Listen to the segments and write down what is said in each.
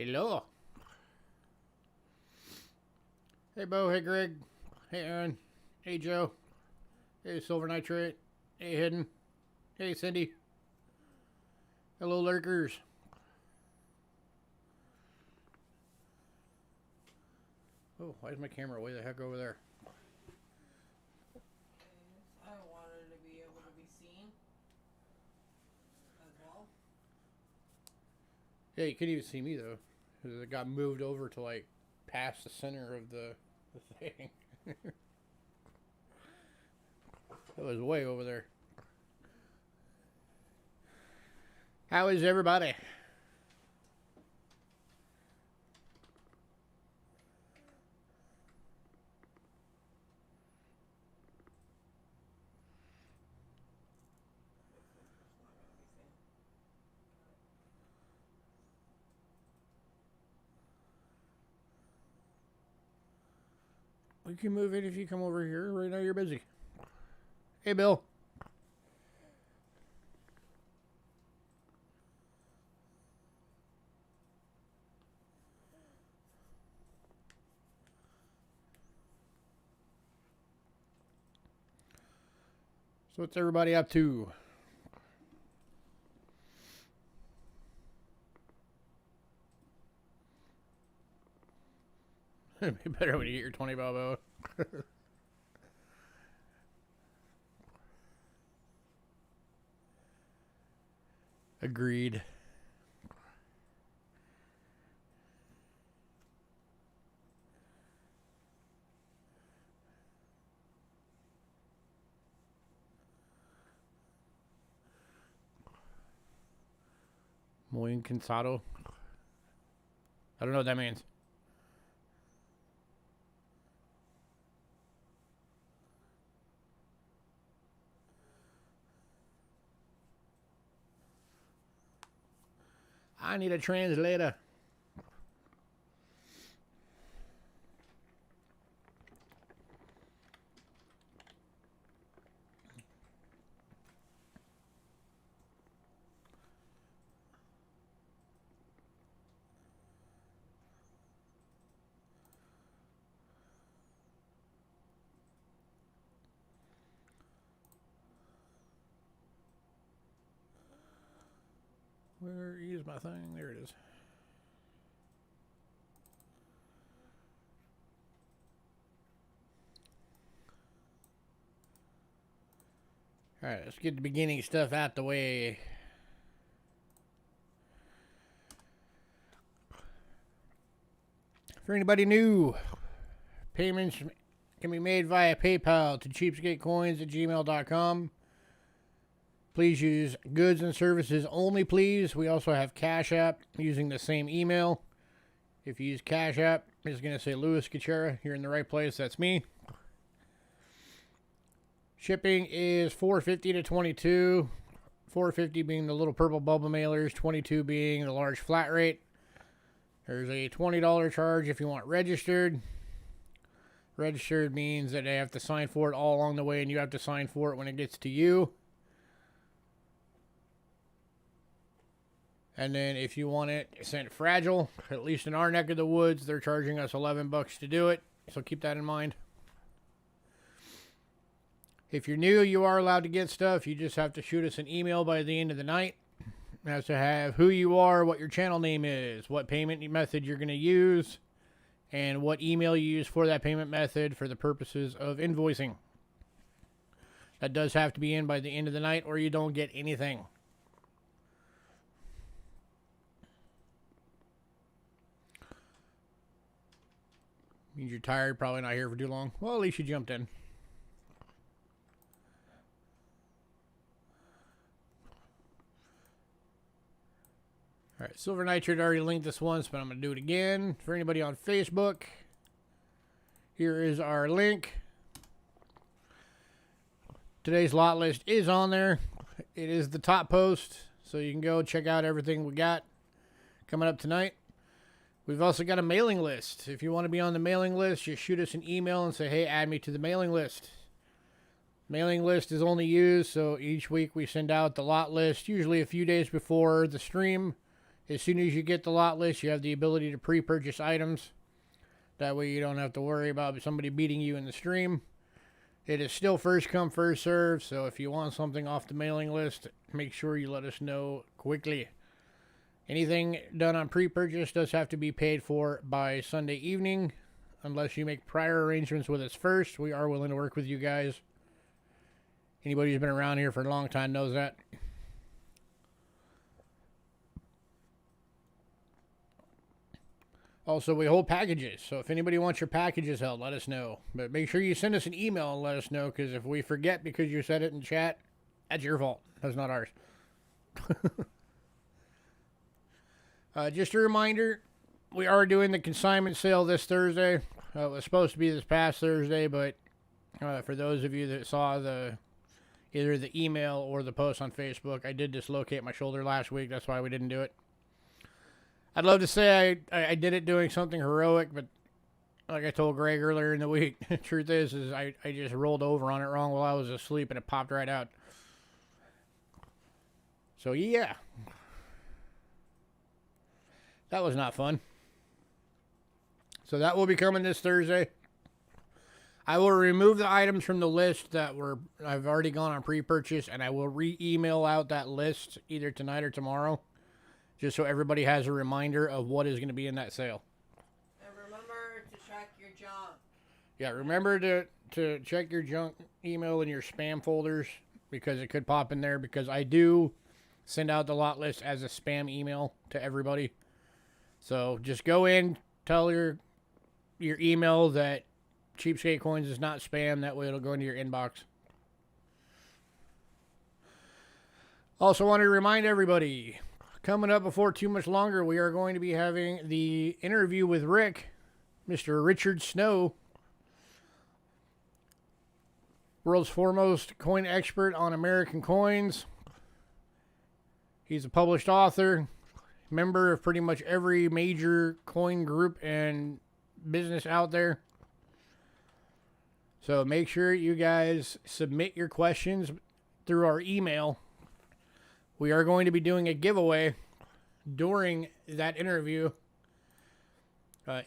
Hello. Hey, Bo. Hey, Greg. Hey, Aaron. Hey, Joe. Hey, Silver Nitrate. Hey, Hidden. Hey, Cindy. Hello, lurkers. Oh, why is my camera way the heck over there? I wanted to be able to be seen as well. Yeah, you couldn't even see me, though. Because it got moved over to, like, past the center of the thing. It was way over there. How is everybody? We can move it if you come over here. Right now you're busy. Hey, Bill. So what's everybody up to? It'd be better when you get your 20 Balboa. Agreed. Muy cansado. I don't know what that means. I need a translator. Where is my thing? There it is. Alright, let's get the beginning stuff out the way. For anybody new, payments can be made via PayPal to cheapskatecoins@gmail.com. Please use goods and services only, please. We also have Cash App using the same email. If you use Cash App, it's going to say Louis Gachera. You're in the right place. That's me. Shipping is $4.50 to $22. $4.50 being the little purple bubble mailers, $22 being the large flat rate. There's a $20 charge if you want registered. Registered means that they have to sign for it all along the way, and you have to sign for it when it gets to you. And then if you want it sent fragile, at least in our neck of the woods, they're charging us $11 to do it. So keep that in mind. If you're new, you are allowed to get stuff. You just have to shoot us an email by the end of the night. It has to have who you are, what your channel name is, what payment method you're going to use, and what email you use for that payment method for the purposes of invoicing. That does have to be in by the end of the night or you don't get anything. Means you're tired, probably not here for too long. Well, at least you jumped in. Alright, Silver Nitrate already linked this once, but I'm going to do it again. For anybody on Facebook, here is our link. Today's lot list is on there. It is the top post, so you can go check out everything we got coming up tonight. We've also got a mailing list. If you want to be on the mailing list, just shoot us an email and say, hey, add me to the mailing list. Mailing list is only used, so each week we send out the lot list, usually a few days before the stream. As soon as you get the lot list, you have the ability to pre-purchase items. That way you don't have to worry about somebody beating you in the stream. It is still first come, first serve, so if you want something off the mailing list, make sure you let us know quickly. Anything done on pre-purchase does have to be paid for by Sunday evening, unless you make prior arrangements with us first. We are willing to work with you guys. Anybody who's been around here for a long time knows that. Also, we hold packages, so if anybody wants your packages held, let us know. But make sure you send us an email and let us know, because if we forget because you said it in chat, that's your fault. That's not ours. Just a reminder, we are doing the consignment sale this Thursday. It was supposed to be this past Thursday, but for those of you that saw either the email or the post on Facebook, I did dislocate my shoulder last week. That's why we didn't do it. I'd love to say I did it doing something heroic, but like I told Greg earlier in the week, the truth is I just rolled over on it wrong while I was asleep and it popped right out. So yeah. That was not fun. So that will be coming this Thursday. I will remove the items from the list that I've already gone on pre-purchase, and I will re-email out that list either tonight or tomorrow, just so everybody has a reminder of what is going to be in that sale. And remember to check your junk. Yeah, remember to check your junk email and your spam folders, because it could pop in there, because I do send out the lot list as a spam email to everybody. So just go in, tell your email that Cheapskate Coins is not spam. That way it'll go into your inbox. Also wanted to remind everybody, coming up before too much longer, we are going to be having the interview with Rick, Mr. Richard Snow, world's foremost coin expert on American coins. He's a published author, member of pretty much every major coin group and business out there. So make sure you guys submit your questions through our email. We are going to be doing a giveaway during that interview.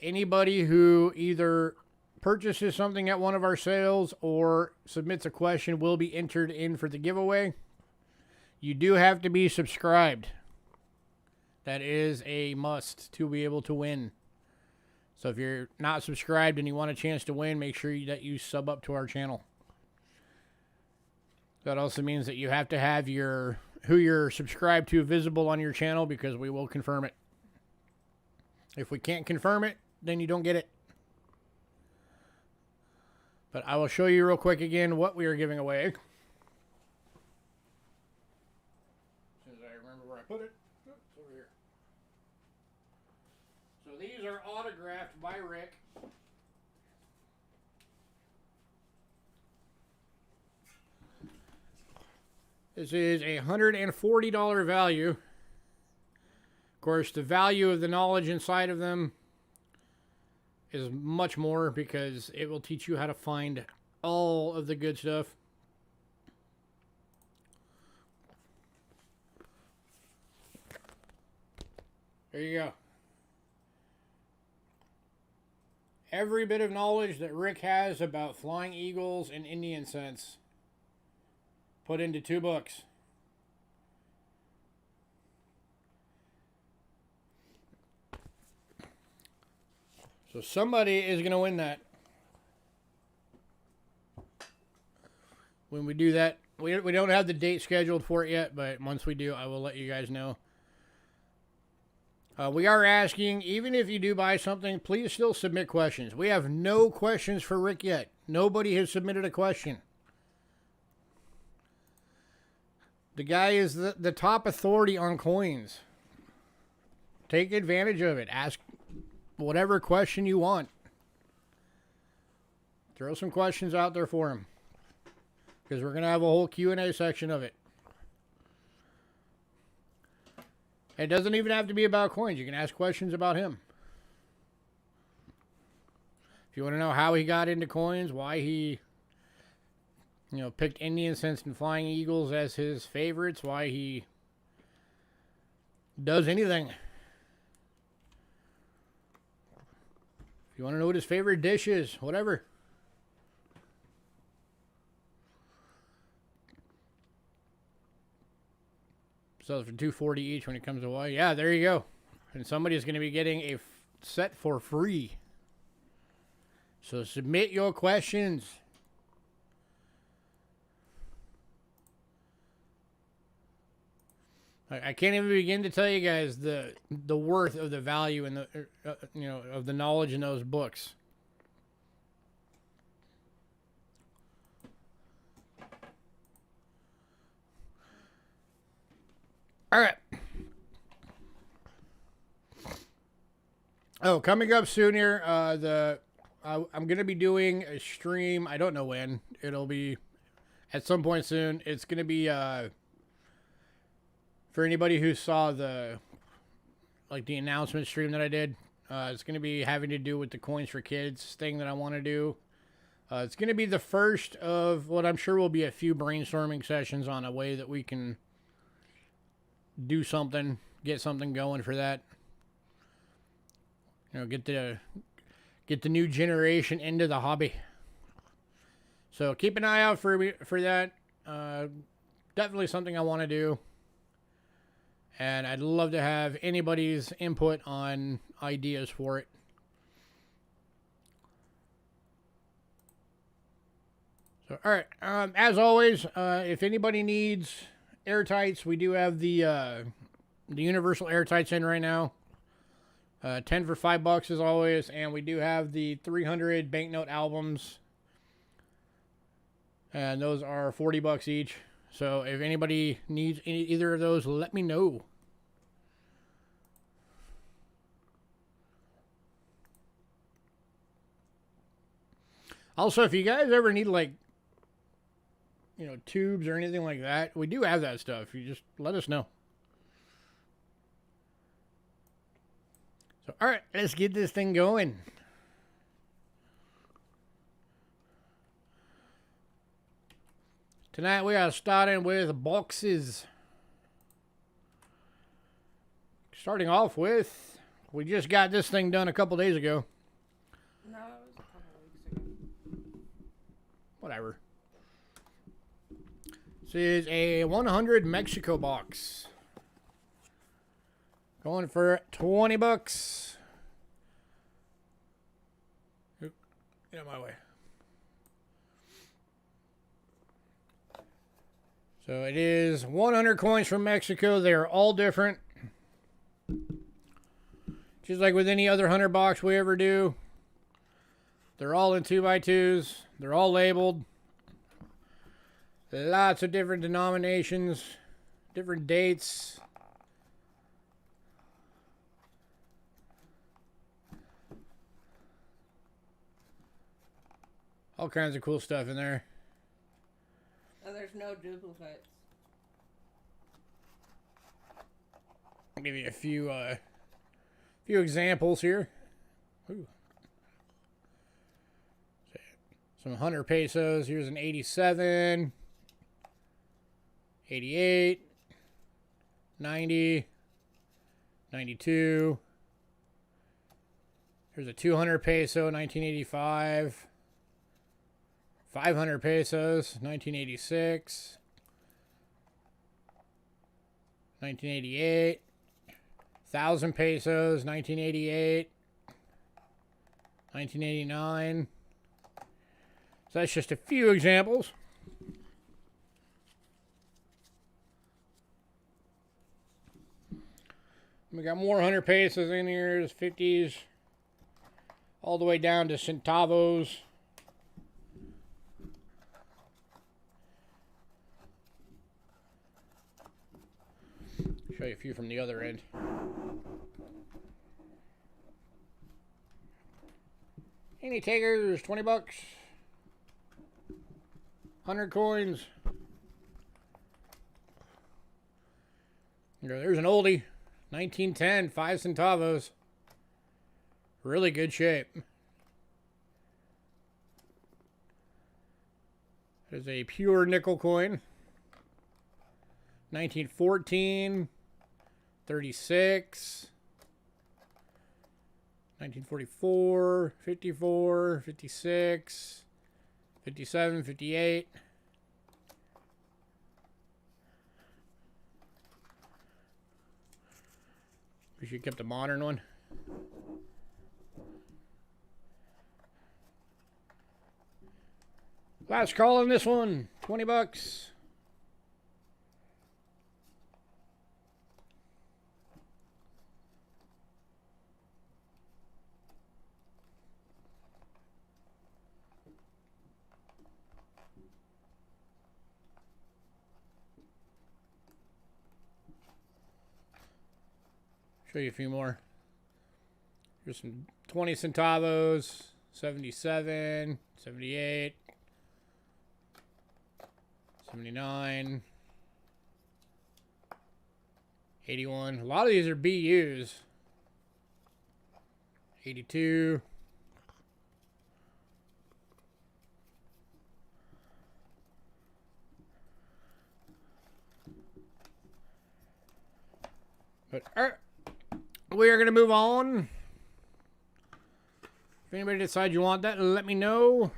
Anybody who either purchases something at one of our sales or submits a question will be entered in for the giveaway. You do have to be subscribed. That is a must to be able to win. So if you're not subscribed and you want a chance to win, make sure that you sub up to our channel. That also means that you have to have who you're subscribed to visible on your channel, because we will confirm it. If we can't confirm it, then you don't get it. But I will show you real quick again what we are giving away. As soon as I remember where I put it. It's over here. So these are autographed by Rick. This is a $140 value. Of course, the value of the knowledge inside of them is much more, because it will teach you how to find all of the good stuff. There you go. Every bit of knowledge that Rick has about flying eagles and Indian cents put into 2 books. So somebody is going to win that. When we do that, we don't have the date scheduled for it yet, but once we do, I will let you guys know. We are asking, even if you do buy something, please still submit questions. We have no questions for Rick yet. Nobody has submitted a question. The guy is the top authority on coins. Take advantage of it. Ask whatever question you want. Throw some questions out there for him, because we're going to have a whole Q&A section of it. It doesn't even have to be about coins. You can ask questions about him. If you want to know how he got into coins, why he, picked Indian cents and flying eagles as his favorites, why he does anything, If you want to know what his favorite dish is, whatever. Sells for $240 each when it comes to Hawaii. Yeah, there you go. And somebody's going to be getting a set for free. So submit your questions. I can't even begin to tell you guys the worth of the value and the of the knowledge in those books. All right. Oh, coming up soon here, I'm gonna be doing a stream. I don't know when. It'll be at some point soon. It's gonna be for anybody who saw the announcement stream that I did. It's gonna be having to do with the Coins for Kids thing that I want to do. It's gonna be the first of what I'm sure will be a few brainstorming sessions on a way that we can do something, get something going for that. Get the new generation into the hobby. So keep an eye out for that. Definitely something I want to do. And I'd love to have anybody's input on ideas for it. So, all right. As always, if anybody needs airtights, we do have the universal airtights in right now. 10 for $5 as always, and we do have the 300 banknote albums, and those are $40 each. So if anybody needs either of those, let me know. Also, if you guys ever need tubes or anything like that, we do have that stuff. You just let us know. So, all right, let's get this thing going. Tonight we are starting with boxes. Starting off with, we just got this thing done a couple days ago. No, it was a couple weeks ago. Whatever. This is a 100 Mexico box. Going for $20. Oop, get out of my way. So it is 100 coins from Mexico. They are all different. Just like with any other 100 box we ever do. They're all in 2x2s. They're all labeled. Lots of different denominations, different dates. All kinds of cool stuff in there. Oh, there's no duplicates. I'll give you a few examples here. Ooh. Some 100 pesos. Here's an 87, 88, 90, 92. Here's a 200 peso, 1985. 500 pesos, 1986, 1988, 1,000 pesos, 1988, 1989. So that's just a few examples. We got more 100 pesos in here, there's 50s, all the way down to centavos. Show you a few from the other end. Any takers? $20. 100 coins. There's an oldie. 1910, 5 centavos. Really good shape. There's a pure nickel coin. 1914. 36, 1944, 54, 56, 57, 58. We should keep the modern one. Last call on this one, 20 bucks. Show you a few more. Here's some 20 centavos, 77, 78, 79, 81. A lot of these are BUs. 82. But we are going to move on. If anybody decides you want that, let me know.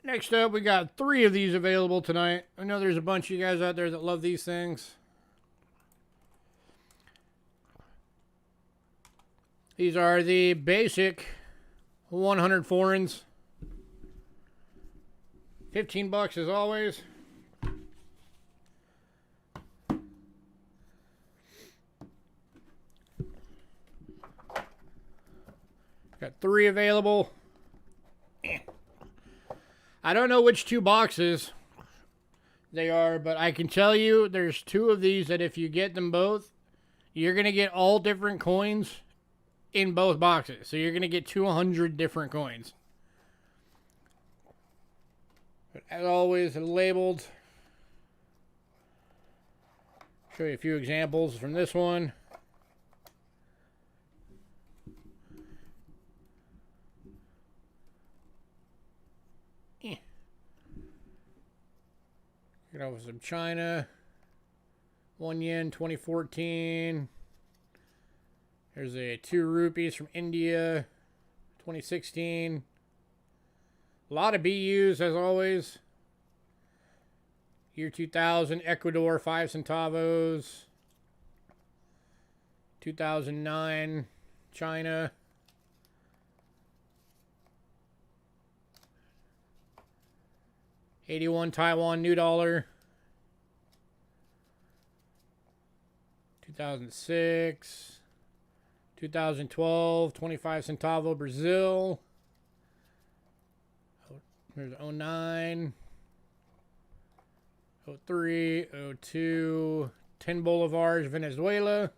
Next up, we got 3 of these available tonight. I know there's a bunch of you guys out there that love these things. These are the basic 100 foreigns. 15 bucks as always. Got 3 available. I don't know which 2 boxes they are, but I can tell you there's 2 of these that if you get them both, you're going to get all different coins in both boxes. So you're going to get 200 different coins. But as always, labeled. Show you a few examples from this one. Get off with some China. 1 yen, 2014. There's a 2 rupees from India, 2016. A lot of BUs as always. Year 2000, Ecuador, 5 centavos. 2009, China. '81 Taiwan New Dollar. 2006. 2012, 25 centavo Brazil. There's 09. 03, 02. 10 bolivars, Venezuela.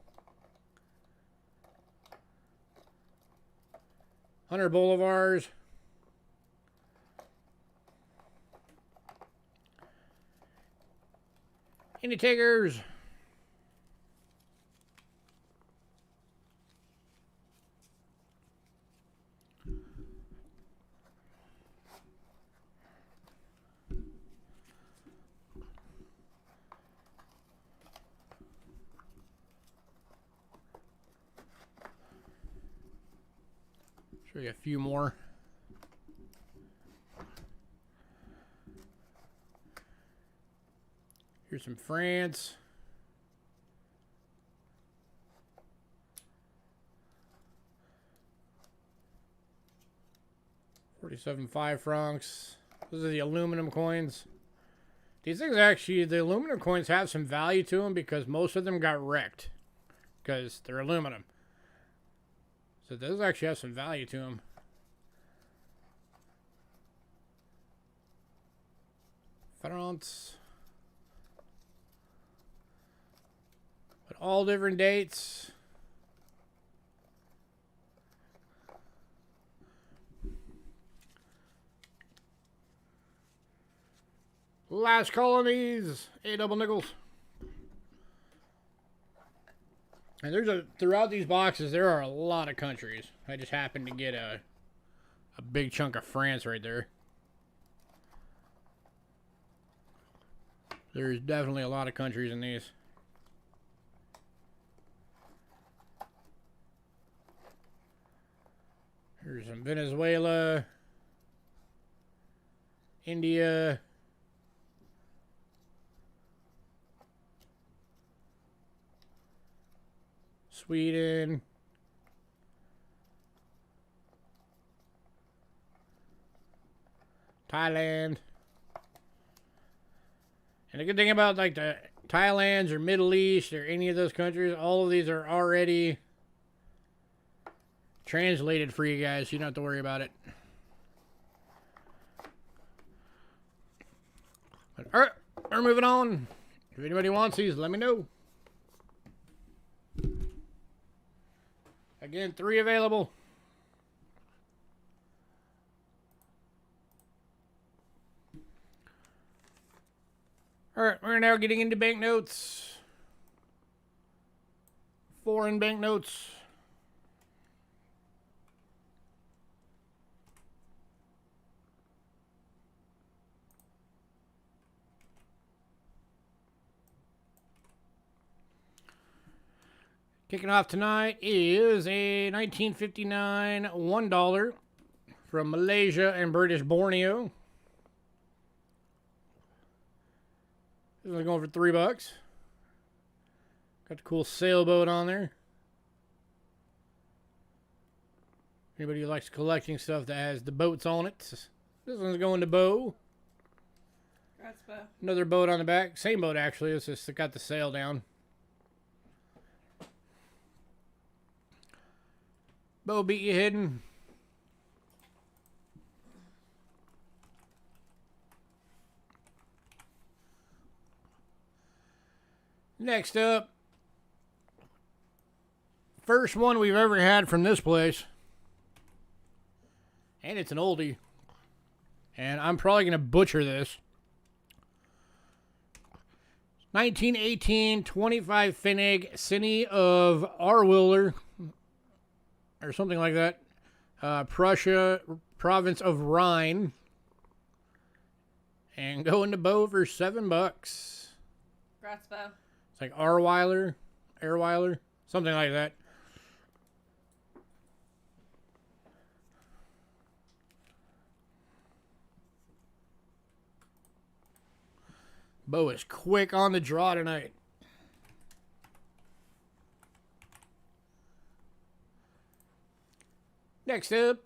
100 bolivars. Any takers? Show you a few more. Here's some France. $47.5 francs. Those are the aluminum coins. These things actually, the aluminum coins have some value to them because most of them got wrecked because they're aluminum. So those actually have some value to them. France. But all different dates. Last colonies, 8 double nickels. And there's throughout these boxes, there are a lot of countries. I just happened to get a a big chunk of France right there. There's definitely a lot of countries in these. Here's some Venezuela, India, Sweden, Thailand. And the good thing about like the Thailands or Middle East or any of those countries, all of these are already translated for you guys, so you don't have to worry about it. But, all right, we're moving on. If anybody wants these, let me know. Again, 3 available. All right, we're now getting into banknotes. Foreign banknotes. Kicking off tonight is a 1959 $1 from Malaysia and British Borneo. This one's going for $3. Got the cool sailboat on there. Anybody who likes collecting stuff that has the boats on it. This one's going to Bo. That's Bo. Another boat on the back. Same boat actually. It's just got the sail down. Bo beat you hidden. Next up, first one we've ever had from this place. And it's an oldie. And I'm probably going to butcher this. 1918 25 Pfennig Cine of Arwiller. Or something like that. Prussia, province of Rhine. And going to Bo for $7. Congrats, Bo. It's like Arweiler, something like that. Bo is quick on the draw tonight. Next up,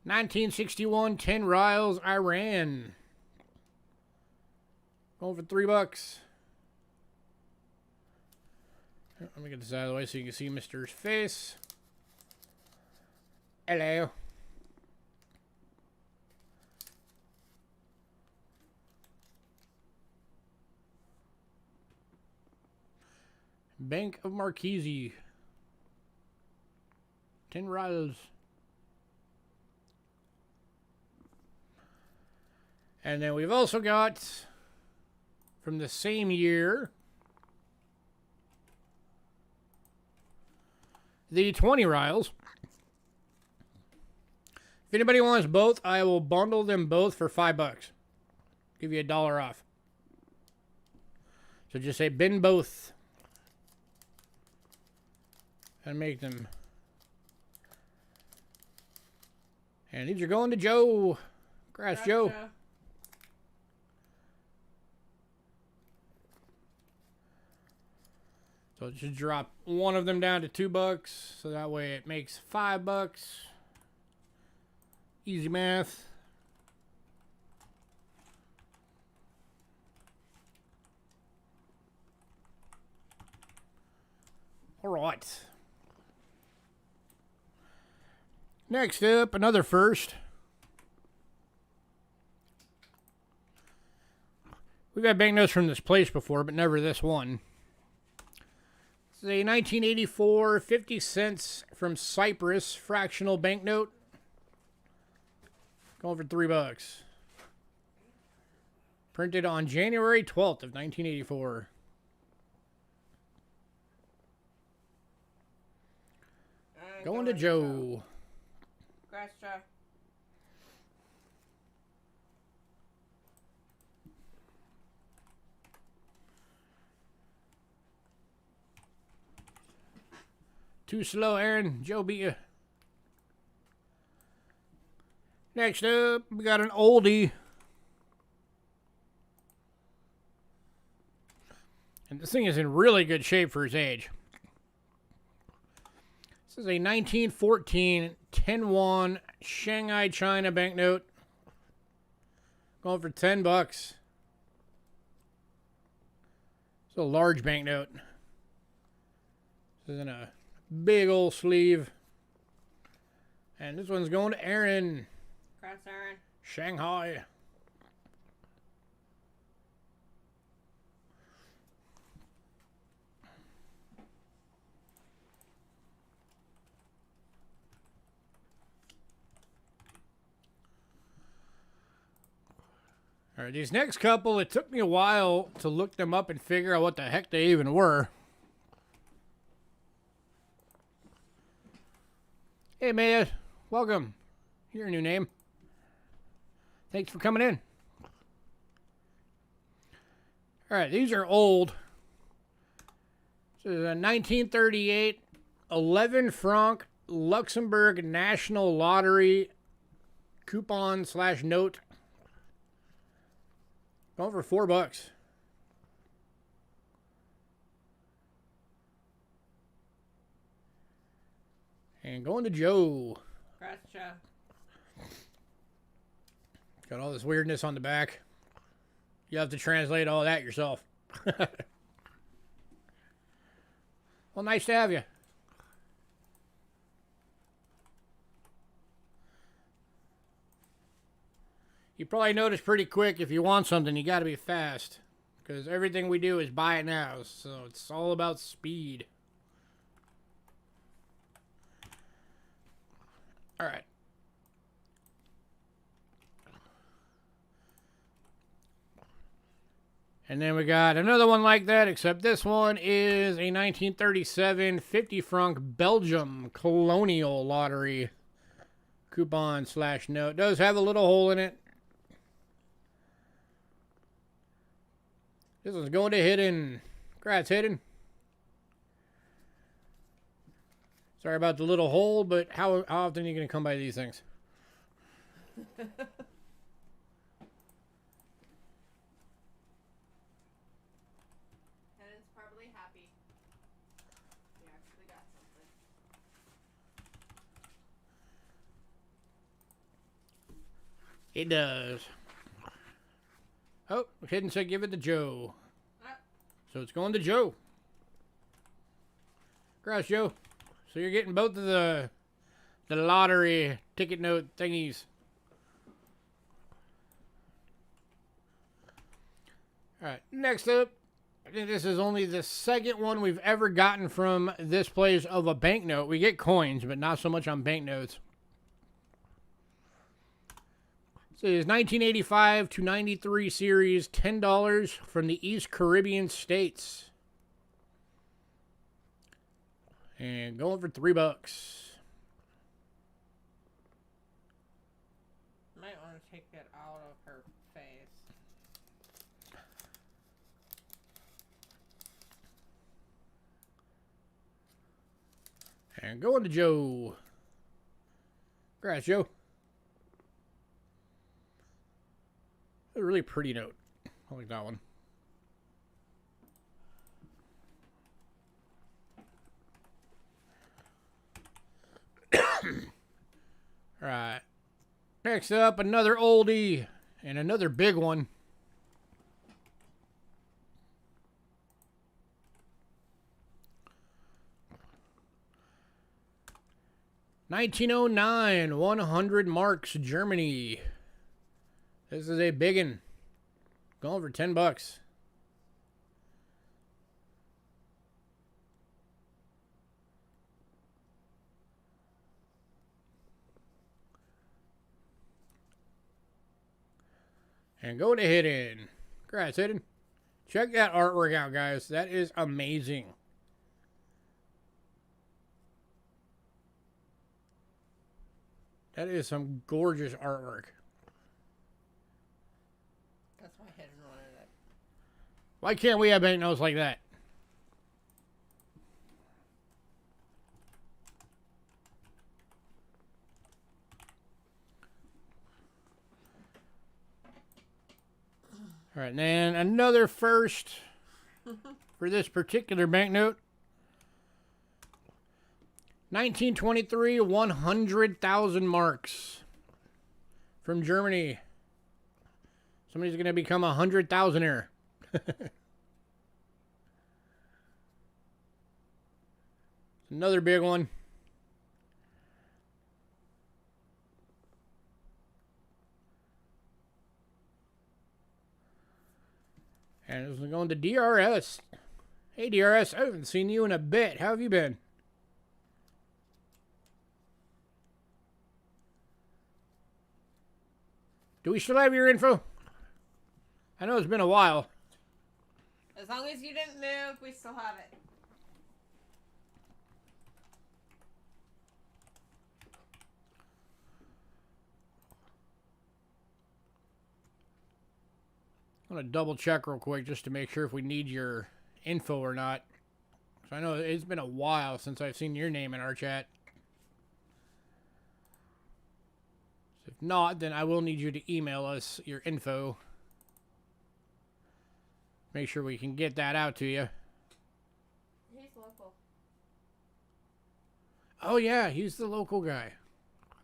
$1961 10 Rials, Iran. Going for $3. Let me get this out of the way so you can see Mr.'s face. Hello. Bank of Marquise. 10 Rials. And then we've also got, from the same year, the 20 Rials. If anybody wants both, I will bundle them both for $5. Give you $1 off. So just say bin both. And make them. And these are going to Joe. Congrats, Joe. So just drop one of them down to $2. So that way it makes $5. Easy math. All right. Next up, another first. We've had banknotes from this place before, but never this one. This is a 1984 50 cents from Cyprus fractional banknote. Going for $3. Printed on January 12th of 1984. Going to Joe. Grass Joe. Too slow, Aaron. Joe beat you. Next up, we got an oldie. And this thing is in really good shape for its age. This is a 1914 10-won Shanghai, China banknote. Going for $10. It's a large banknote. This is in a big old sleeve. And this one's going to Aaron. Grass Aaron. Shanghai. All right, these next couple, it took me a while to look them up and figure out what the heck they even were. Hey, man. Welcome. Your new name. Thanks for coming in. All right, these are old. This is a 1938 11 franc Luxembourg National Lottery coupon/note. Going for $4. And going to Joe. Grass Joe. Got all this weirdness on the back. You have to translate all that yourself. Well, nice to have you. You probably notice pretty quick if you want something, you got to be fast. Because everything we do is buy it now. So it's all about speed. All right. And then we got another one like that, except this one is a 1937 50 franc Belgium Colonial Lottery coupon/note. It does have a little hole in it. This one's going to Hidden. Congrats, Hidden. Sorry about the little hole, but how often are you going to come by these things? Helen's probably happy. We actually got something. It does. Oh, Hidden said give it to Joe. So it's going to Joe. Congrats, Joe. So you're getting both of the lottery ticket note thingies. All right, next up, I think this is only the second one we've ever gotten from this place of a banknote. We get coins, but not so much on banknotes. This is 1985 to 93 series, $10 from the East Caribbean states. And going for $3. Might want to take it out of her face. And going to Joe. Congrats, Joe. A really pretty note. I like that one. All right. Next up, another oldie and another big one. $1909, 100 marks, Germany. This is a biggin. Going for $10. And go to Hidden. Congrats, Hidden. Check that artwork out, guys. That is amazing. That is some gorgeous artwork. That's why I didn't want it. Why can't we have banknotes like that? All right, and then another first for this particular banknote. 1923, 100,000 marks from Germany. Somebody's going to become a 100,000er. Another big one. And it's going to DRS. Hey, DRS, I haven't seen you in a bit. How have you been? Do we still have your info? I know it's been a while. As long as you didn't move, we still have it. I'm going to double check real quick just to make sure if we need your info or not. So I know it's been a while since I've seen your name in our chat. So if not, then I will need you to email us your info. Make sure we can get that out to you. He's local. Oh yeah, he's the local guy.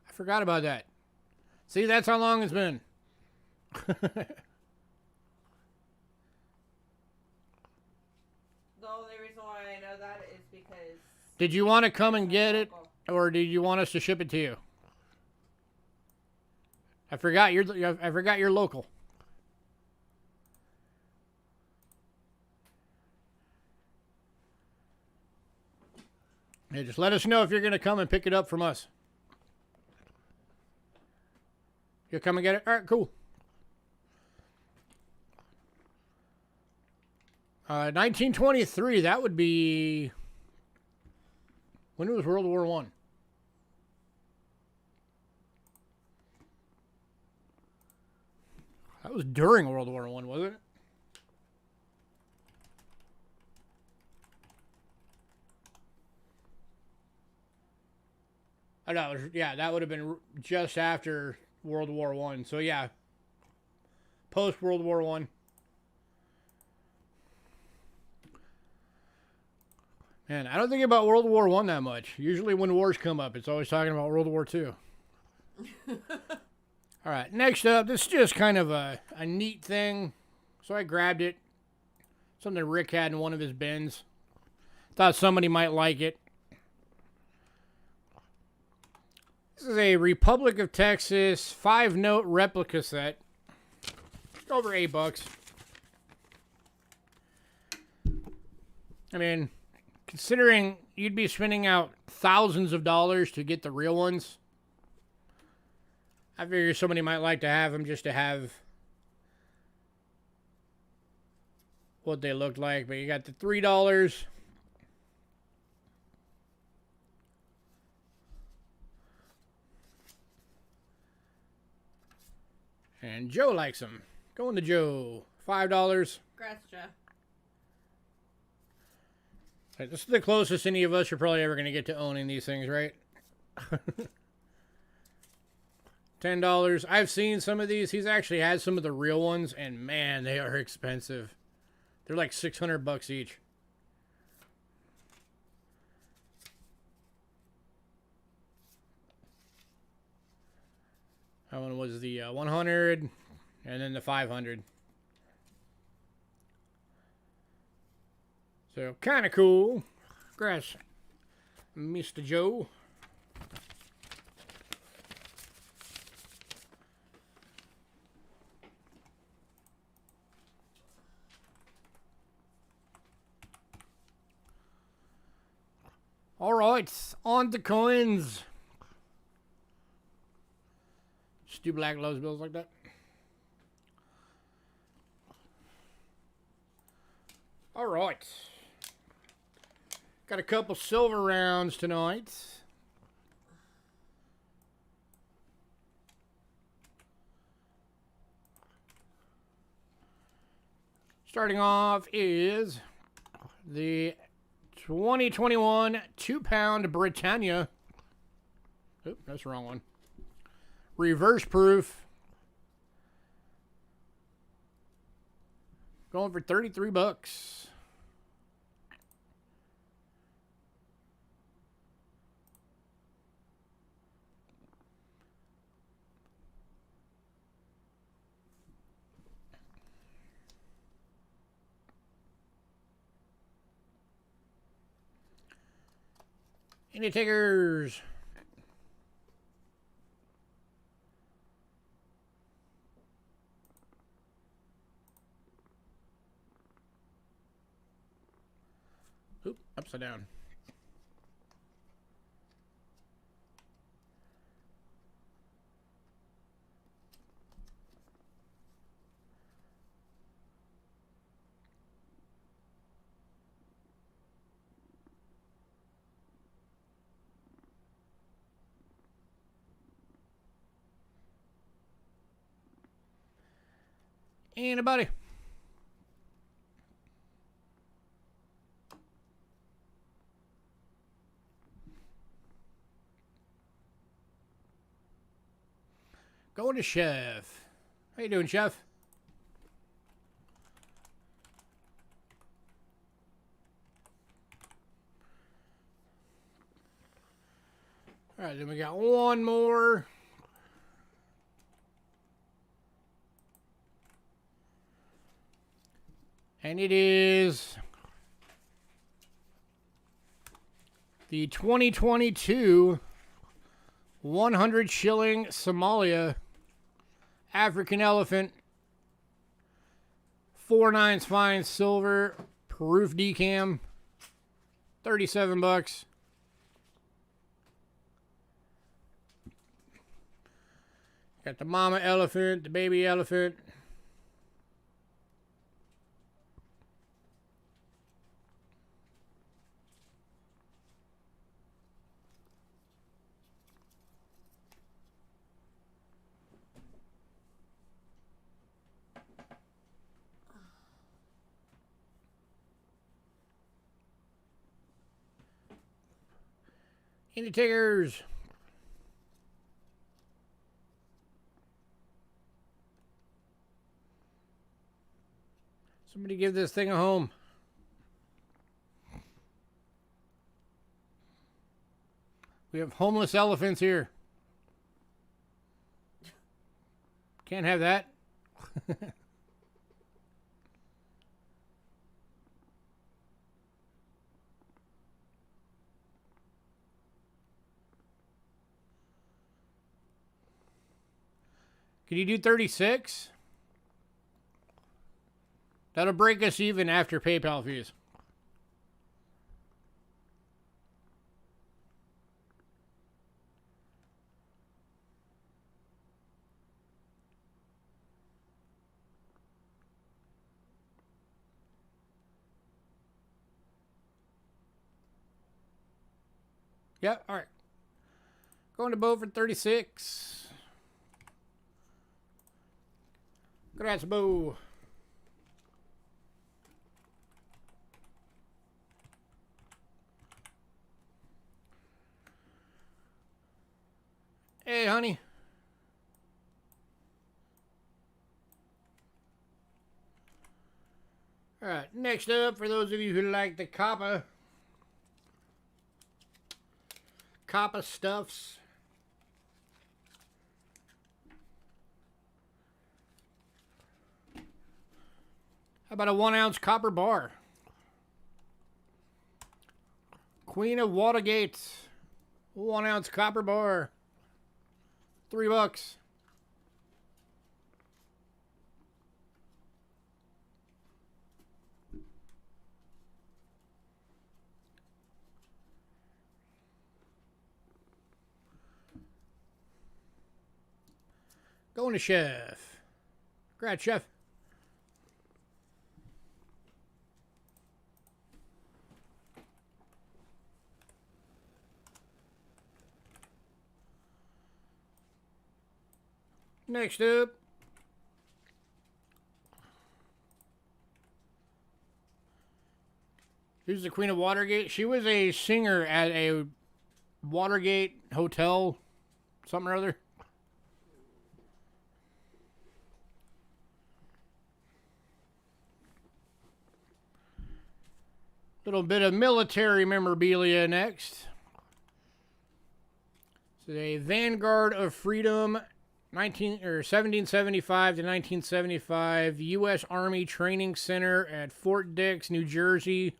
I forgot about that. See, that's how long it's been. The only reason why I know that is because... Did you want to come and get it, or did you want us to ship it to you? I forgot you're local. Hey, just let us know if you're going to come and pick it up from us. You'll come and get it? All right, cool. 1923, that would be... When was World War I? That was during World War I, wasn't it? Oh, no, yeah, that would have been just after World War I. So, yeah, post-World War I. Man, I don't think about World War I that much. Usually when wars come up, it's always talking about World War II. All right, next up, this is just kind of a neat thing. So I grabbed it. Something Rick had in one of his bins. Thought somebody might like it. This is a Republic of Texas 5-note replica set. Over $8. I mean, considering you'd be spending out thousands of dollars to get the real ones, I figure somebody might like to have them just to have what they looked like. But you got the $3. And Joe likes them. Going to Joe. $5. Congrats, Joe. Right, this is the closest any of us are probably ever going to get to owning these things, right? $10. I've seen some of these. He's actually had some of the real ones, and man, they are expensive. They're like $600 each. That one was the 100, and then the 500. So, kind of cool. Congrats, Mr. Joe. All right, on to coins. Stu Black loves bills like that. All right. Got a couple silver rounds tonight. Starting off is the 2021 2-pound Britannia. Oop, that's the wrong one. Reverse proof. Going for $33. Any takers? Oop, upside down. Anybody? Going to Chef. How you doing, Chef? All right, then we got one more. And it is the 2022 100 shilling Somalia African elephant 4/9 fine silver proof decam, $37. Got the mama elephant, the baby elephant. Any takers? Somebody give this thing a home. We have homeless elephants here. Can't have that. Can you do 36? That'll break us even after PayPal fees. Yep, all right. Going to Bo for 36. Congrats, Bo. Hey, honey. All right, next up, for those of you who like the copper stuffs. How about a 1-ounce copper bar? Queen of Watergate. 1-ounce copper bar. $3. Going to Chef. Congrats, Chef. Next up, Who's the Queen of Watergate? She was a singer at a Watergate hotel, something or other. Little bit of military memorabilia next. So a Vanguard of Freedom, 1775 to 1975, U.S. Army Training Center at Fort Dix, New Jersey.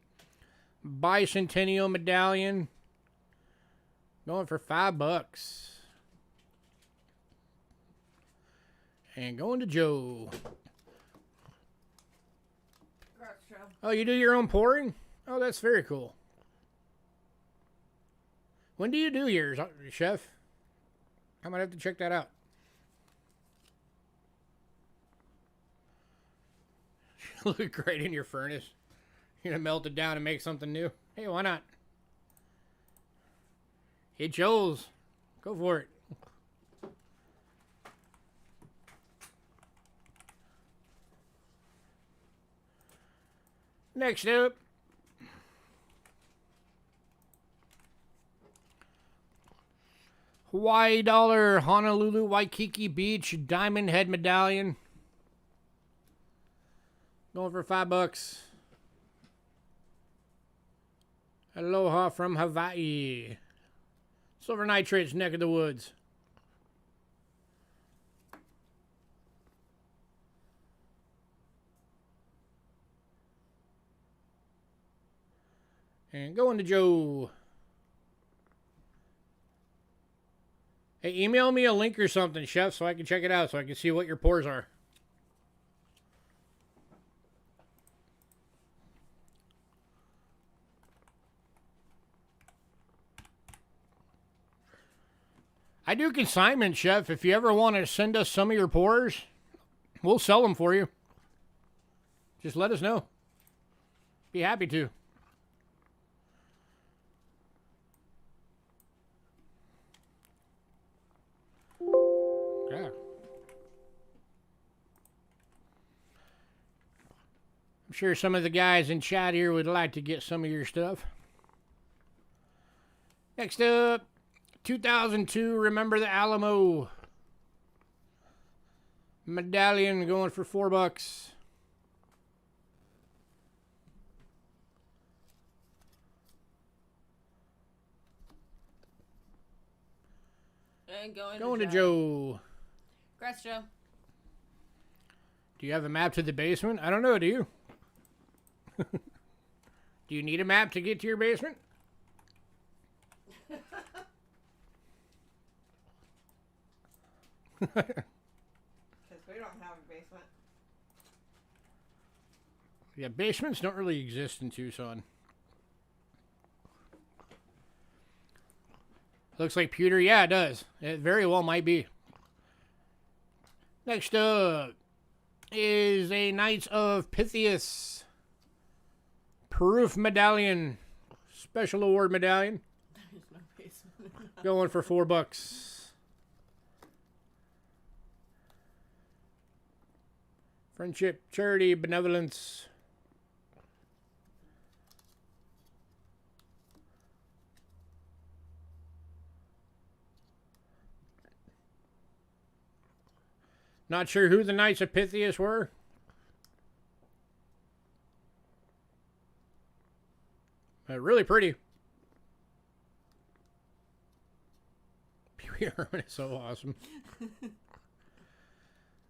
Bicentennial medallion, going for $5. And going to Joe. Oh, you do your own pouring? Oh, that's very cool. When do you do yours, Chef? I might have to check that out. Look great in your furnace. You're gonna melt it down and make something new. Hey, why not? Hey, Joel's. Go for it. Next up. Hawaii dollar, Honolulu, Waikiki Beach, diamond head medallion. Going for $5. Aloha from Hawaii. Silver nitrates, neck of the woods. And going to Joe. Hey, email me a link or something, Chef, so I can check it out, so I can see what your pours are. I do consignment, Chef. If you ever want to send us some of your pours, we'll sell them for you. Just let us know. Be happy to. Yeah. I'm sure some of the guys in chat here would like to get some of your stuff. Next up. 2002, Remember the Alamo. Medallion going for $4. And going to Joe. Congrats, Joe. Do you have a map to the basement? I don't know, do you? Do you need a map to get to your basement? Because we don't have a basement. Yeah, basements don't really exist in Tucson. Looks like pewter. Yeah, it does. It very well might be. Next up is a Knights of Pythias Proof Medallion. Special Award Medallion. There's no basement. Going for $4. Friendship, charity, benevolence. Not sure who the Knights of Pythias were. Really pretty. Pee-wee Herman is so awesome.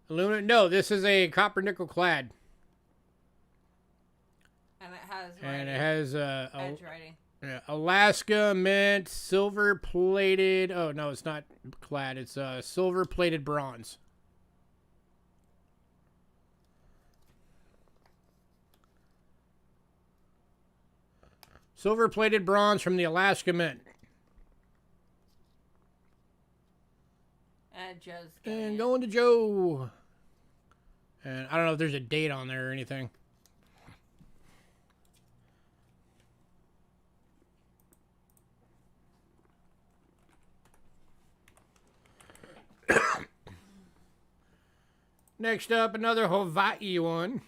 Aluminum. No, this is a copper nickel clad. And it has And writing. it has edge writing. Alaska mint, silver plated. Oh no, it's not clad. It's silver plated bronze. Silver plated bronze from the Alaska mint. And Joe's And going to Joe. And I don't know if there's a date on there or anything. Next up, another Hawaii one.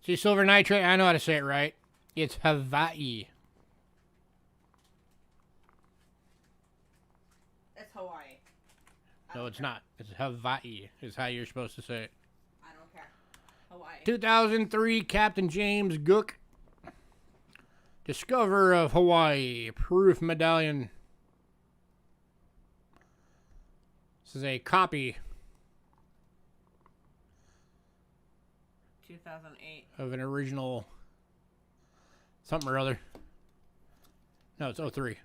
See, silver nitrate? I know how to say it right. It's Hawaii. It's Hawaii. No, it's not. It's Hawaii is how you're supposed to say it. I don't care. Hawaii. 2003 Captain James Cook, discoverer of Hawaii, proof medallion. This is a copy 2008. of an original something or other. No, it's 03. 2008.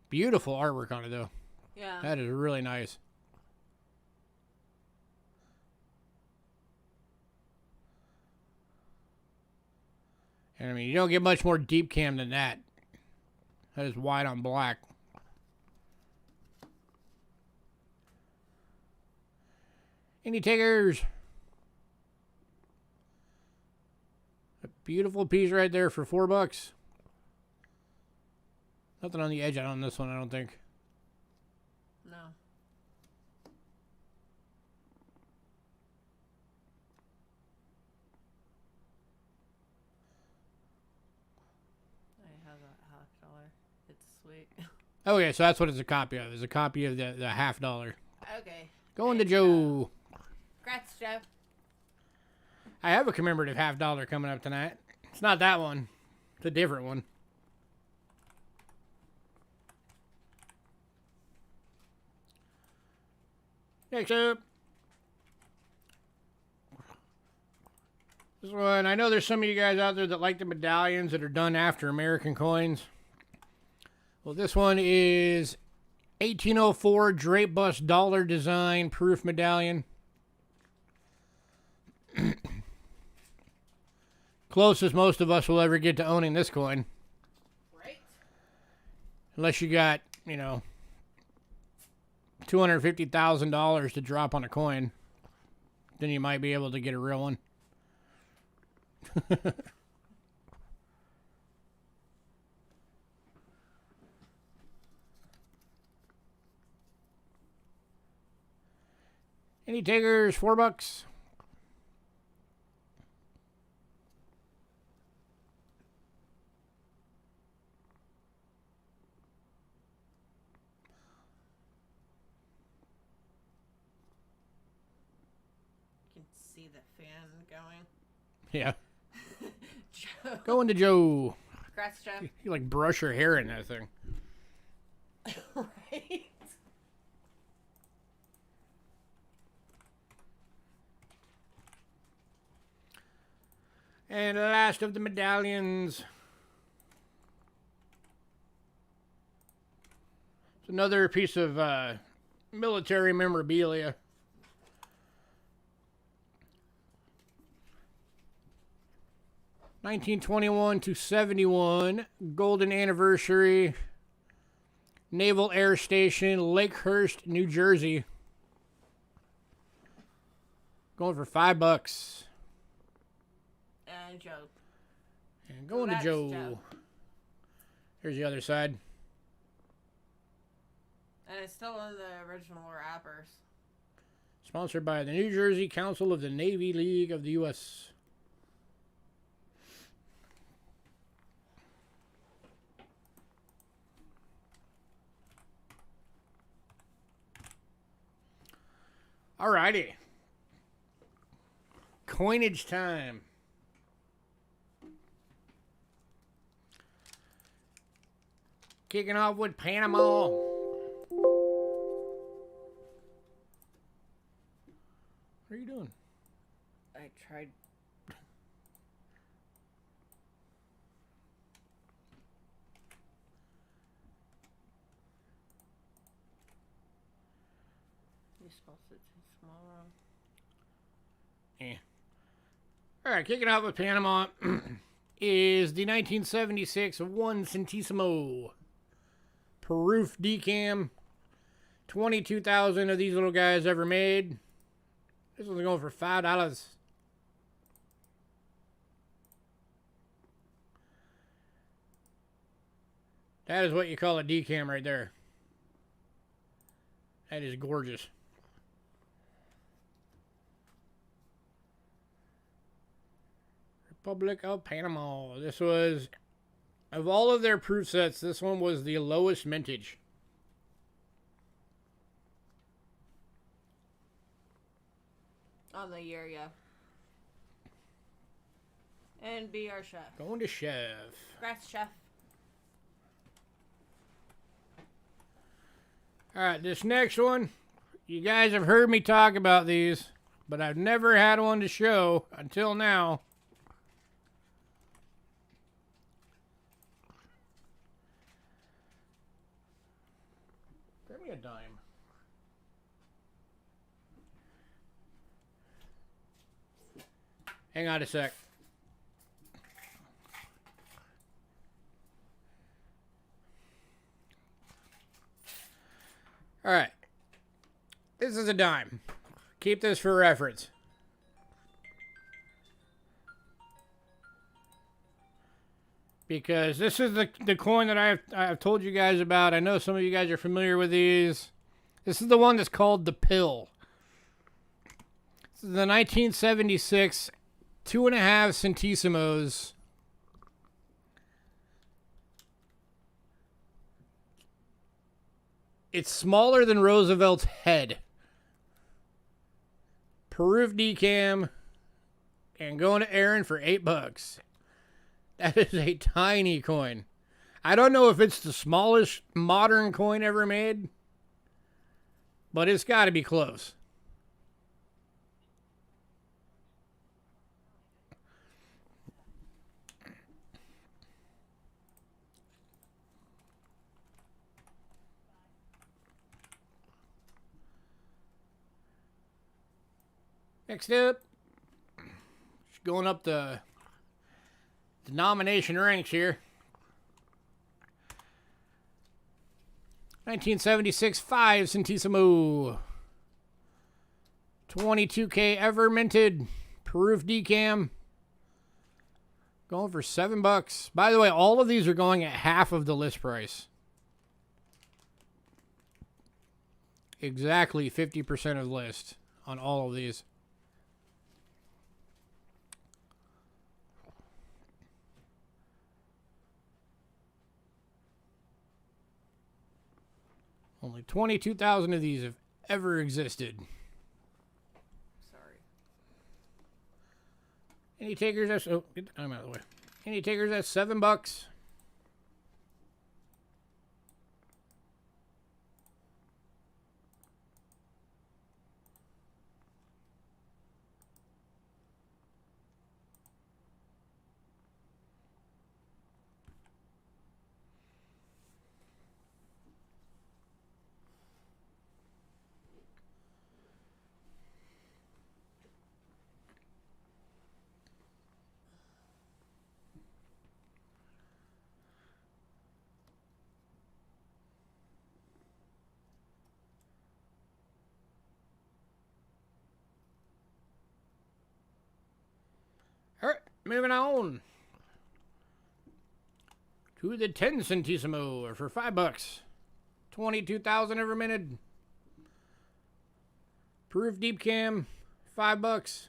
Beautiful artwork on it, though. Yeah. That is really nice. And I mean, you don't get much more deep cam than that. That is white on black. Any takers? A beautiful piece right there for $4. Nothing on the edge on this one, I don't think. No. I have a $50. It's sweet. Okay, so that's what it's a copy of. It's a copy of the $50. Okay. Going to Joe. Congrats, Joe. I have a commemorative $50 coming up tonight. It's not that one. It's a different one. Next up. This one, I know there's some of you guys out there that like the medallions that are done after American coins. Well, this one is 1804 Drape bust dollar design proof medallion. Closest most of us will ever get to owning this coin. Right? Unless you got, you know, $250,000 to drop on a coin. Then you might be able to get a real one. Any takers? $4. You can see the fan going. Yeah. Joe. Going to Joe. Congrats, Joe. You like brush your hair in that thing. Right? And the last of the medallions. It's another piece of military memorabilia. (1921 to 71) Golden Anniversary, Naval Air Station, Lakehurst, New Jersey. Going for $5. And Joe. And going to That's Joe. Joe. Here's the other side. And it's still in the original wrappers. Sponsored by the New Jersey Council of the Navy League of the U.S. Alrighty. Coinage time. Kicking off with Panama. What are you doing? I tried. You spelled it too small. Yeah. Alright, kicking off with Panama is the 1976 1 centesimo proof decam. 22,000 of these little guys ever made. This one's going for $5. That is what you call a decam right there. That is gorgeous. Republic of Panama. This was, of all of their proof sets, this one was the lowest mintage. On the year, yeah. And be our chef. Going to chef. Congrats, chef. Alright, this next one, you guys have heard me talk about these, but I've never had one to show until now. Grab me a dime. Hang on a sec. All right. This is a dime. Keep this for reference. Because this is the coin that I've told you guys about. I know some of you guys are familiar with these. This is the one that's called the pill. This is the 1976 2.5 centésimos. It's smaller than Roosevelt's head. Peruf decam. And going to Aaron for $8. That is a tiny coin. I don't know if it's the smallest modern coin ever made. But it's got to be close. Next up, just going up the denomination ranks here. 1976 5 centésimo. 22K ever minted. Peruf decam. Going for $7. By the way, all of these are going at half of the list price. Exactly 50% of list on all of these. Only 22,000 of these have ever existed. Sorry. Any takers? That's, oh, get the time out of the way. Any takers? That's $7. All right, moving on to the 10 centésimo for $5. 22,000 ever minted. Peruf deep cam, $5.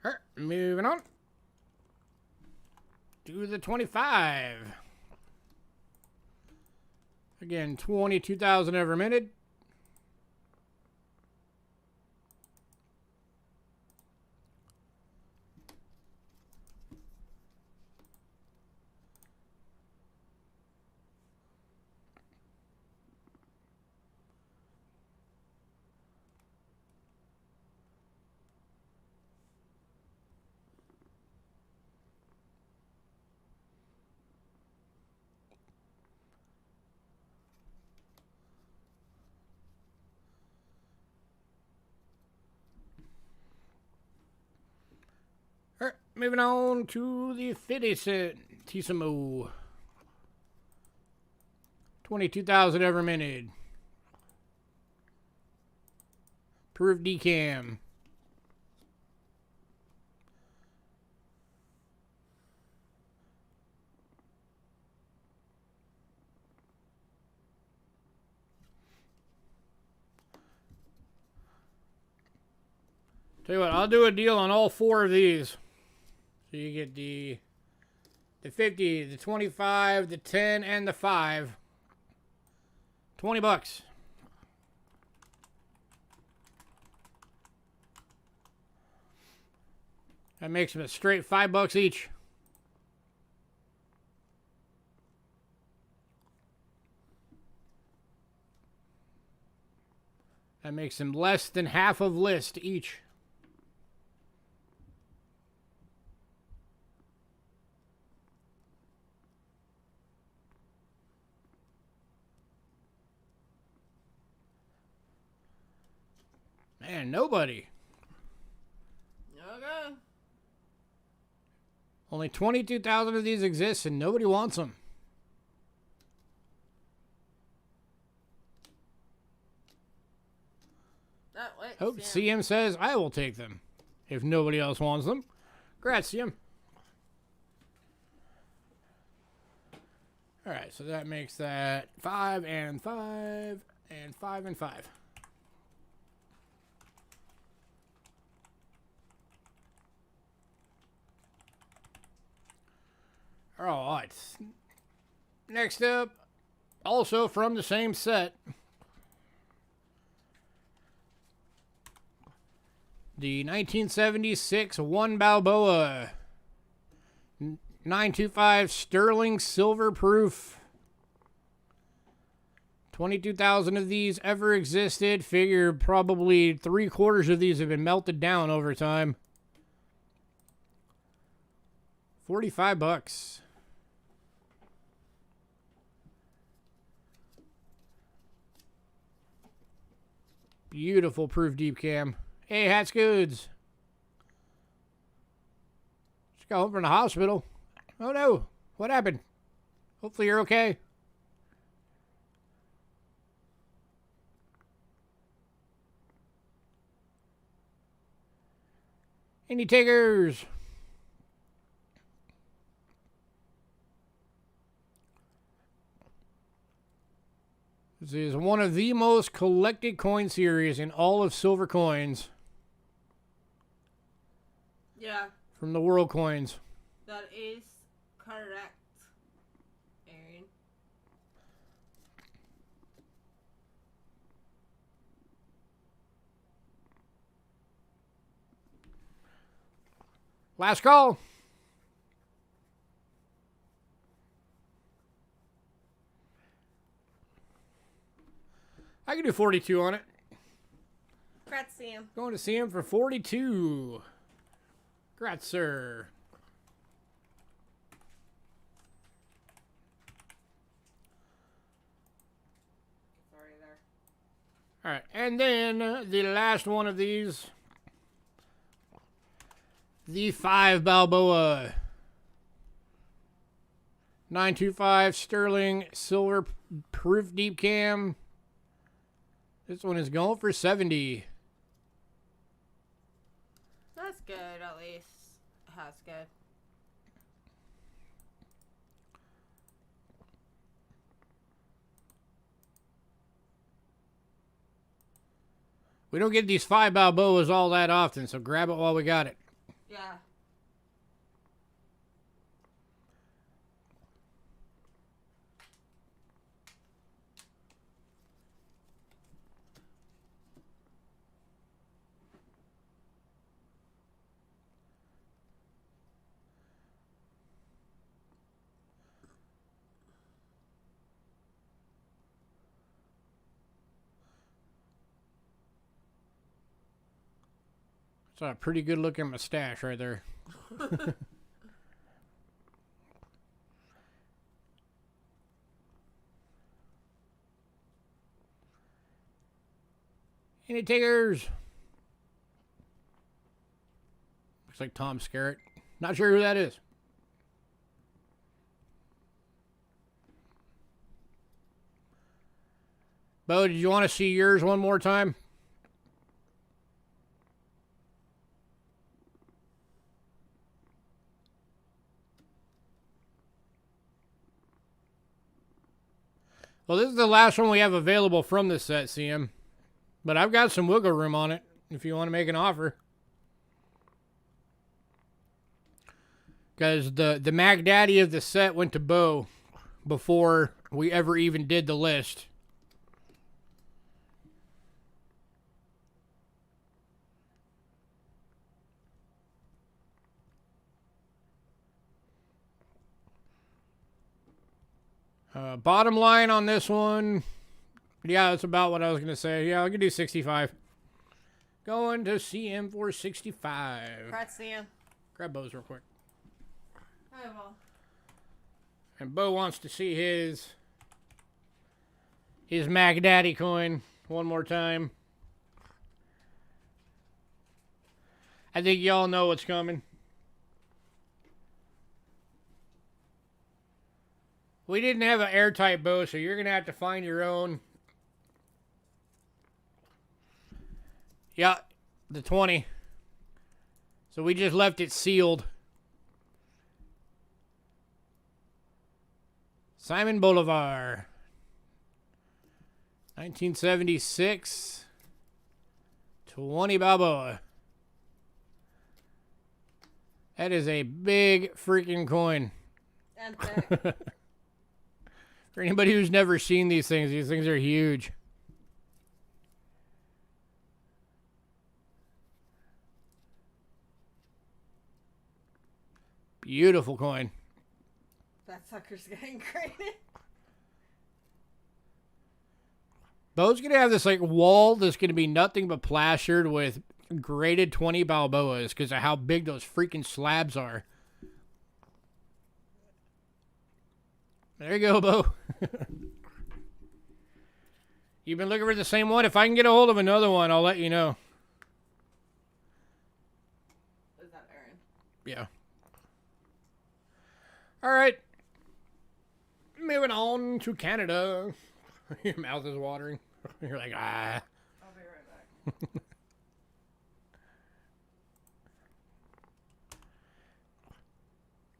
All right, moving on to the 25. Again, 22,000 ever minted. moving on to the 50 cent Tissimo. 22,000 ever minted. Proof decam. Tell you what, I'll do a deal on all 4 of these. So you get the 50, the 25, the 10, and the 5. $20. That makes them a straight $5 each. That makes them less than half of list each. Man, nobody. Okay. Only 22,000 of these exist and nobody wants them. Hope CM says I will take them if nobody else wants them. Congrats, CM. Alright, so that makes that 5 and 5 and 5 and 5. Alright. Next up, also from the same set, the 1976 1 Balboa 925 sterling silver proof. 22,000 of these ever existed. Figure probably 3/4 of these have been melted down over time. $45. Beautiful proof deep cam. Hey, Hats Goods. Just got home from the hospital. Oh no, what happened? Hopefully you're okay. Any takers? This is one of the most collected coin series in all of silver coins. Yeah. From the world coins. That is correct, Aaron. Last call. I can do 42 on it. Congrats, Sam. Going to see him for 42. Congrats, sir. Sorry there. All right, and then the last one of these, the 5 Balboa 925 sterling silver proof deep cam. This one is going for 70. That's good, at least. That's good. We don't get these 5 Balboas all that often, so grab it while we got it. Yeah. It's a pretty good looking mustache right there. Any takers? Looks like Tom Skerritt. Not sure who that is. Bo, did you want to see yours one more time? Well, this is the last one we have available from this set, CM. But I've got some wiggle room on it if you want to make an offer. Because the Mag Daddy of the set went to Bo before we ever even did the list. Bottom line on this one, yeah, that's about what I was going to say. Yeah, I can do 65. Going to CM for 65. Congrats, CM. Grab Bo's real quick. I will. And Bo wants to see his Mag Daddy coin one more time. I think y'all know what's coming. We didn't have an airtight Bo, so you're going to have to find your own. Yeah, the 20. So we just left it sealed. Simon Bolivar. 1976. 20 Balboa. That is a big freaking coin. And thick. For anybody who's never seen these things are huge. Beautiful coin. That sucker's getting graded. Bo's going to have this like wall that's going to be nothing but plastered with graded 20 Balboas because of how big those freaking slabs are. There you go, Bo. You've been looking for the same one? If I can get a hold of another one, I'll let you know. Is that Aaron? Yeah. All right. Moving on to Canada. Your mouth is watering. You're like, ah. I'll be right back.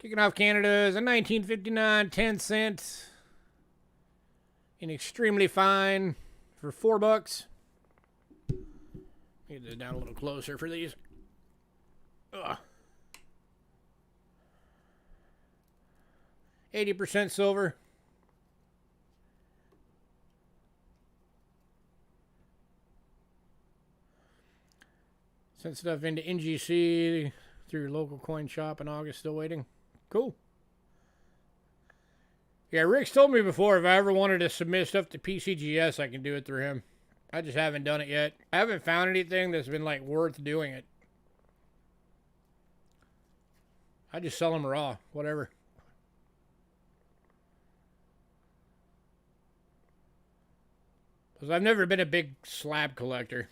Kicking off Canada is a 1959 10 cent in extremely fine for $4. Get this down a little closer for these. Ugh. 80% silver. Sent stuff into NGC through your local coin shop in August. Still waiting. Cool. Yeah, Rick's told me before if I ever wanted to submit stuff to PCGS, I can do it through him. I just haven't done it yet. I haven't found anything that's been, like, worth doing it. I just sell them raw. Whatever. Because I've never been a big slab collector.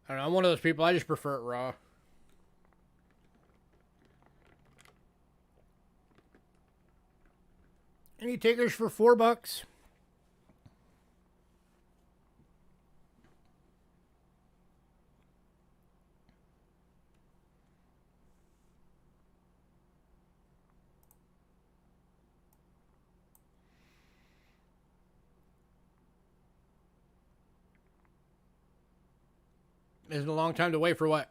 I don't know, I'm one of those people, I just prefer it raw. Any takers for $4? Is it a long time to wait for what?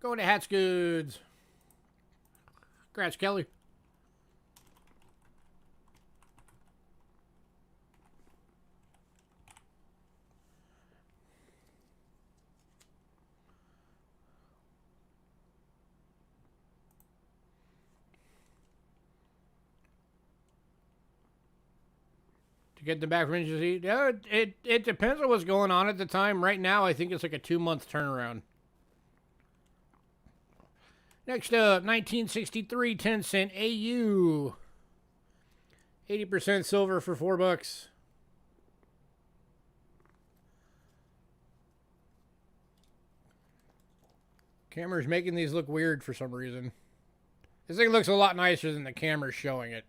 Going to Hats Goods. Congrats, Kelly. To get them back from NGC? Yeah, it depends on what's going on at the time. Right now, I think it's like a 2-month turnaround. Next up, 1963 10 cent AU. 80% silver for $4. Camera's making these look weird for some reason. This thing looks a lot nicer than the camera's showing it.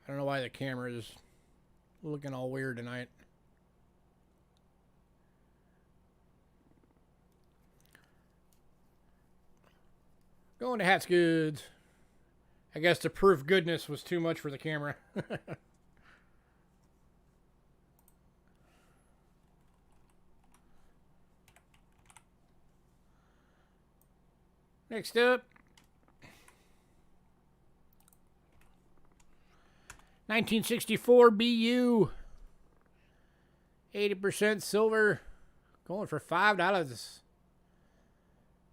I don't know why the camera's looking all weird tonight. Going to Hats Goods. I guess the proof goodness was too much for the camera. Next up, 1964 BU, 80% silver, going for $5.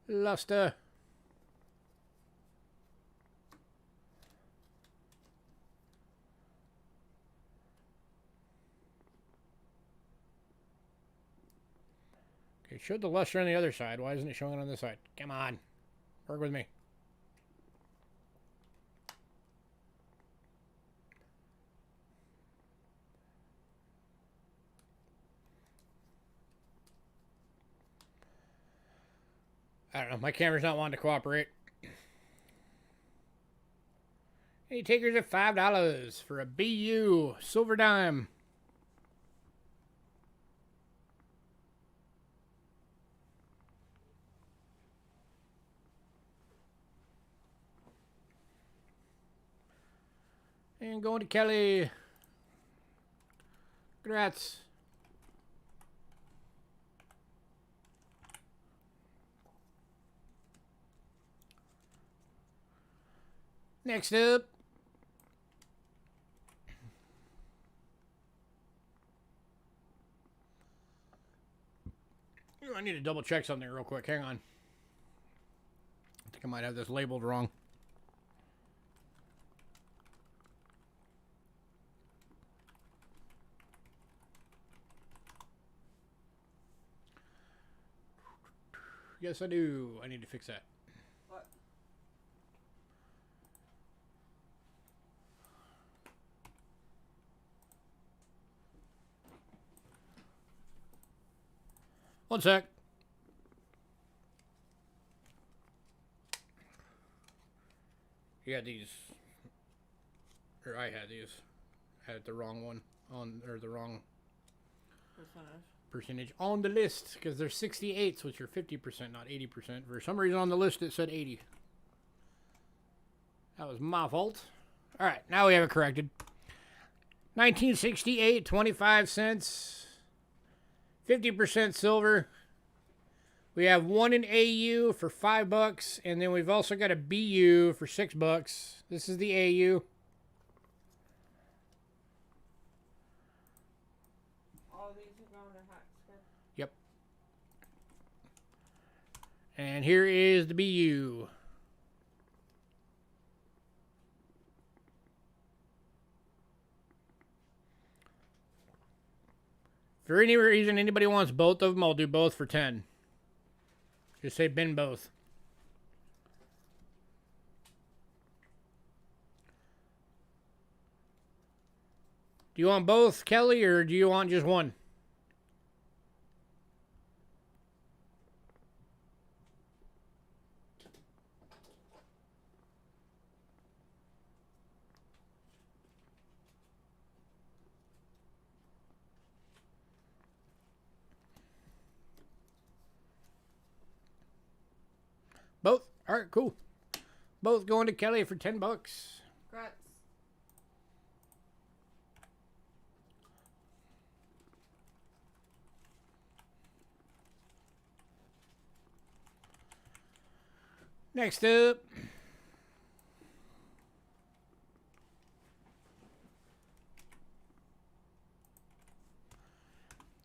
Luster. Okay, it showed the luster on the other side. Why isn't it showing it on this side? Come on. Work with me. I don't know. My camera's not wanting to cooperate. Any takers at $5 for a BU silver dime. And going to Kelly. Congrats. Next up. I need to double check something real quick. Hang on. I think I might have this labeled wrong. Yes, I do. I need to fix that. What? One sec. You had these, or I had these. Had the wrong one on, or the wrong percentage on the list, because they're 68s, which are 50%, not 80%. For some reason on the list it said 80. That was my fault. All right, now we have it corrected. 1968, 25 cents, 50% silver. We have one in AU for $5, and then we've also got a BU for $6. This is the AU. All these are going to Hats. Yep. And here is the BU. For any reason anybody wants both of them, I'll do both for 10. Just say bin both. Do you want both, Kelly, or do you want just one? Both? Alright, cool. Both going to Kelly for $10. Congrats. Next up.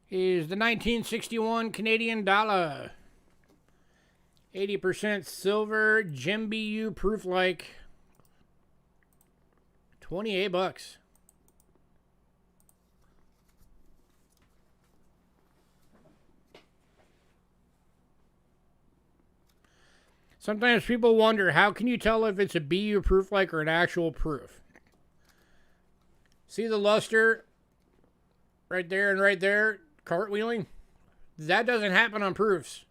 Is the 1961 Canadian dollar. 80% silver, Gem BU proof like. $28. Sometimes people wonder, how can you tell if it's a BU proof like or an actual proof? See the luster right there and right there, cartwheeling? That doesn't happen on proofs.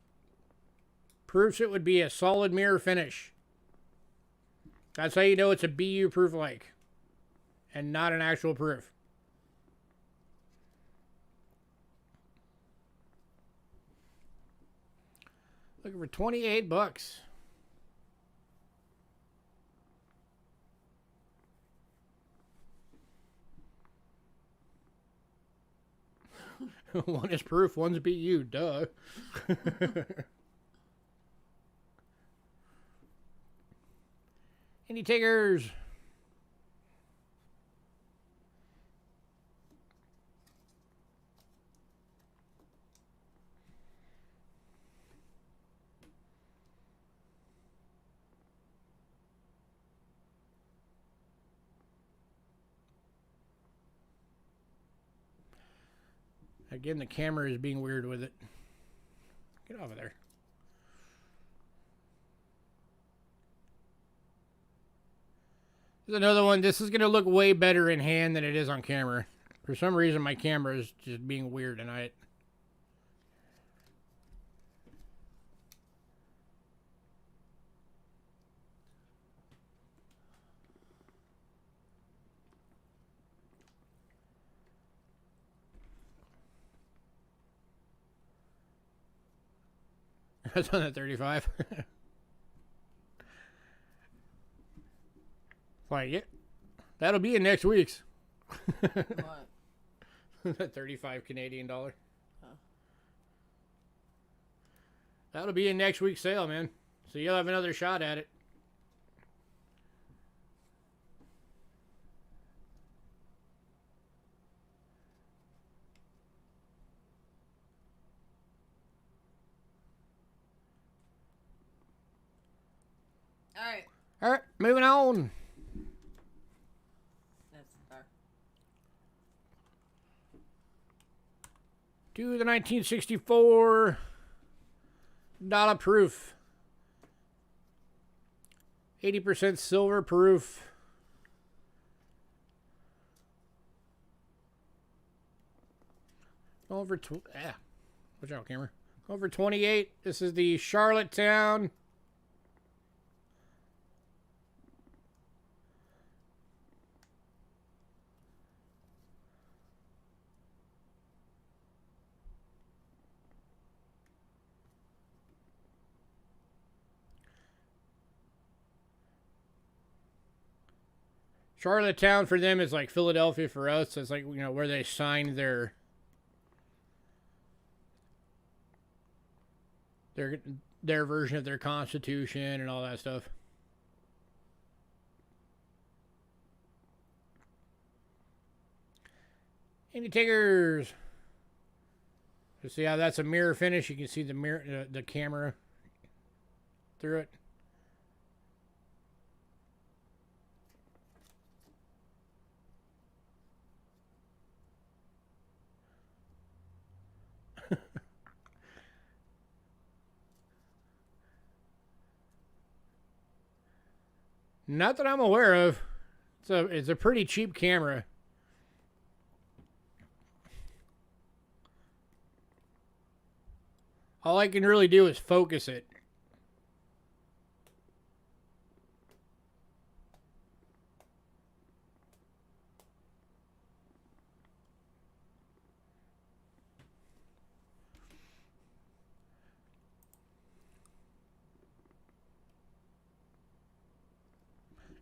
Proofs, it would be a solid mirror finish. That's how you know it's a BU proof like, and not an actual proof. Looking for 28 bucks. One is proof, one's BU, duh. Any takers? Again, the camera is being weird with it. Get off of there. There's another one. This is going to look way better in hand than it is on camera. For some reason, my camera is just being weird tonight. That's on that 35. Like it. That'll be in next week's. What? That 35 Canadian dollar. Huh. That'll be in next week's sale, man. So you'll have another shot at it. Alright. Alright, moving on. That's dark. To the 1964 dollar proof. 80% silver proof. Over watch out, camera. Over 28. This is the Charlottetown. Charlottetown for them is like Philadelphia for us. It's like, you know, where they signed their version of their constitution and all that stuff. Any takers? You see how that's a mirror finish? You can see the mirror, the camera through it. Not that I'm aware of. It's a pretty cheap camera. All I can really do is focus it.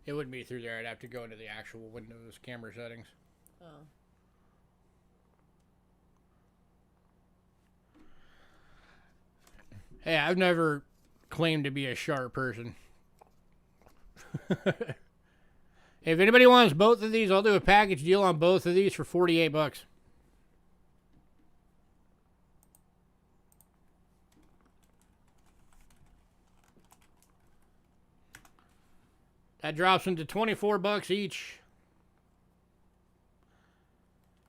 It wouldn't be through there. I'd have to go into the actual Windows camera settings. Oh. Hey, I've never claimed to be a sharp person. If anybody wants both of these, I'll do a package deal on both of these for 48 bucks. That drops into 24 bucks each.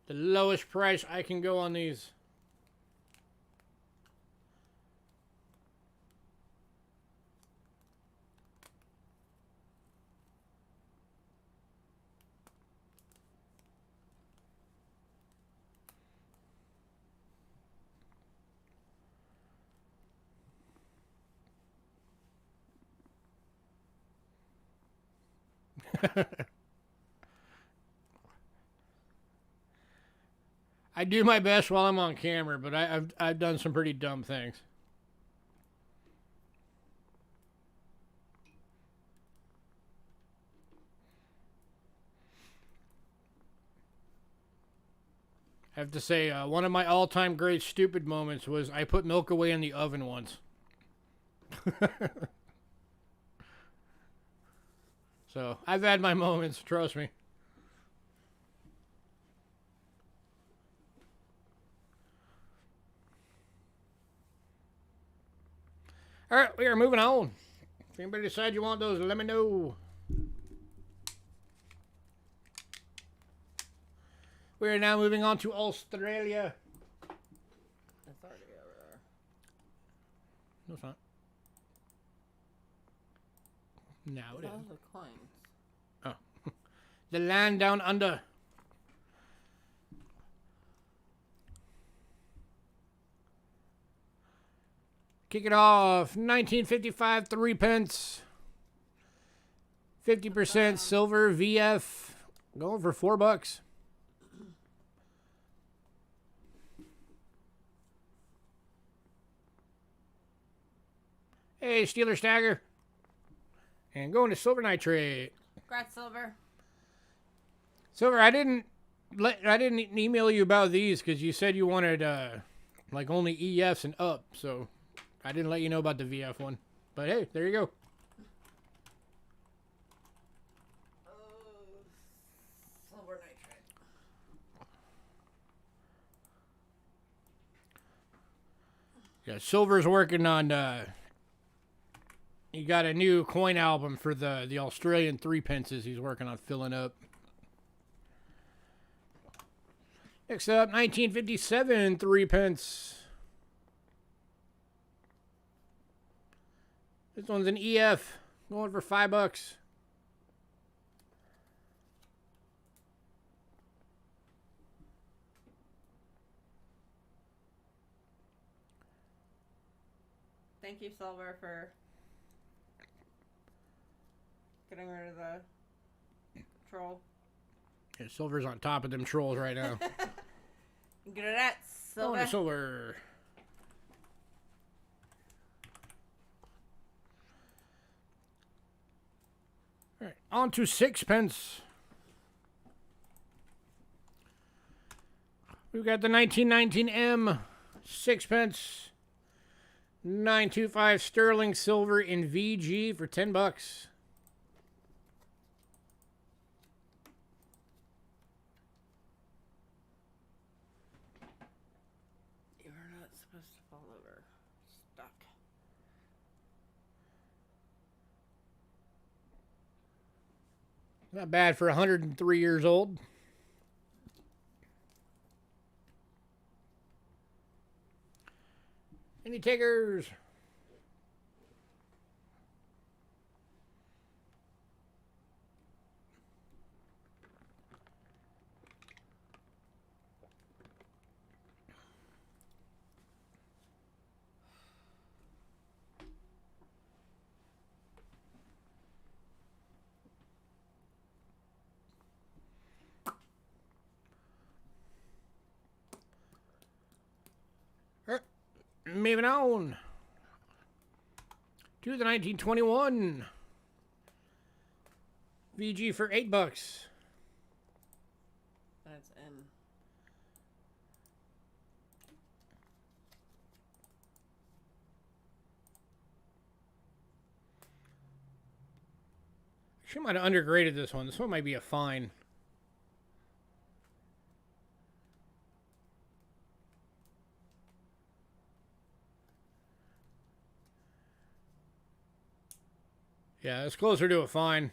The lowest price I can go on these. I do my best while I'm on camera, but I've done some pretty dumb things. I have to say, one of my all-time great stupid moments was I put milk away in the oven once. So, I've had my moments, trust me. Alright, we are moving on. If anybody decides you want those, let me know. We are now moving on to Australia. It's already over there. No, it's not. Now it is. Oh, the coins. Oh. The land down under. Kick it off. 1955, 3 pence. 50% silver VF. Going for $4. Hey, Steeler Stagger. And going to Silver Nitrate. Congrats, Silver. Silver, I didn't email you about these because you said you wanted like only EFs and up, so I didn't let you know about the VF one. But hey, there you go. Silver Nitrate. Yeah, Silver's working on he got a new coin album for the Australian 3 pences he's working on filling up. Next up, 1957, 3 pence. This one's an EF, going for $5. Thank you, Silver, for getting rid of the troll. Yeah, Silver's on top of them trolls right now. Get it at Silver. Going to Silver. All right, on to 6 pence. We've got the 1919 M, 6 pence. 925 sterling silver in VG for $10. You're not supposed to fall over. Stuck. Not bad for 103 years old. Any takers? Moving on to the 1921 VG for $8. That's M. She might have undergraded this one. This one might be a fine. Yeah, it's closer to a fine.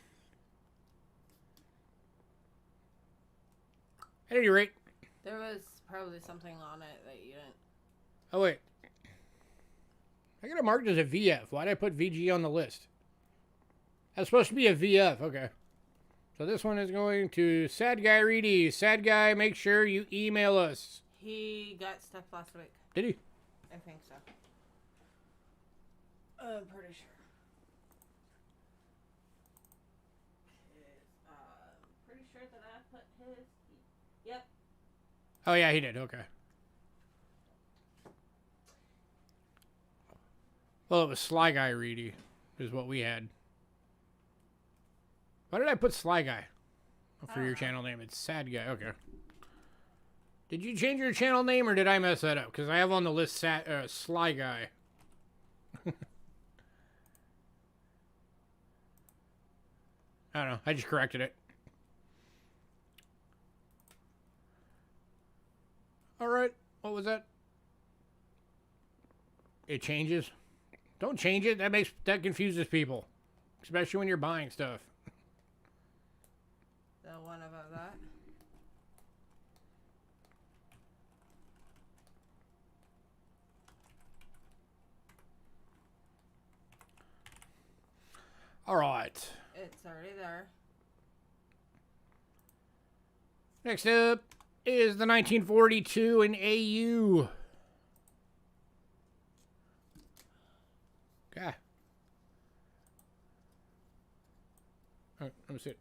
At any rate. There was probably something on it that you didn't. Oh, wait. I got it marked as a VF. Why did I put VG on the list? That's supposed to be a VF. Okay. So this one is going to Sad Guy Reedy. Sad Guy, make sure you email us. He got stuff last week. Did he? I think so. I'm pretty sure. put his key? Yep. Oh, yeah, he did. Okay. Well, it was Sly Guy Reedy is what we had. Why did I put Sly Guy for your channel name? It's Sad Guy. Okay. Did you change your channel name or did I mess that up? Because I have on the list Sly Guy. I don't know. I just corrected it. All right. What was that? It changes. Don't change it. That confuses people, especially when you're buying stuff. The one above that. All right. It's already there. Next up is the 1942 in AU. Okay. All right, let me see it.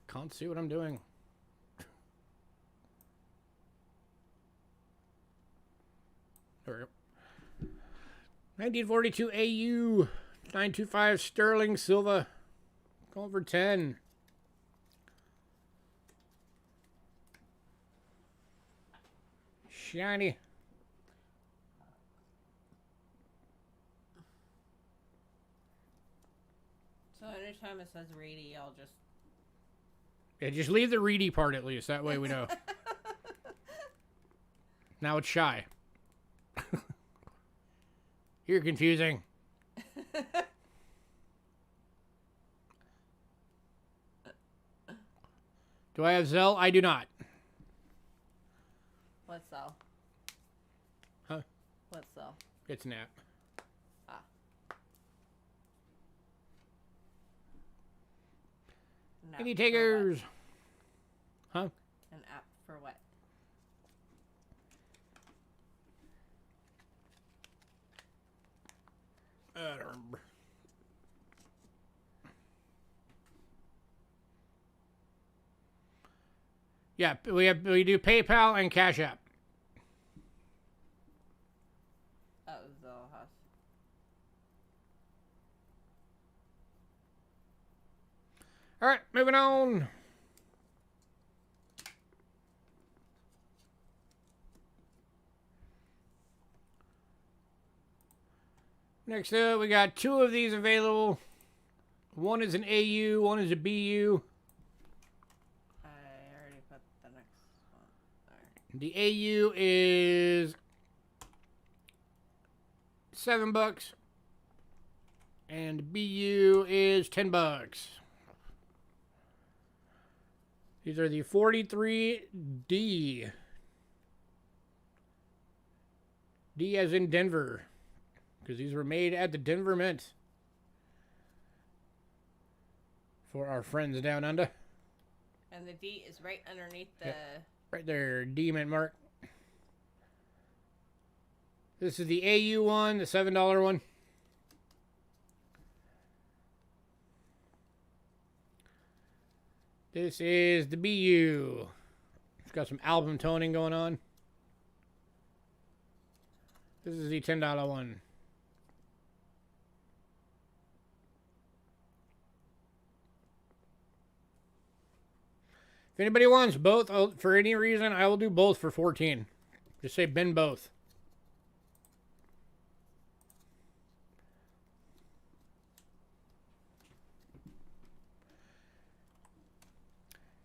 Can't see what I'm doing. There we go. 1942 AU 925 sterling silver. Going for 10. Shiny. So anytime it says reedy, I'll just... Yeah, just leave the reedy part at least. That way we know. Now it's shy. You're confusing. Do I have Zelle? I do not. What's Zelle? Huh? What's Zelle? It's an app. Ah. Any takers? Huh? An app for what? I don't remember. Yeah, we do PayPal and Cash App. Oh, Zelle has. All right, moving on. Next up, we got two of these available. One is an AU, one is a BU. I already put the next one there. The AU is $7, and the BU is $10. These are the 43D. D as in Denver. Because these were made at the Denver Mint. For our friends down under. And the D is right underneath the... Yep. Right there, D Mint mark. This is the AU one, the $7 one. This is the BU. It's got some album toning going on. This is the $10 one. If anybody wants both, for any reason, I will do both for 14. Just say bin both.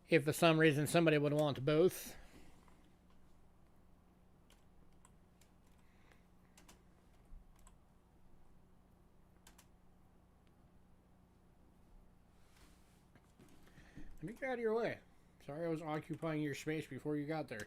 If for some reason somebody would want both. Let me get out of your way. Sorry I was occupying your space before you got there.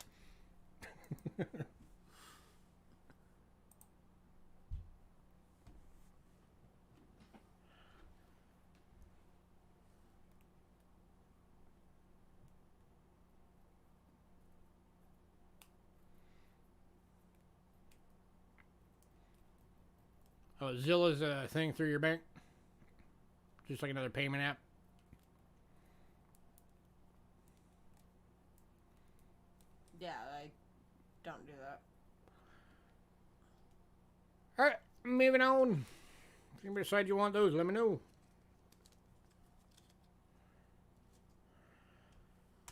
Oh, Zilla's a thing through your bank? Just like another payment app. Yeah, I don't do that. Alright, moving on. If you decide you want those, let me know.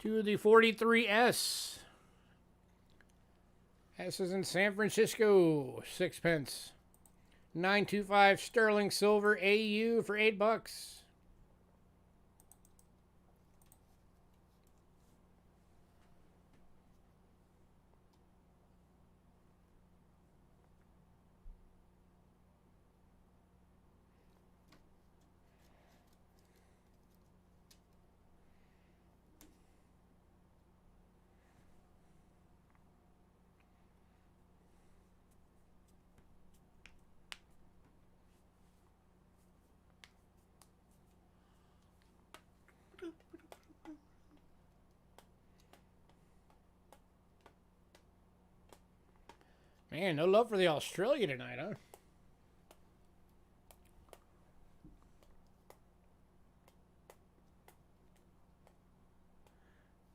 To the 43S. S is in San Francisco. 6 pence. 925 sterling silver AU for $8. Man, no love for the Australia tonight, huh?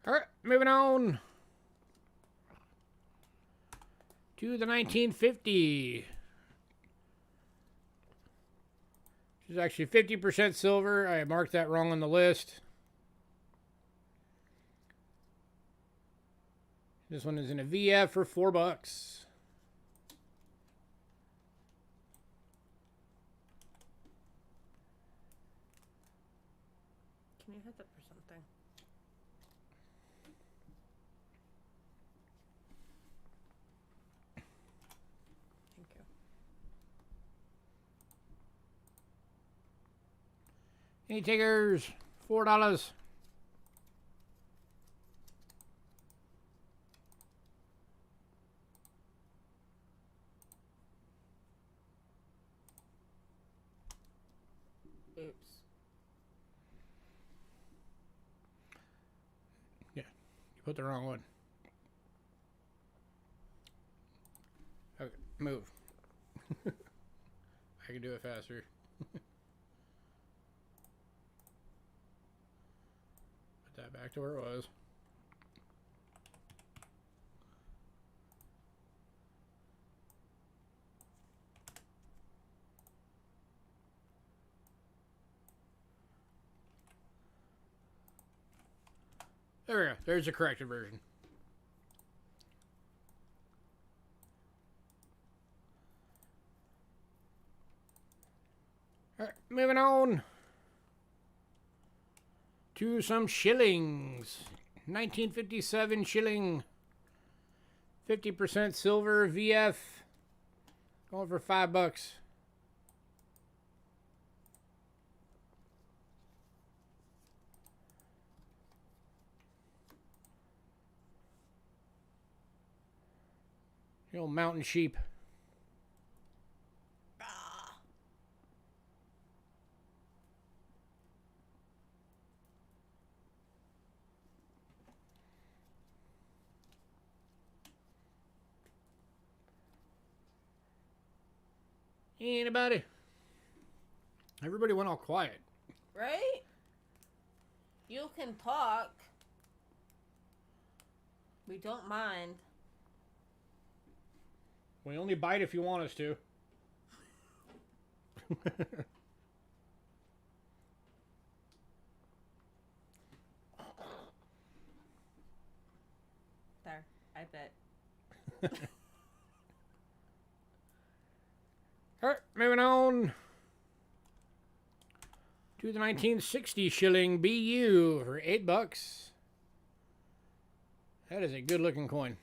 Alright, moving on. To the 1950. Which is actually 50% silver. I marked that wrong on the list. This one is in a VF for $4. Can you hit that for something? Thank you. Any takers? $4. Oops. Yeah, you put the wrong one. Okay, move. I can do it faster. Put that back to where it was. There we go. There's the corrected version. Alright, moving on to some shillings. 1957 shilling. 50% silver VF. Going for $5. The old mountain sheep. Anybody? Everybody went all quiet. Right? You can talk. We don't mind. We only bite if you want us to. There, I bet. Alright, moving on to the 1960 shilling BU for $8. That is a good looking coin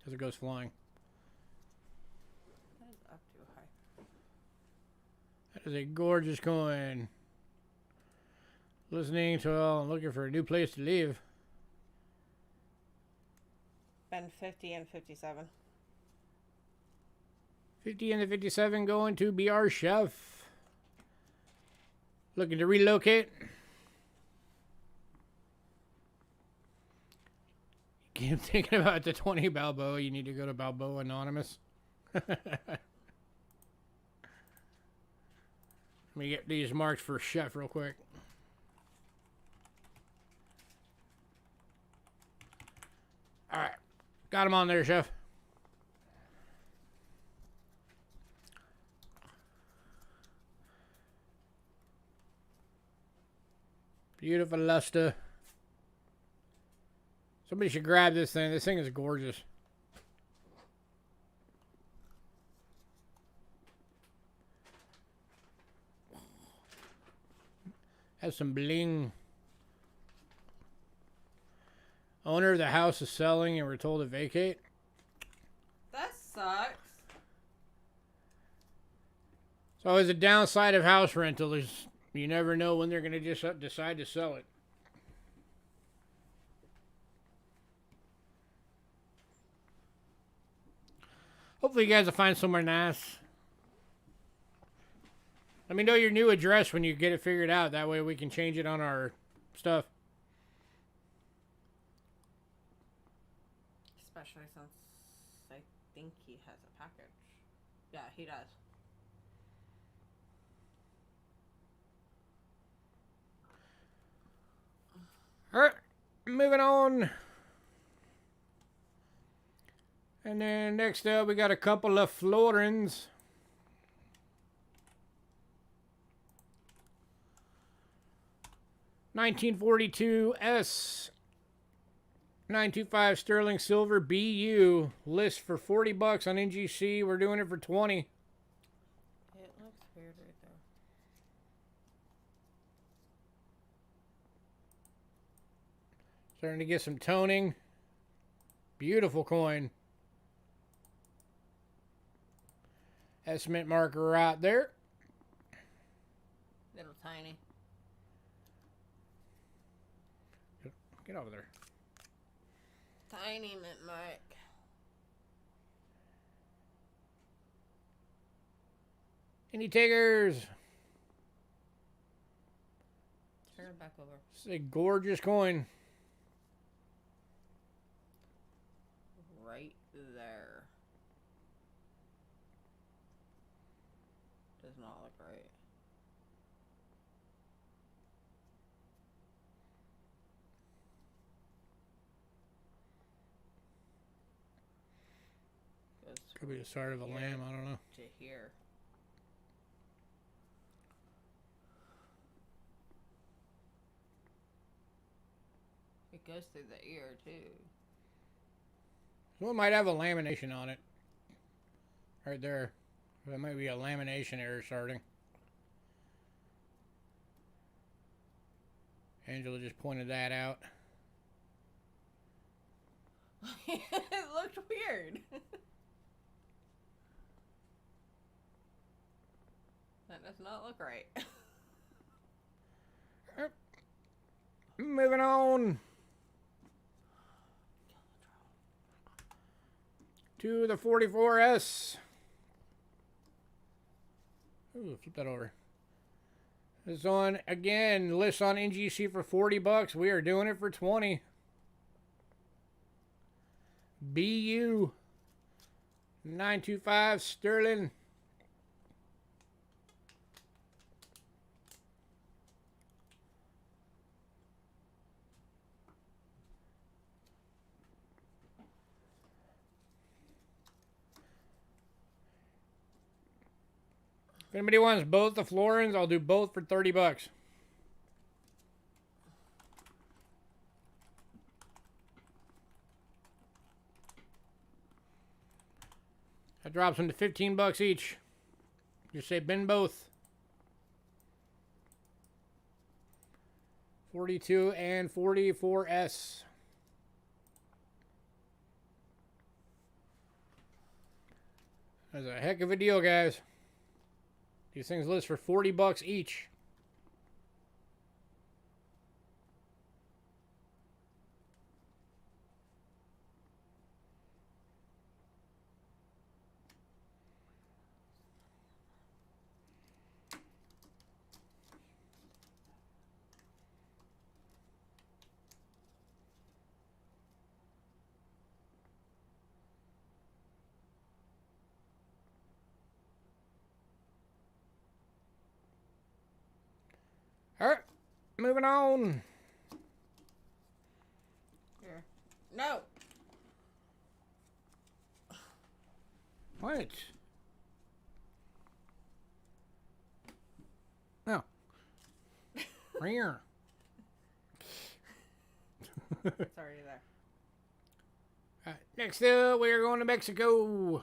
as it goes flying. That is up too high. That is a gorgeous coin. Listening to looking for a new place to live. Been 50 and 57. 50 and the 57 going to be our chef. Looking to relocate. Keep thinking about the 20 Balboa. You need to go to Balboa Anonymous. me get these marked for Chef real quick. All right. Got them on there, Chef. Beautiful luster. Somebody should grab this thing. This thing is gorgeous. Has some bling. Owner of the house is selling and we're told to vacate. That sucks. So as a downside of house rental is you never know when they're going to just decide to sell it. Hopefully you guys will find somewhere nice. Let me know your new address when you get it figured out. That way we can change it on our stuff. Especially since I think he has a package. Yeah, he does. Alright, moving on. And then next up we got a couple of florins. $1942 S 925 sterling silver BU list for $40 on NGC. We're doing it for 20. It looks weird right there. Starting to get some toning. Beautiful coin. Estimate marker right there. Little tiny. Get over there. Tiny mint mark. Any takers? Turn it back over. It's a gorgeous coin. Right there. Does not look right. Could be the start of a lamb, I don't know. To here. It goes through the ear too. One might have a lamination on it. Right there. That might be a lamination error starting. Angela just pointed that out. It looked weird. That does not look right. Moving on to the 44S. Ooh, flip that over. This on again, list on NGC for $40. We are doing it for 20. BU 925 sterling. If anybody wants both the florins, I'll do both for $30. That drops them to $15 each. Just say bin both. 42 and 44S. That's a heck of a deal, guys. These things list for $40 each. All right, moving on. Here. No. What? No. Rare. It's already there. All right, next up, we're going to Mexico.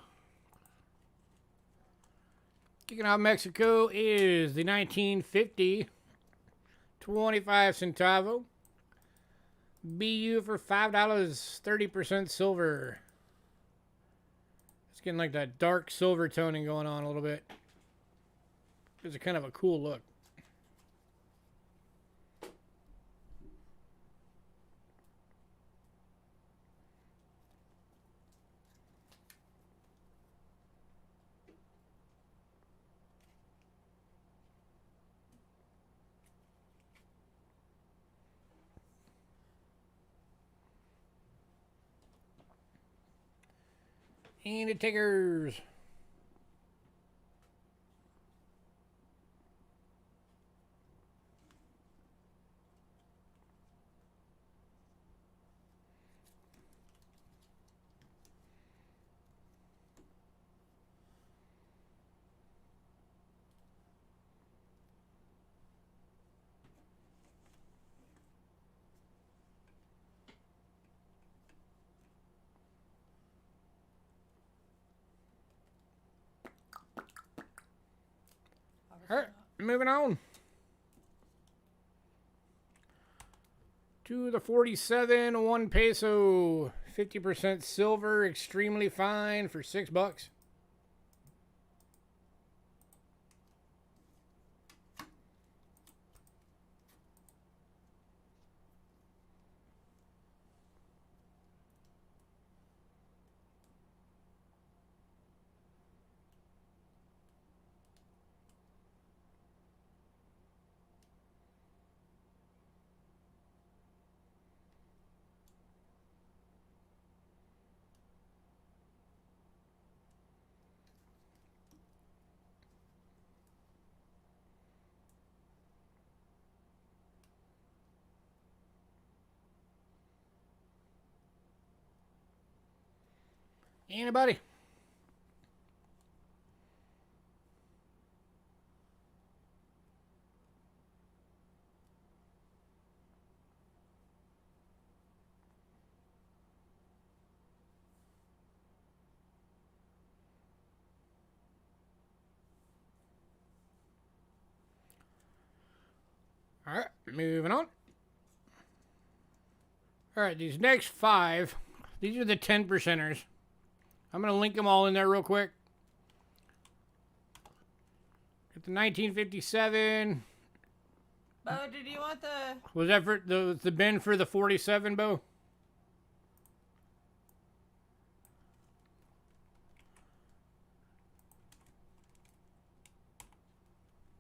Kicking off Mexico is the 1950 25 centavo BU for $5, 30% silver. It's getting like that dark silver toning going on a little bit. It's a kind of a cool look. And the takers. All right, moving on to the 47 1 peso, 50% silver, extremely fine for $6. Anybody? All right, moving on. All right, these next 5, these are the 10 percenters. I'm going to link them all in there real quick. Got the 1957. Bo, did you want the... Was that for the bin for the 47, Bo?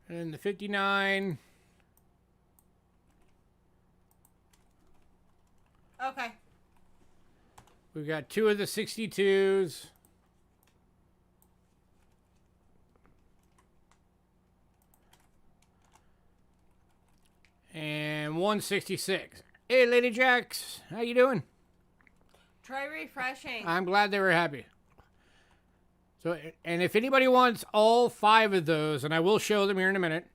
And the 59. Okay. We've got 2 of the 62s. And 166. Hey, Lady Jacks, how you doing? Try refreshing. I'm glad they were happy. So, and if anybody wants all 5 of those, and I will show them here in a minute.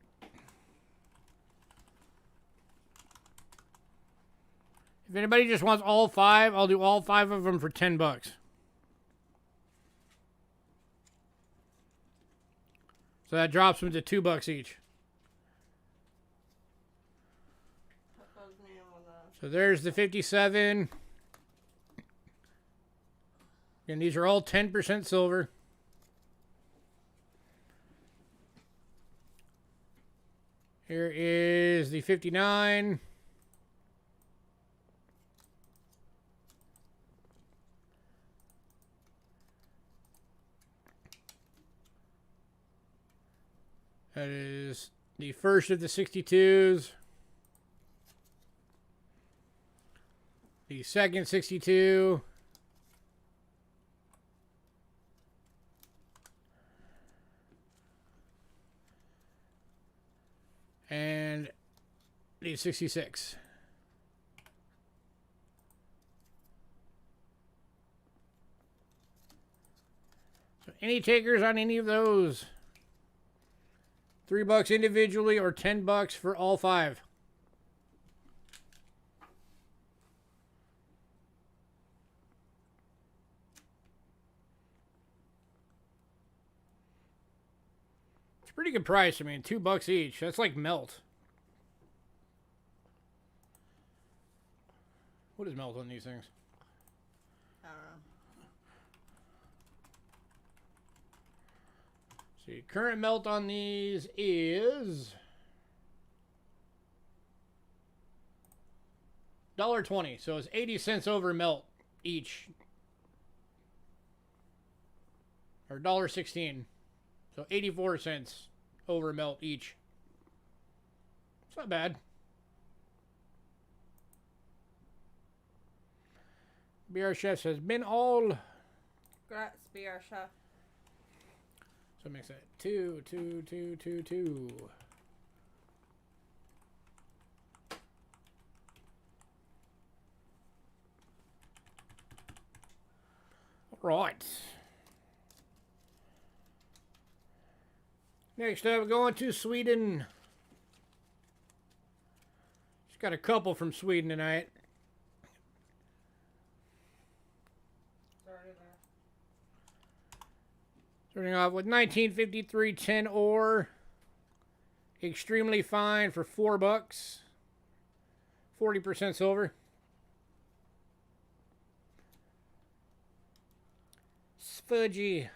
If anybody just wants all 5, I'll do all 5 of them for $10. So that drops them to $2 each. So there's the 57. And these are all 10% silver. Here is the 59. That is the first of the 62s. The second 62. And Need 66. So any takers on any of those? $3 individually or $10 for all 5. It's a pretty good price. I mean, $2 each. That's like melt. What is melt on these things? I don't know. See, current melt on these is $1.20, so it's 80 cents over melt each, or $1.16, so 84 cents over melt each. It's not bad. BR Chef says, been all. Grats, BR Chef. So it makes that 2, 2, 2, 2, 2. Right. Next up, we're going to Sweden. Just got a couple from Sweden tonight. Starting off with 1953 10 ore. Extremely fine for $4. 40% silver. Spudgy.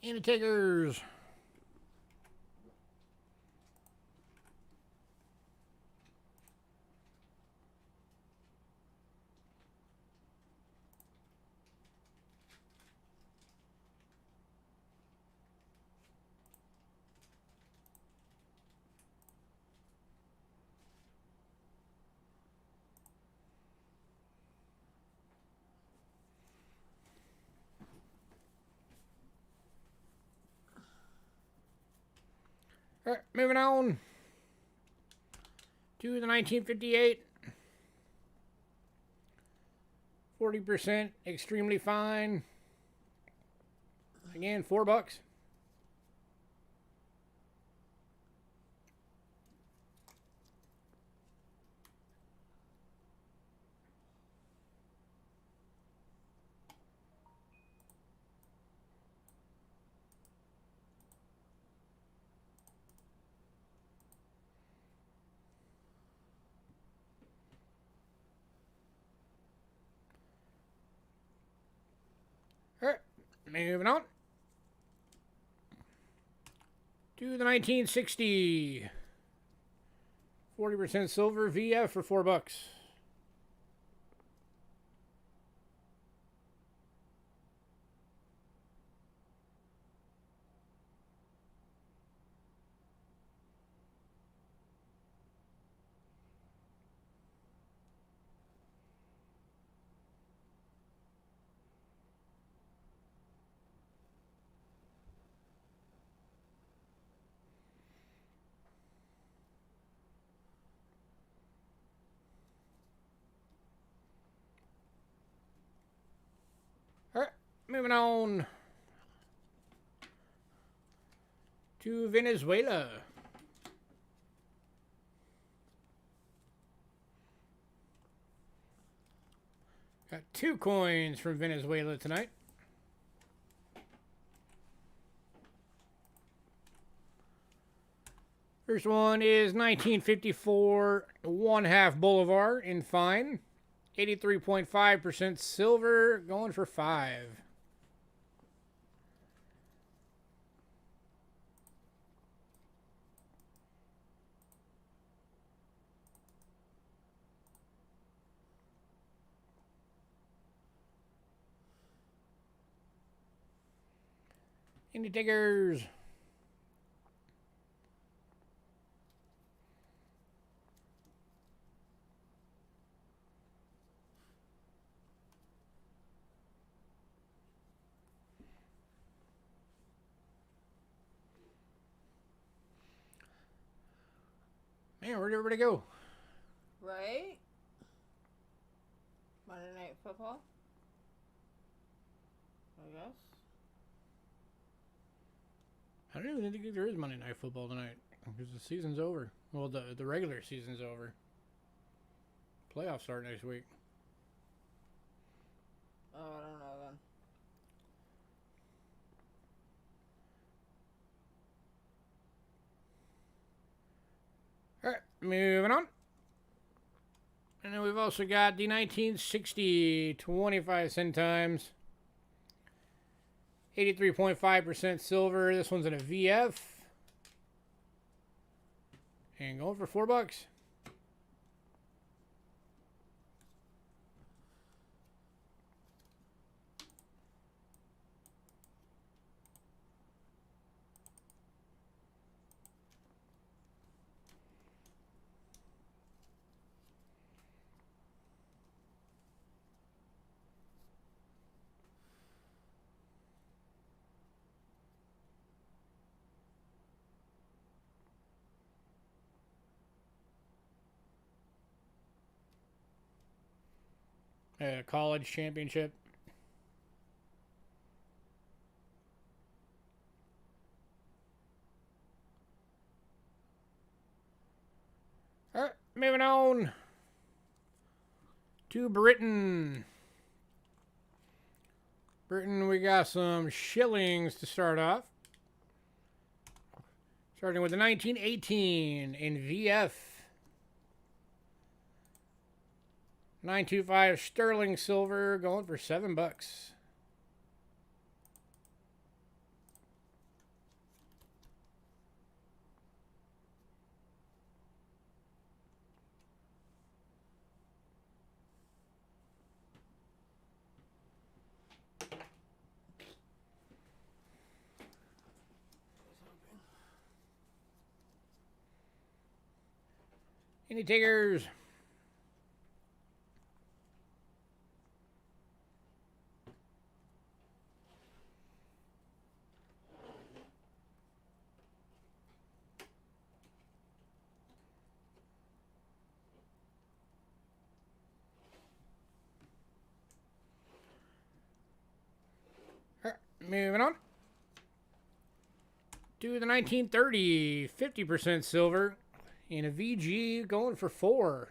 And the takers. All right, moving on to the 1958. 40% extremely fine. Again, $4. All right, moving on to the 1960. 40% silver VF for $4. All right, moving on to Venezuela. Got 2 coins from Venezuela tonight. First one is 1954 1/2 Bolivar in fine. 83.5% silver, going for 5. Any takers? Man, where'd everybody go? Right? Monday Night Football? I guess. I don't even think there is Monday Night Football tonight. Because the season's over. Well, the regular season's over. Playoffs start next week. Oh, I don't know then. Alright, moving on. And then we've also got the 1960 25-cent times. 83.5% silver. This one's in a VF. And going for $4. College championship. Alright, moving on to Britain. Britain, we got some shillings to start off. Starting with the 1918 in VF. 925 sterling silver going for $7. Any takers? Moving on to the 1930 50% silver in a VG going for $4.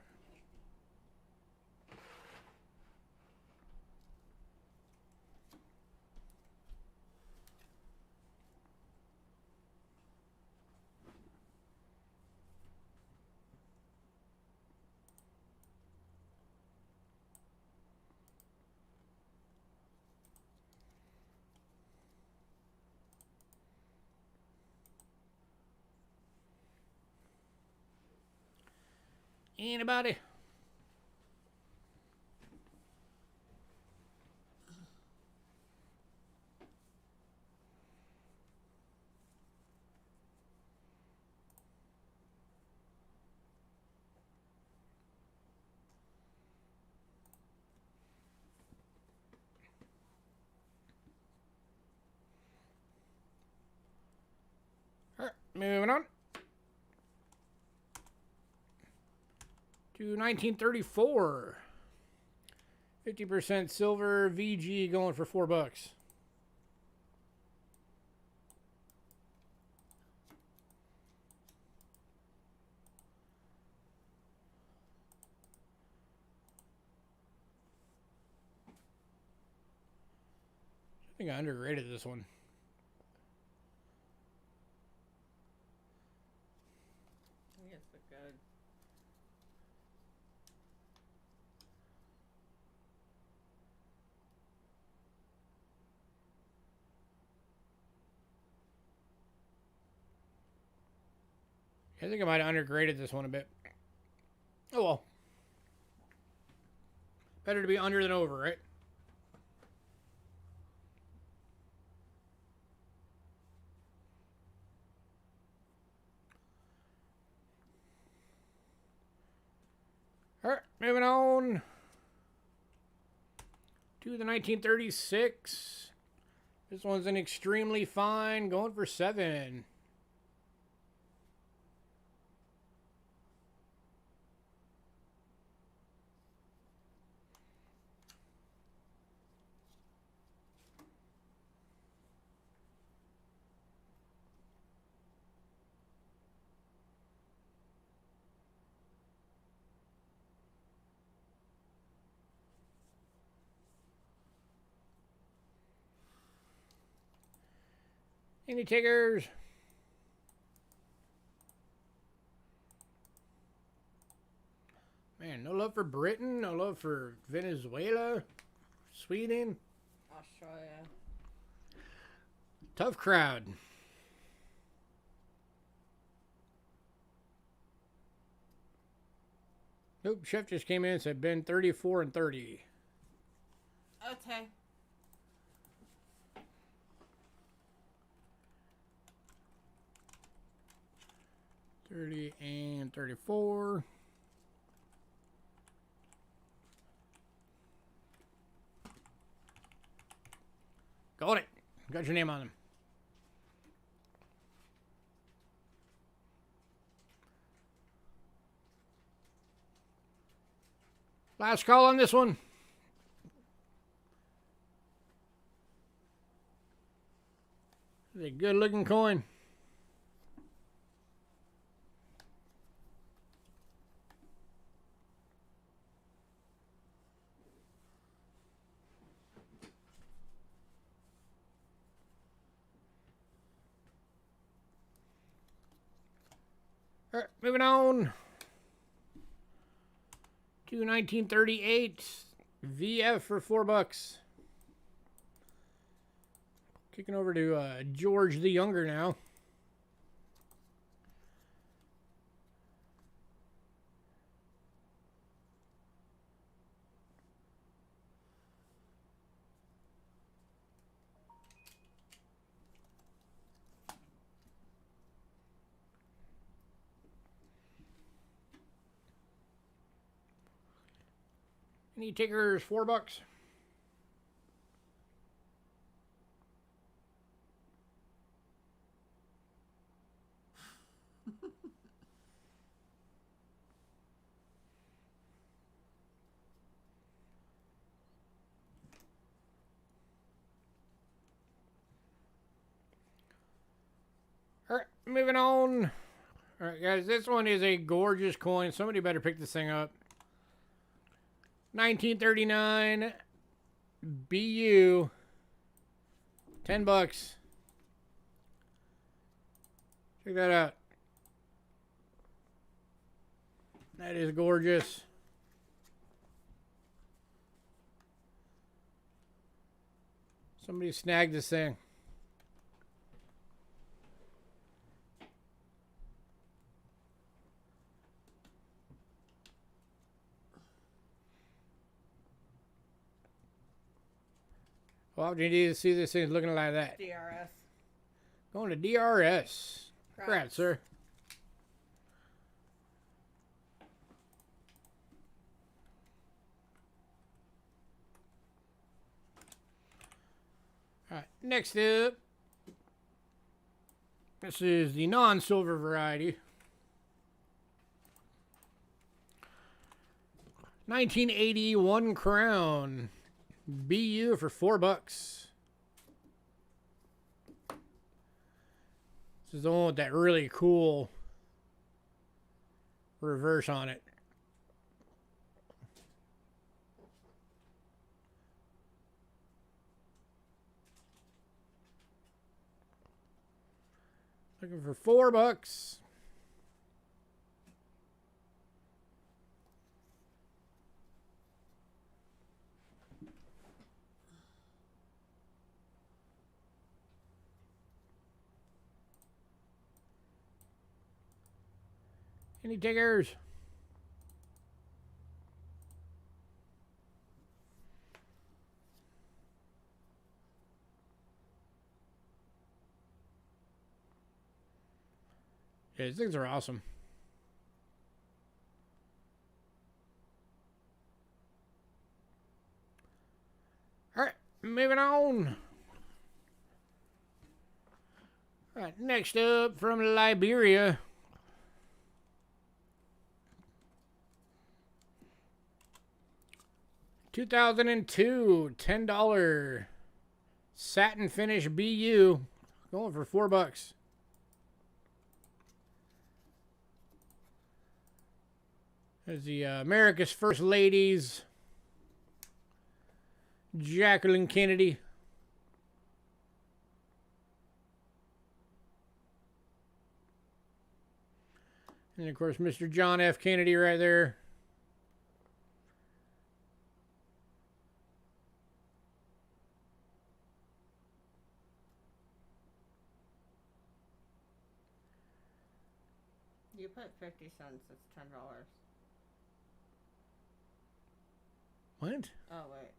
Anybody? All right, moving on to 1934. 50% silver VG going for $4. I think I underrated this one. Yes, look good. I think I might have undergraded this one a bit. Oh well. Better to be under than over, right? Alright, moving on to the 1936. This one's an extremely fine, going for $7. Any takers? Man, no love for Britain, no love for Venezuela, Sweden. Australia. Tough crowd. Nope, Chef just came in and said Ben 34 and 30. Okay. $30 and $34. Got it. Got your name on them. Last call on this one. It's a good looking coin. All right, moving on to 1938 VF for $4. Kicking over to George the Younger now. Any takers? $4. All right, moving on. All right, guys, this one is a gorgeous coin. Somebody better pick this thing up. 1939 BU. $10. Check that out. That is gorgeous. Somebody snagged this thing. Well, you need to see this thing looking like that. DRS. Going to DRS. Congrats, sir. All right, next up. This is the non-silver variety. 1981 Crown. BU for $4. This is the one with that really cool reverse on it. Looking for $4. Any takers? Yeah, these things are awesome. All right, moving on. All right, next up from Liberia. $2002 $10 satin finish BU, going for $4. There's the America's First Ladies, Jacqueline Kennedy. And of course, Mr. John F. Kennedy right there. You put 50 cents, it's $10. What? Oh, wait.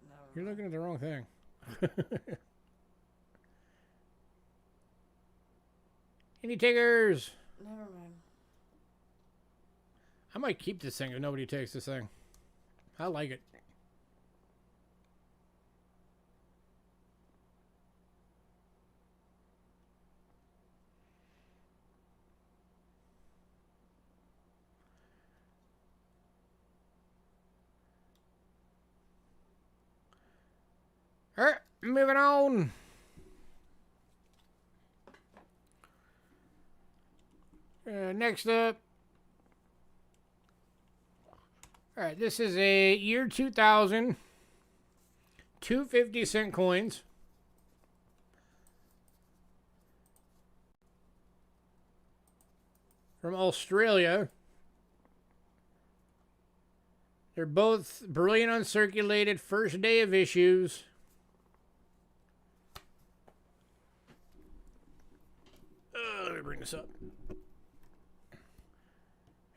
No. You're looking at the wrong thing. Any takers? Never mind. I might keep this thing if nobody takes this thing. I like it. All right, moving on. Next up. All right, this is a year 2000. 2 50-cent coins. From Australia. They're both brilliant uncirculated, first day of issues. Let me bring this up.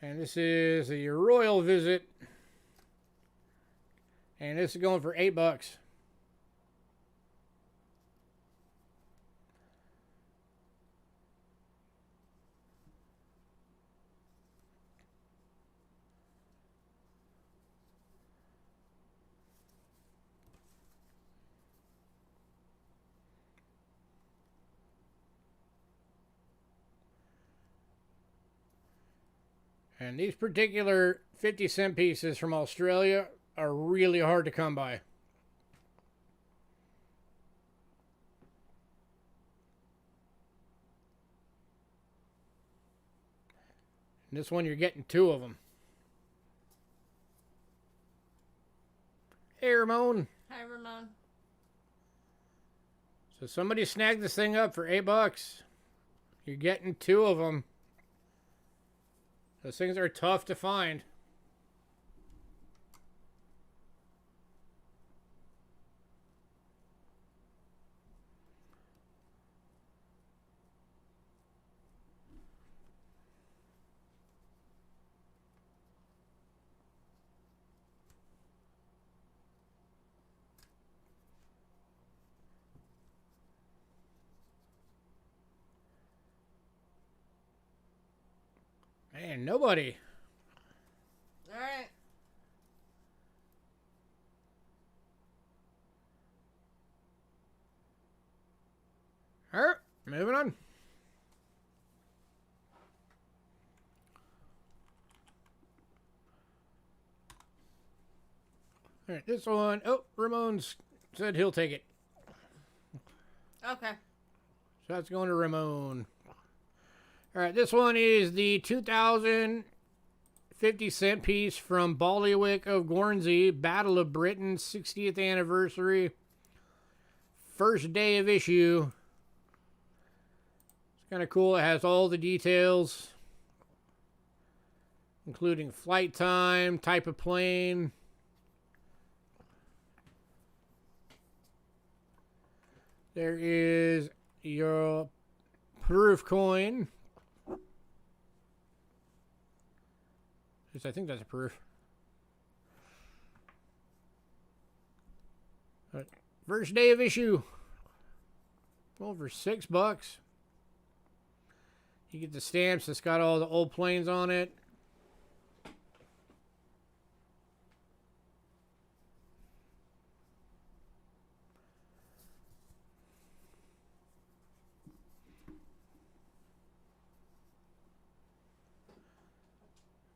And this is a royal visit. And this is going for $8. And these particular 50-cent pieces from Australia are really hard to come by. And this one, you're getting 2 of them. Hey, Ramon. Hi, Ramon. So somebody snagged this thing up for $8. You're getting 2 of them. Those things are tough to find. Man, nobody. All right. All right, moving on. All right, this one. Oh, Ramon's said he'll take it. Okay. So that's going to Ramon. All right, this one is the 2000 50-cent piece from Bailiwick of Guernsey, Battle of Britain, 60th anniversary. First day of issue. It's kind of cool. It has all the details, including flight time, type of plane. There is your proof coin. I think that's a proof. All right. First day of issue. Over $6. You get the stamps. It's got all the old planes on it.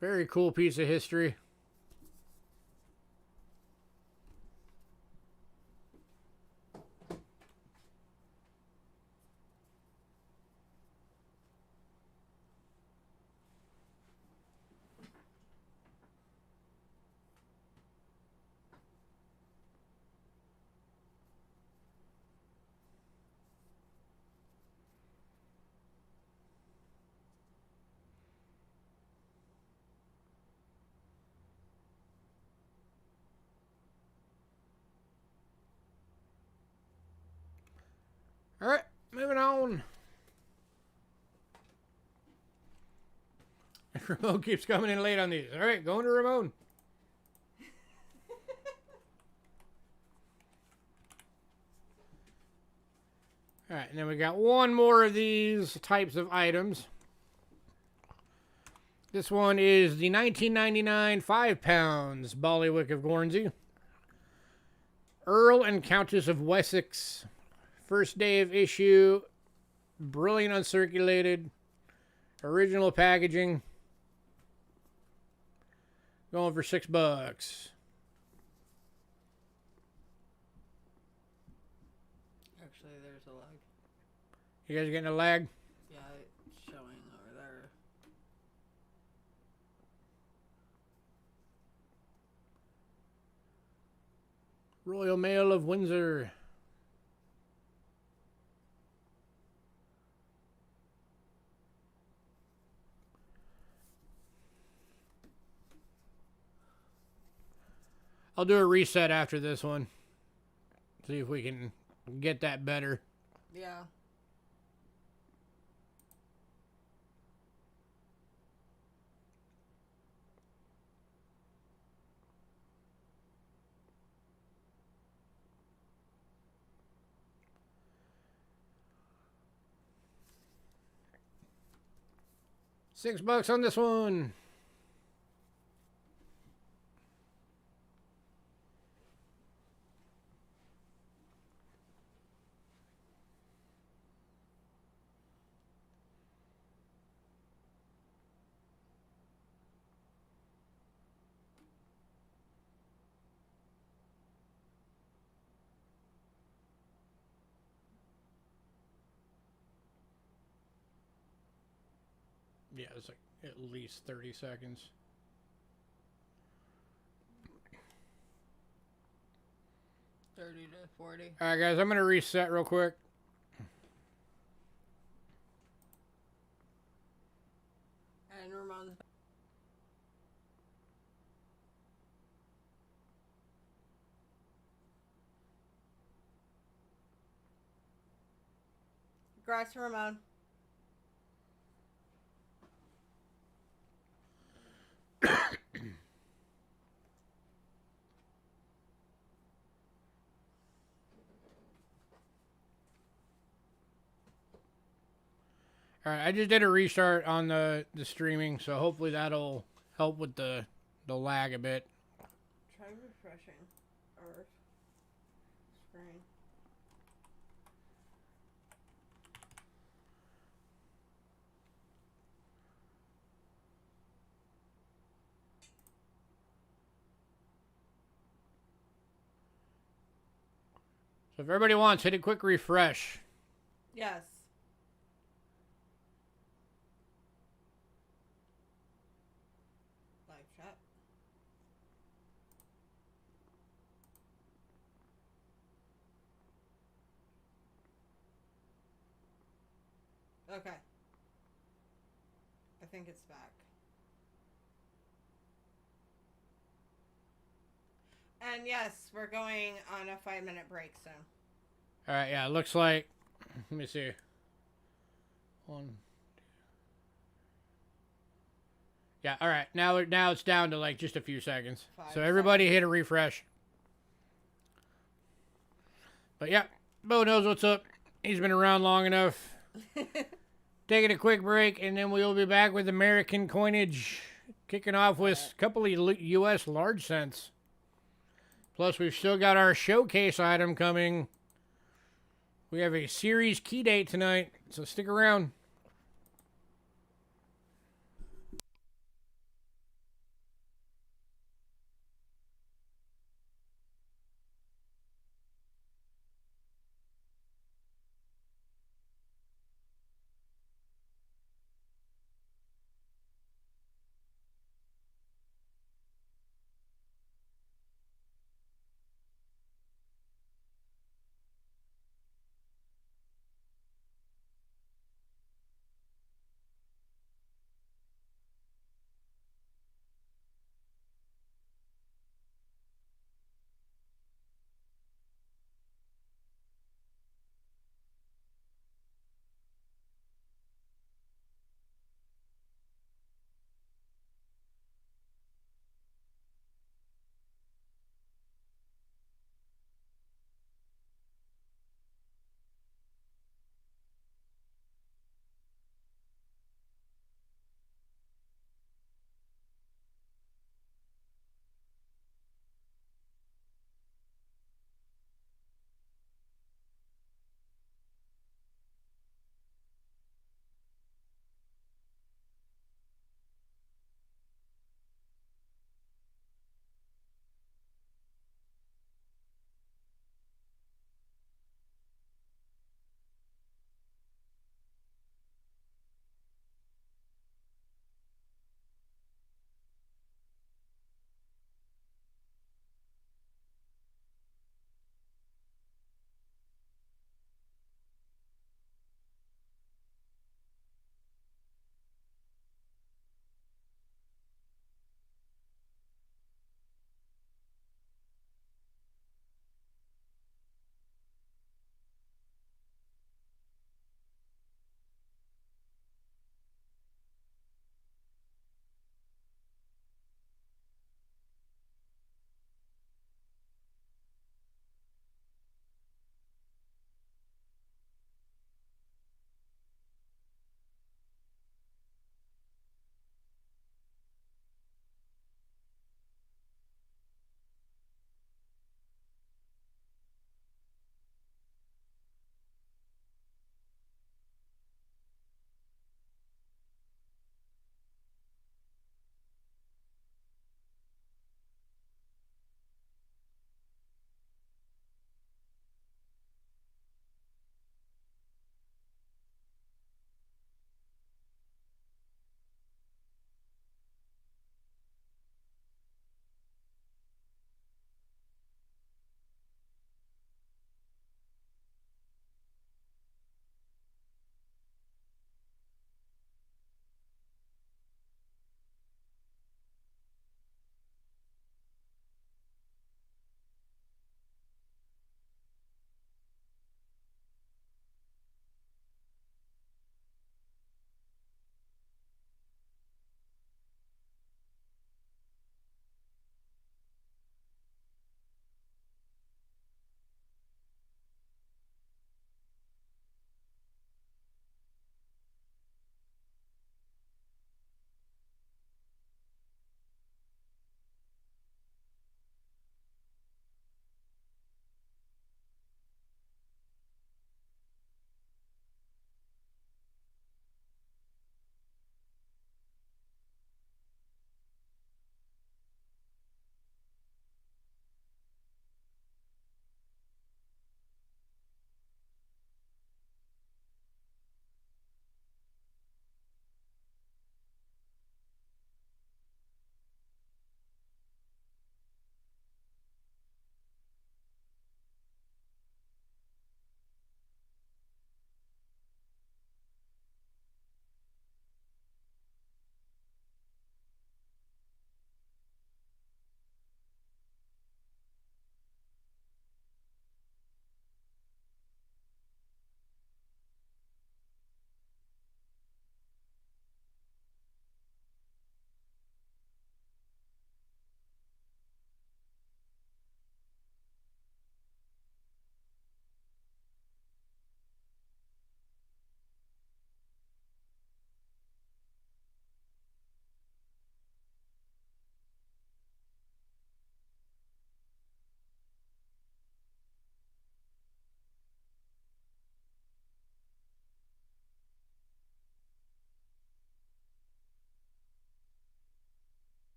Very cool piece of history. Ramon keeps coming in late on these. All right, going to Ramon. All right, and then we got one more of these types of items. This one is the 1999 5 pounds Ballywick of Guernsey. Earl and Countess of Wessex. First day of issue. Brilliant uncirculated. Original packaging. Going for $6. Actually, there's a lag. You guys getting a lag? Yeah, it's showing over there. Royal Mail of Windsor. I'll do a reset after this one. See if we can get that better. Yeah. $6 on this one. Yeah, it's like at least 30 seconds. $30 to $40. All right, guys, I'm going to reset real quick. And Ramon's back. Congrats, Ramon. All right, I just did a restart on the streaming, so hopefully that'll help with the lag a bit. Try refreshing our screen. So if everybody wants, hit a quick refresh. Yes. Live chat. Okay. I think it's back. And yes, we're going on a 5-minute break soon. All right, yeah, it looks like, let me see. One. Yeah, all right. Now it's down to like just a few seconds. 5 So everybody seconds. hit a refresh. But yeah, Bo knows what's up. He's been around long enough. Taking a quick break, and then we'll be back with American coinage. Kicking off with a couple of U.S. large cents. Plus, we've still got our showcase item coming. We have a series key date tonight, so stick around.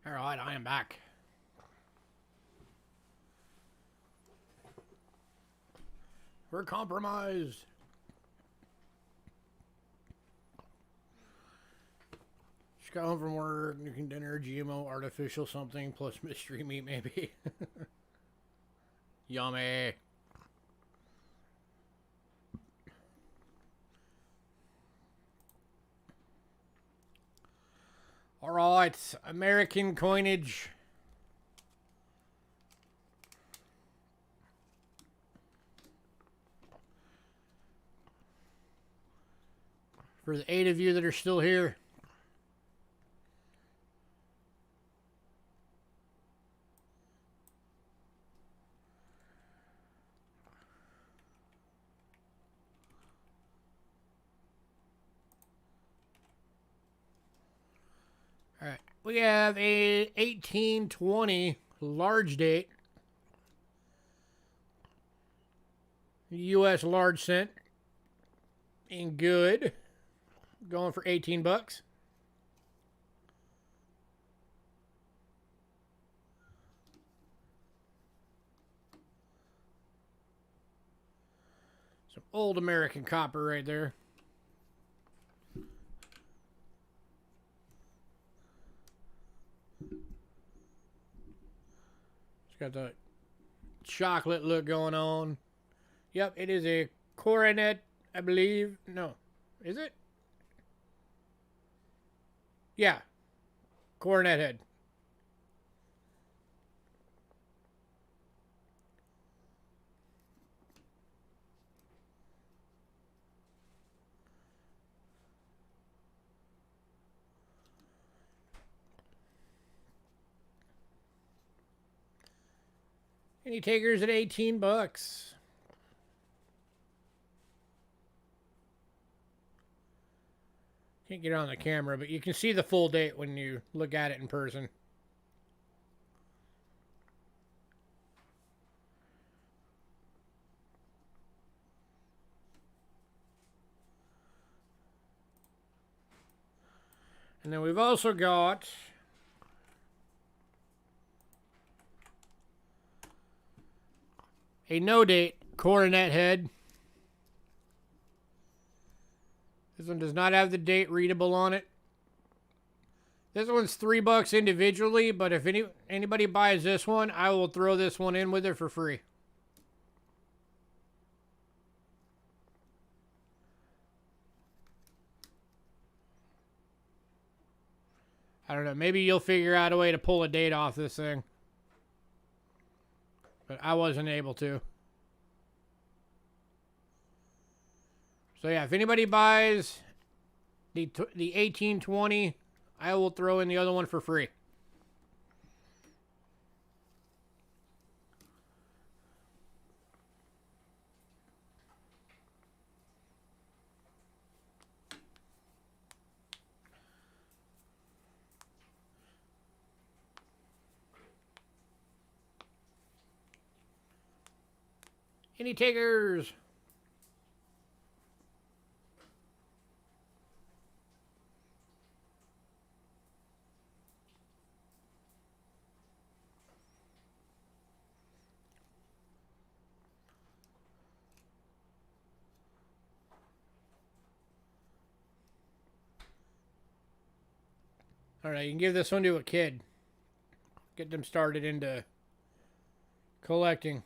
Alright, I am back. We're compromised. Just got home from work, making dinner, GMO, artificial something, plus mystery meat maybe. Yummy. Alright, American coinage. For the 8 of you that are still here. Alright, we have a 1820 large date. U.S. large cent. In good. Going for 18 bucks. Some old American copper right there. It's got the chocolate look going on. Yep, it is a coronet, I believe. No, is it? Yeah, coronet head. Any takers at 18 bucks? Can't get it on the camera, but you can see the full date when you look at it in person. And then we've also got a no date coronet head. This one does not have the date readable on it. This one's $3 individually, but if anybody buys this one, I will throw this one in with it for free. I don't know. Maybe you'll figure out a way to pull a date off this thing. But I wasn't able to. So yeah, if anybody buys the 1820, I will throw in the other one for free. Any takers? All right, you can give this one to a kid. Get them started into collecting.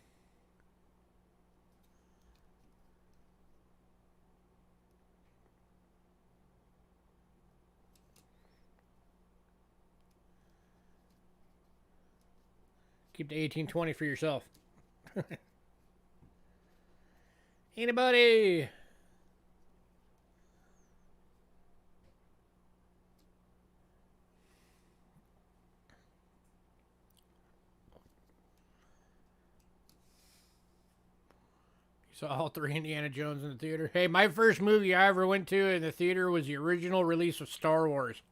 Keep the 1820 for yourself. Anybody? Saw all 3 Indiana Jones in the theater. Hey, my first movie I ever went to in the theater was the original release of Star Wars.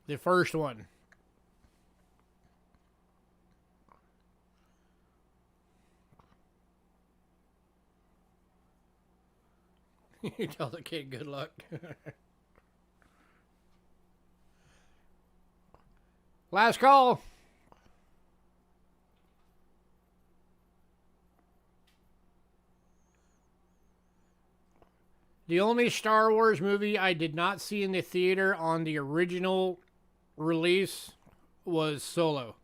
The first one. You tell the kid good luck. Last call. The only Star Wars movie I did not see in the theater on the original release was Solo.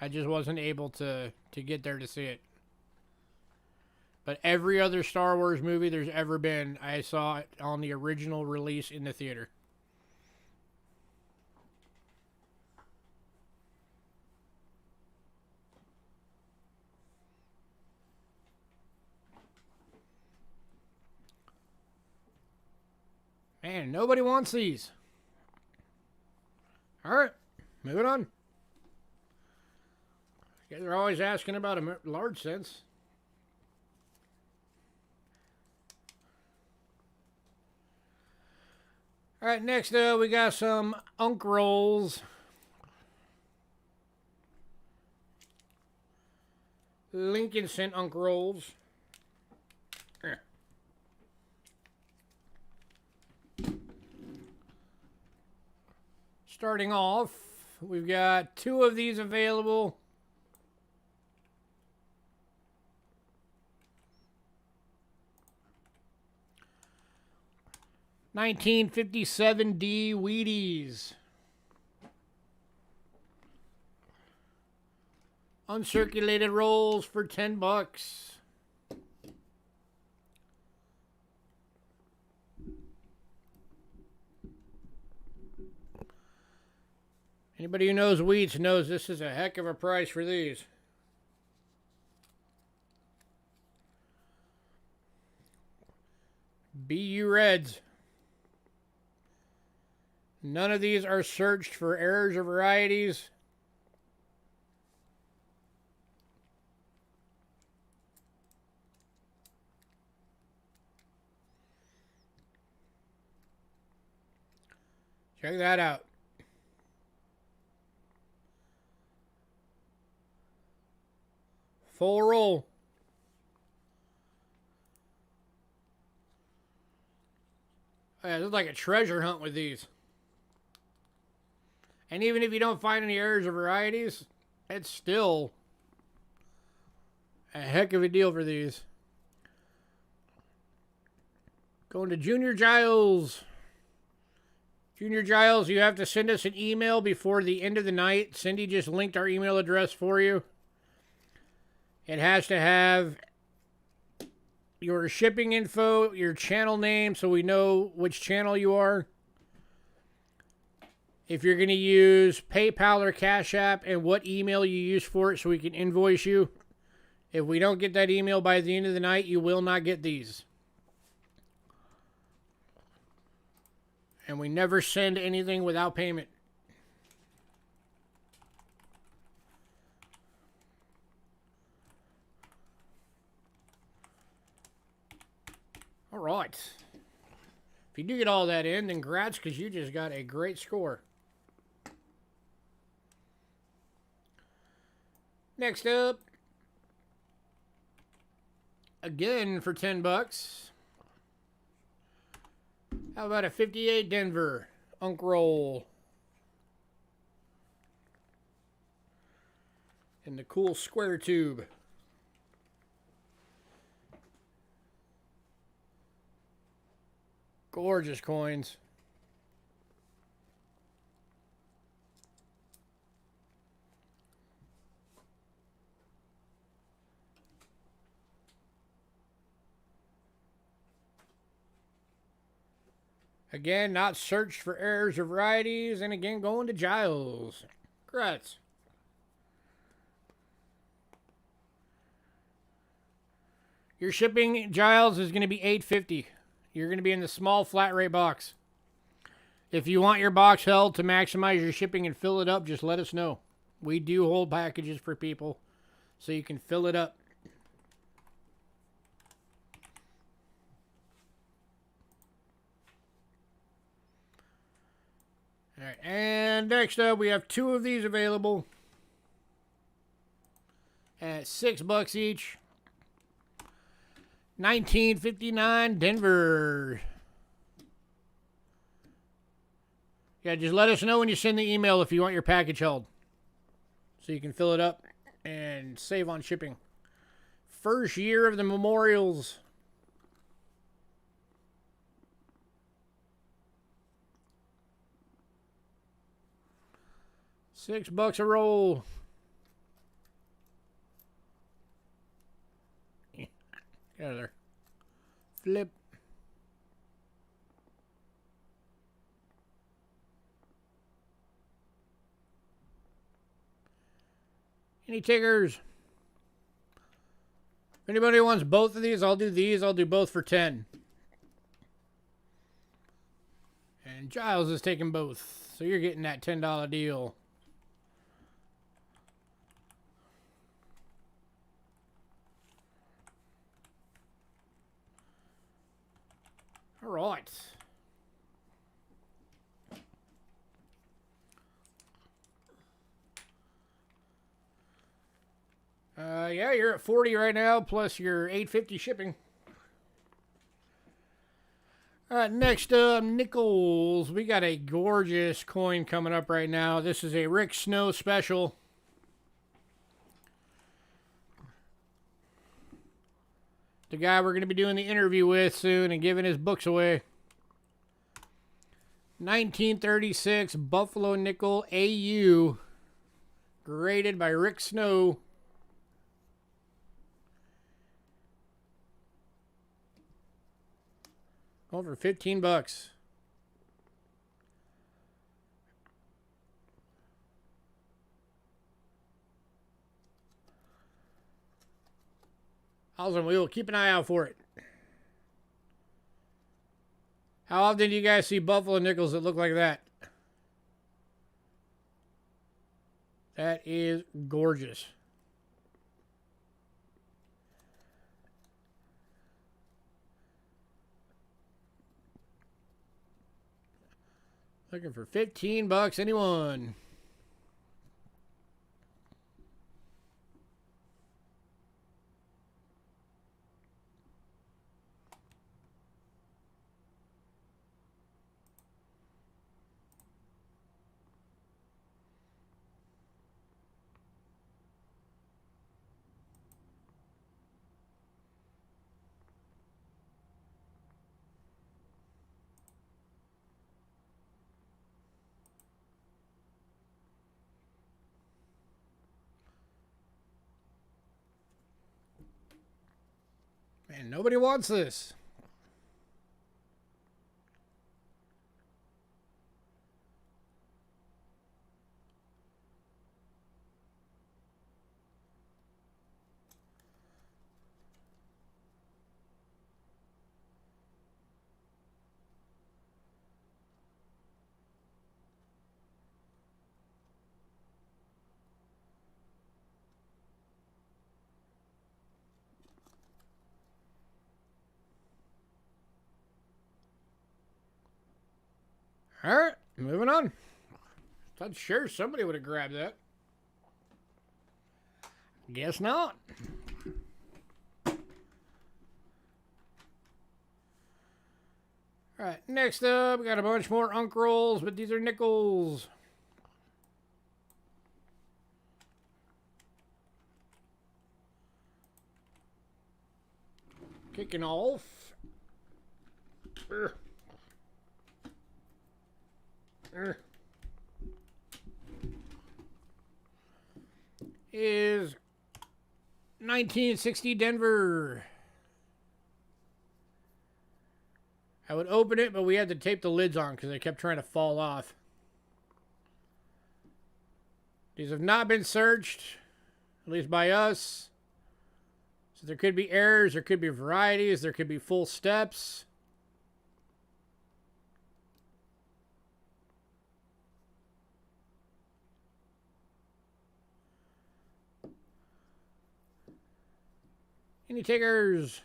I just wasn't able to get there to see it. But every other Star Wars movie there's ever been, I saw it on the original release in the theater. Man, nobody wants these. All right, moving on. Yeah, they're always asking about a large sense. All right, next up, we got some Unk Rolls. Lincoln sent Unk Rolls. Starting off, we've got 2 of these available. $1957 Wheaties. Uncirculated rolls for $10. Anybody who knows wheats knows this is a heck of a price for these. BU Reds. None of these are searched for errors or varieties. Check that out. Full roll. Yeah, this is like a treasure hunt with these. And even if you don't find any errors or varieties, it's still a heck of a deal for these. Going to Junior Giles. Junior Giles, you have to send us an email before the end of the night. Cindy just linked our email address for you. It has to have your shipping info, your channel name, so we know which channel you are. If you're going to use PayPal or Cash App, and what email you use for it so we can invoice you. If we don't get that email by the end of the night, you will not get these. And we never send anything without payment. All right. If you do get all that in, then congrats, because you just got a great score. Next up, again for $10. How about a 58 Denver Unk Roll? In the cool square tube. Gorgeous coins. Again, not searched for errors or varieties. And again, going to Giles. Congrats. Your shipping, Giles, is going to be $8.50. You're going to be in the small flat rate box. If you want your box held to maximize your shipping and fill it up, just let us know. We do hold packages for people so you can fill it up. All right, and next up, we have 2 of these available at $6 each. 1959 Denver. Yeah, just let us know when you send the email if you want your package held. So you can fill it up and save on shipping. First year of the memorials. $6 a roll. Get out of there. Flip. Any takers? If anybody wants both of these, I'll do these. I'll do both for 10. And Giles is taking both. So you're getting that $10 deal. All right. Yeah, you're at 40 right now, plus your $8.50 shipping. All right, next up, nickels. We got a gorgeous coin coming up right now. This is a Rick Snow special. The guy we're going to be doing the interview with soon and giving his books away. 1936 Buffalo Nickel AU. Graded by Rick Snow. Going for $15. Awesome. We will keep an eye out for it. How often do you guys see Buffalo nickels that look like that? That is gorgeous. Looking for $15. Anyone? Man, nobody wants this. All right, moving on. Thought sure somebody would have grabbed that. Guess not. All right, next up, we got a bunch more Unk rolls, but these are nickels. Kicking off. Is 1960 Denver. I would open it, but we had to tape the lids on because they kept trying to fall off. These have not been searched, at least by us. So there could be errors, there could be varieties, there could be full steps. Any takers?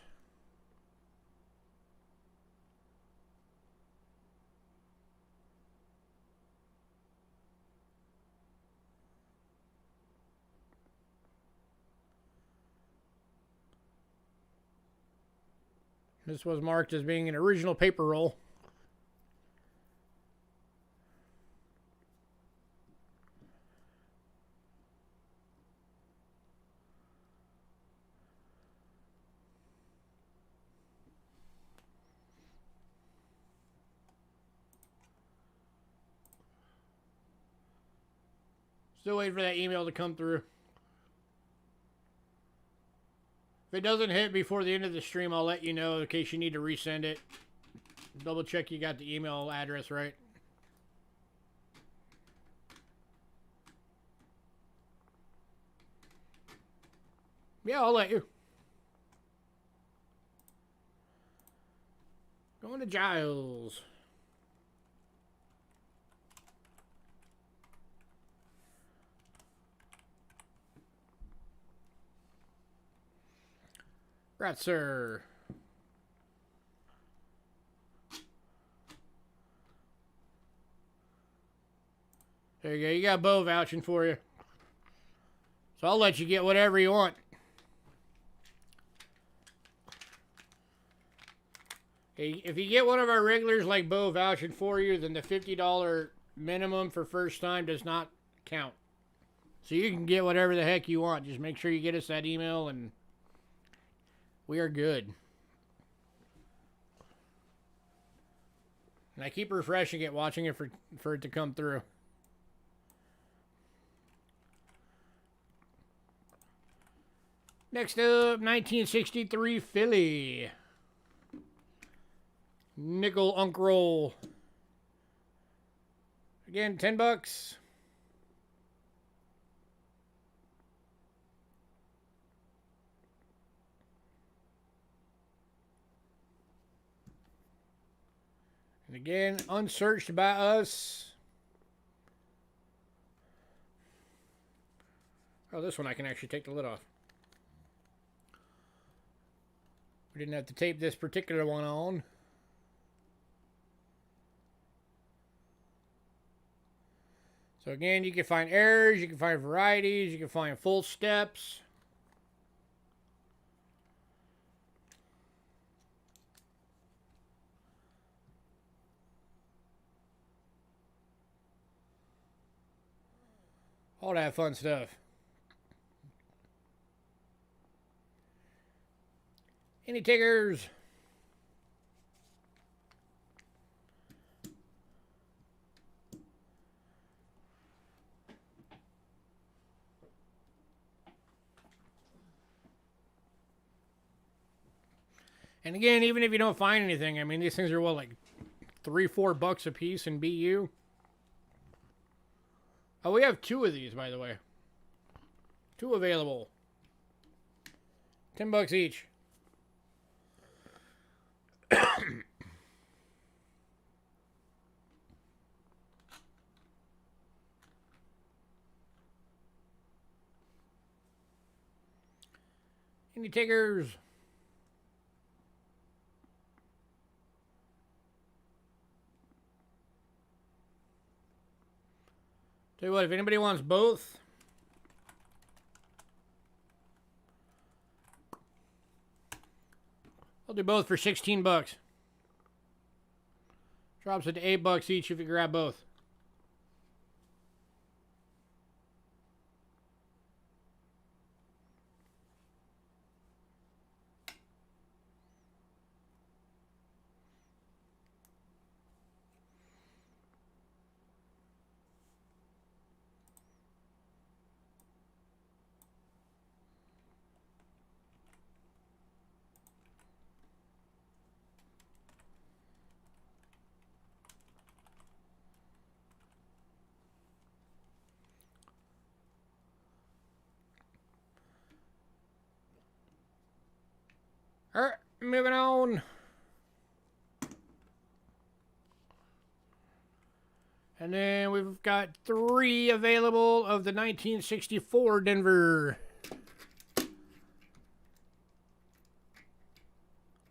This was marked as being an original paper roll. Still waiting for that email to come through. If it doesn't hit before the end of the stream, I'll let you know in case you need to resend it. Double check you got the email address right. Yeah, I'll let you. Going to Giles. Right, sir. There you go. You got Bo vouching for you. So I'll let you get whatever you want. Hey, if you get one of our regulars like Bo vouching for you, then the $50 minimum for first time does not count. So you can get whatever the heck you want. Just make sure you get us that email and we are good. And I keep refreshing it, watching it for it to come through. Next up, 1963 Philly. Nickel Unk Roll. Again, $10. And again, unsearched by us. Oh, this one I can actually take the lid off. We didn't have to tape this particular one on. So again, you can find errors, you can find varieties, you can find full steps. All that fun stuff. Any takers? And again, even if you don't find anything, I mean, these things are what, like $3-4 a piece in BU. Oh, we have 2 of these, by the way. 2 available. $10 each. Any takers? Tell you what, if anybody wants both, I'll do both for $16. Drops it to $8 each if you grab both. All right, moving on. And then we've got 3 available of the 1964 Denver.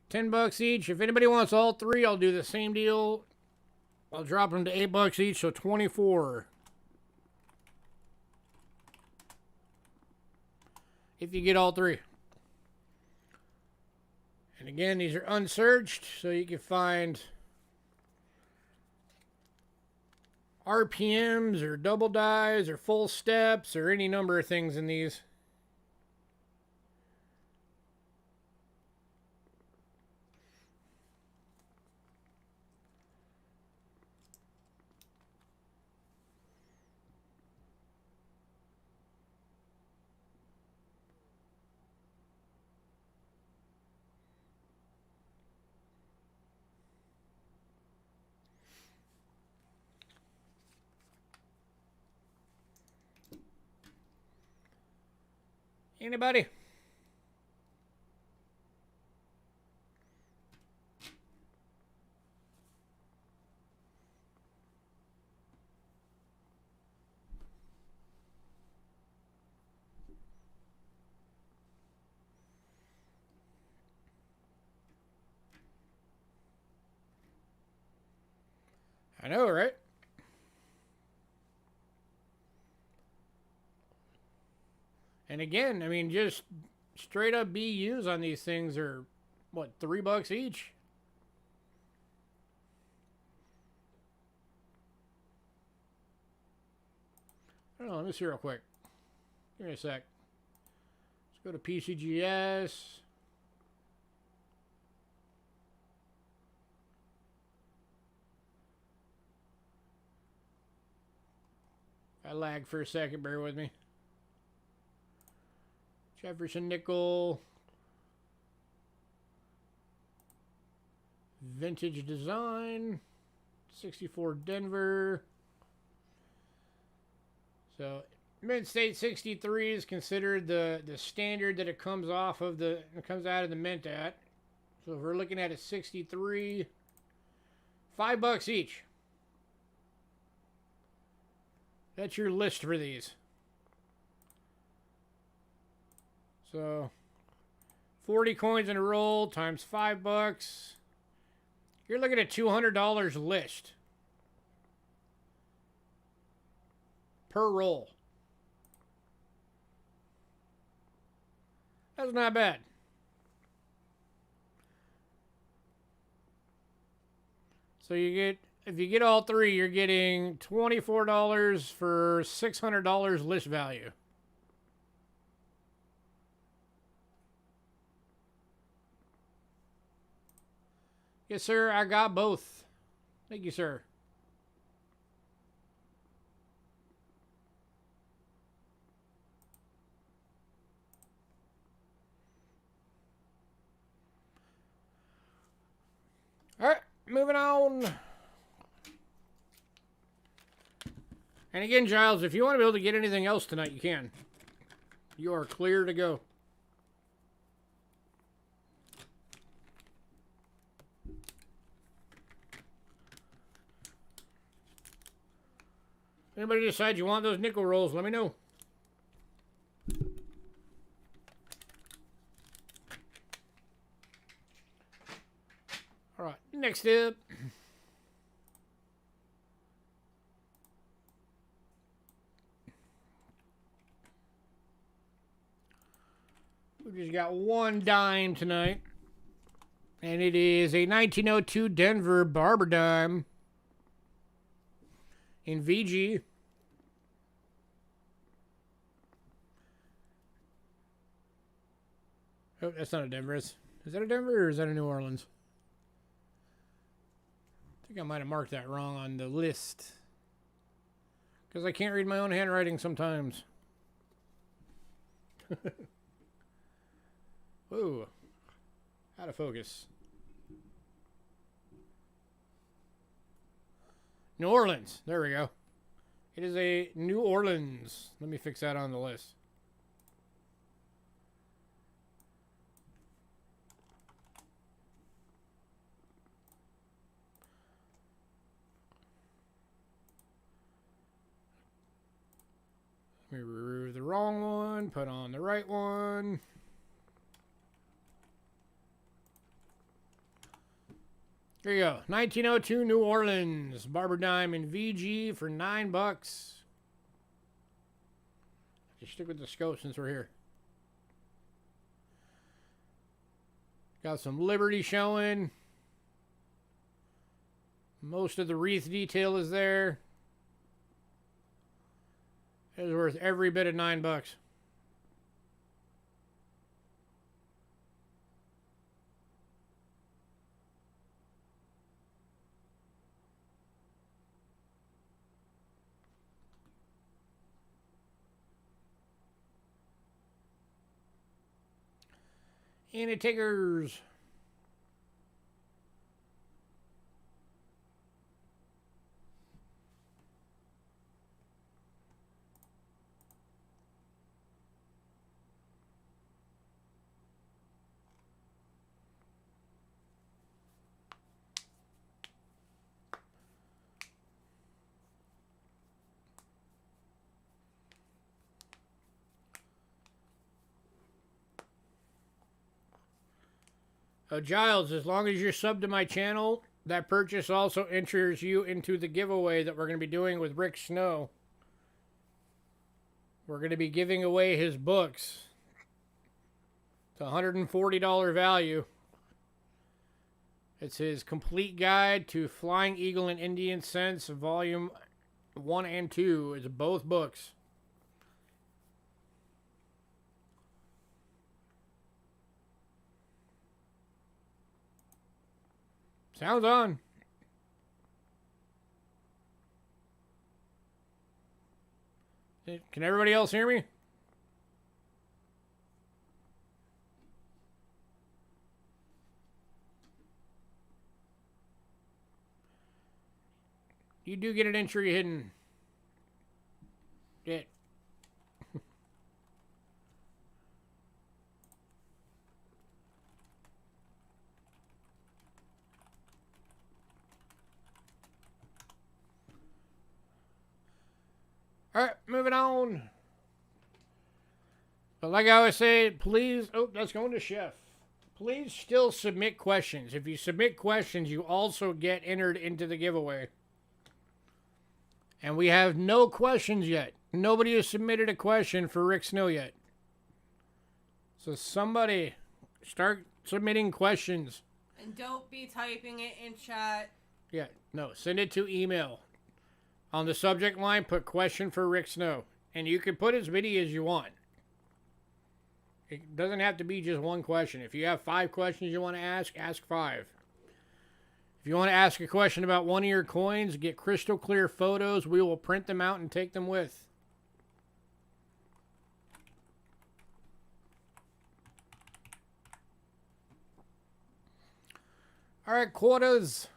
$10 each. If anybody wants all 3, I'll do the same deal. I'll drop them to $8 each, so 24. If you get all 3. And again, these are unsearched, so you can find RPMs or double dies or full steps or any number of things in these. Anybody? I know, right? And again, I mean, just straight up BUs on these things are, what, $3 each? I don't know, let me see real quick. Give me a sec. Let's go to PCGS. I lagged for a second, bear with me. Jefferson nickel. Vintage design. 64 Denver. So Mint-State 63 is considered the standard that it comes off of it comes out of the mint at. So if we're looking at a 63, $5 each. That's your list for these. So 40 coins in a roll times $5. You're looking at $200 list per roll. That's not bad. So you get, if you get all three, you're getting $24 for $600 list value. Yes, sir, I got both. Thank you, sir. All right, moving on. And again, Giles, if you want to be able to get anything else tonight, you can. You are clear to go. Anybody decide you want those nickel rolls, let me know. All right, next up. We just got one dime tonight. And it is a 1902 Denver Barber dime in VG. Oh, that's not a Denver. Is that a Denver or is that a New Orleans? I think I might have marked that wrong on the list. Because I can't read my own handwriting sometimes. Whoa. Out of focus. New Orleans. There we go. It is a New Orleans. Let me fix that on the list. Let me remove the wrong one, put on the right one. Here you go. 1902 New Orleans Barber dime in VG for $9. Just stick with the scope since we're here. Got some Liberty showing. Most of the wreath detail is there. It was worth every bit of $9. Any takers? Giles, as long as you're subbed to my channel, that purchase also enters you into the giveaway that we're going to be doing with Rick Snow. We're going to be giving away his books. It's a $140 value. It's his complete guide to Flying Eagle and Indian Sense, volume 1 and 2. It's both books. Sounds on. Can everybody else hear me? You do get an entry hidden. Yeah. All right, moving on. But like I always say, please... Oh, that's going to Chef. Please still submit questions. If you submit questions, you also get entered into the giveaway. And we have no questions yet. Nobody has submitted a question for Rick Snow yet. So somebody start submitting questions. And don't be typing it in chat. Yeah, no, send it to email. On the subject line, put question for Rick Snow. And you can put as many as you want. It doesn't have to be just one question. If you have 5 questions you want to ask 5. If you want to ask a question about one of your coins, get crystal clear photos. We will print them out and take them with. All right, quotas.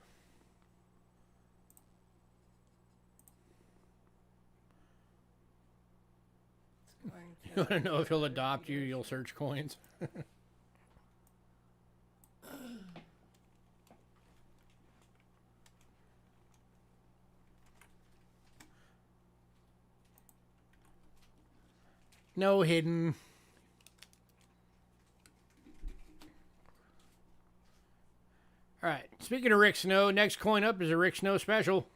You want to know if he'll adopt you, you'll search coins. No hidden. Alright, speaking of Rick Snow, next coin up is a Rick Snow special.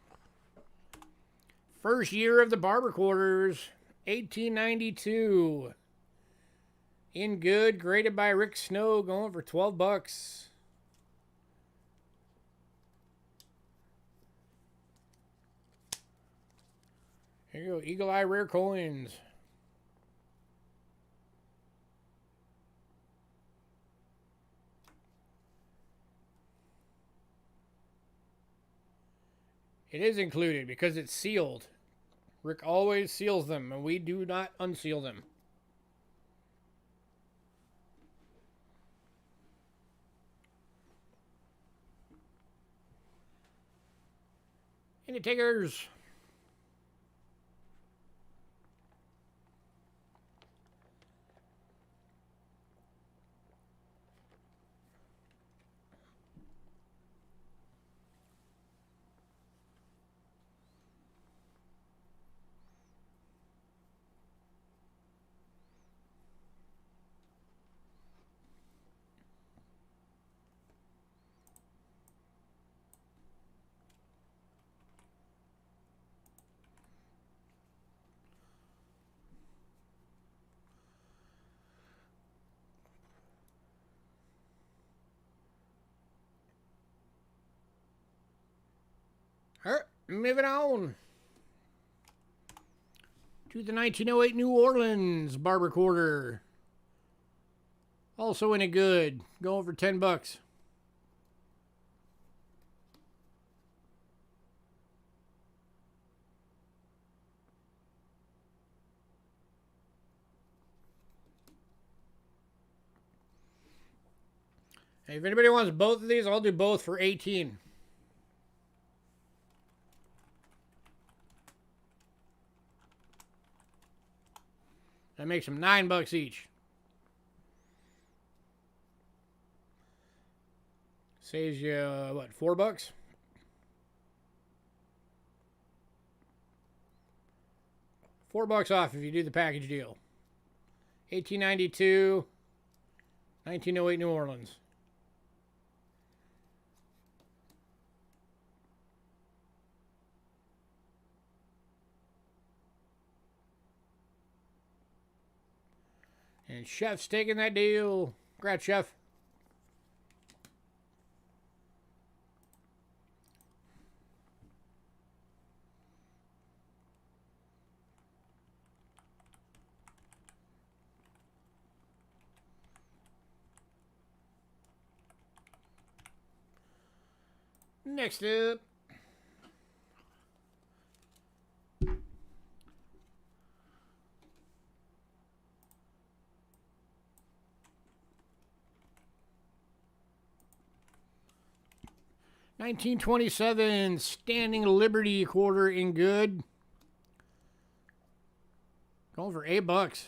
First year of the Barber quarters, 1892. In good, graded by Rick Snow, going for 12 bucks. Here you go, Eagle Eye Rare Coins. It is included because it's sealed. Rick always seals them, and we do not unseal them. Any takers? Alright, moving on to the 1908 New Orleans Barber quarter. Also in a good, going for 10 bucks. Hey, if anybody wants both of these, I'll do both for 18. That makes them 9 bucks each. Saves you, what, 4 bucks? $4 off if you do the package deal. 1892, 1908 New Orleans. And Chef's taking that deal. Congrats, Chef. Next up. $19.27 Standing Liberty quarter in good. Going for $8.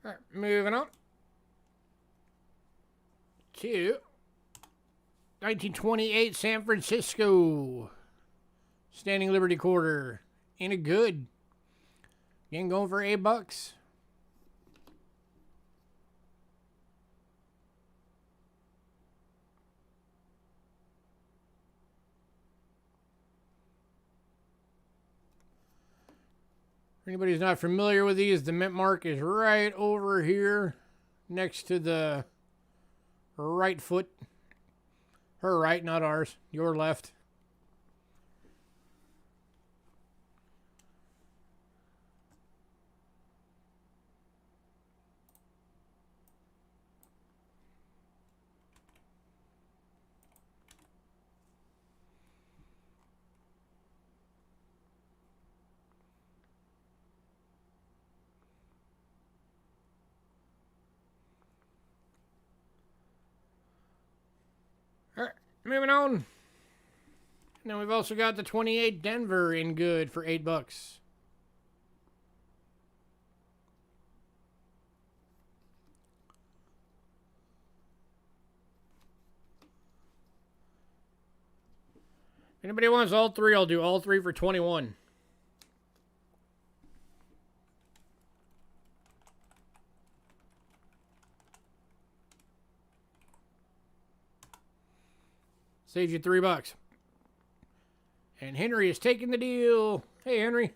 All right, moving on to 1928 San Francisco Standing Liberty quarter in a good. Again, going for $8. For anybody who's not familiar with these, the mint mark is right over here next to the right foot. Her right, not ours. Your left. All right, moving on. Now we've also got the 28 Denver in good for $8. If anybody wants all three, I'll do all three for 21. Saves you $3. And Henry is taking the deal. Hey, Henry.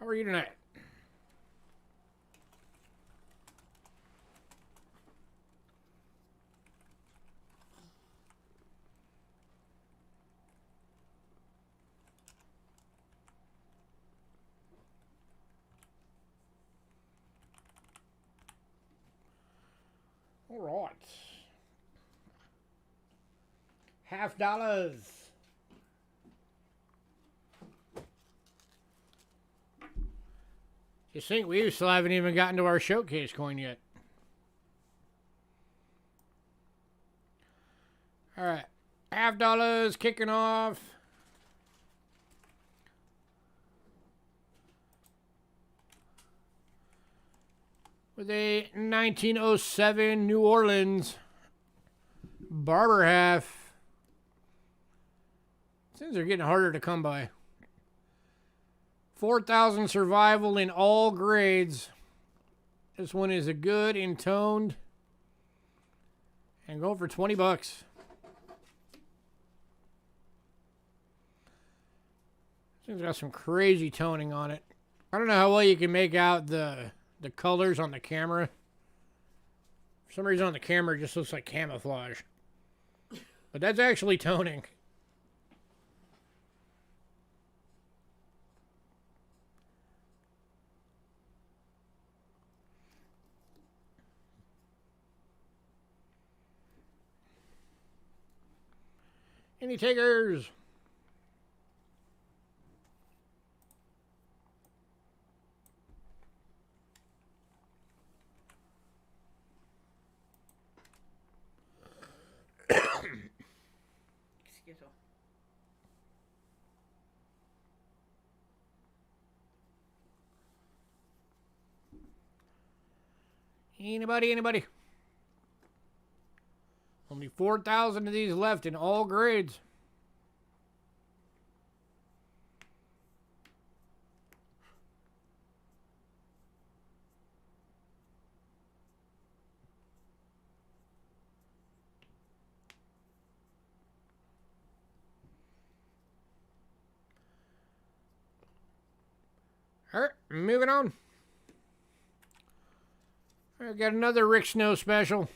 How are you tonight? All right. $50. Just think we still haven't even gotten to our showcase coin yet. All right. $50 kicking off. With a 1907 New Orleans Barber half. Things are getting harder to come by. 4,000 survival in all grades. This one is a good intoned. And go for $20. Thing's got some crazy toning on it. I don't know how well you can make out the colors on the camera. For some reason on the camera it just looks like camouflage. But that's actually toning. Any takers? Excuse me. Anybody? Only 4,000 of these left in all grades. All right, moving on. I got another Rick Snow special.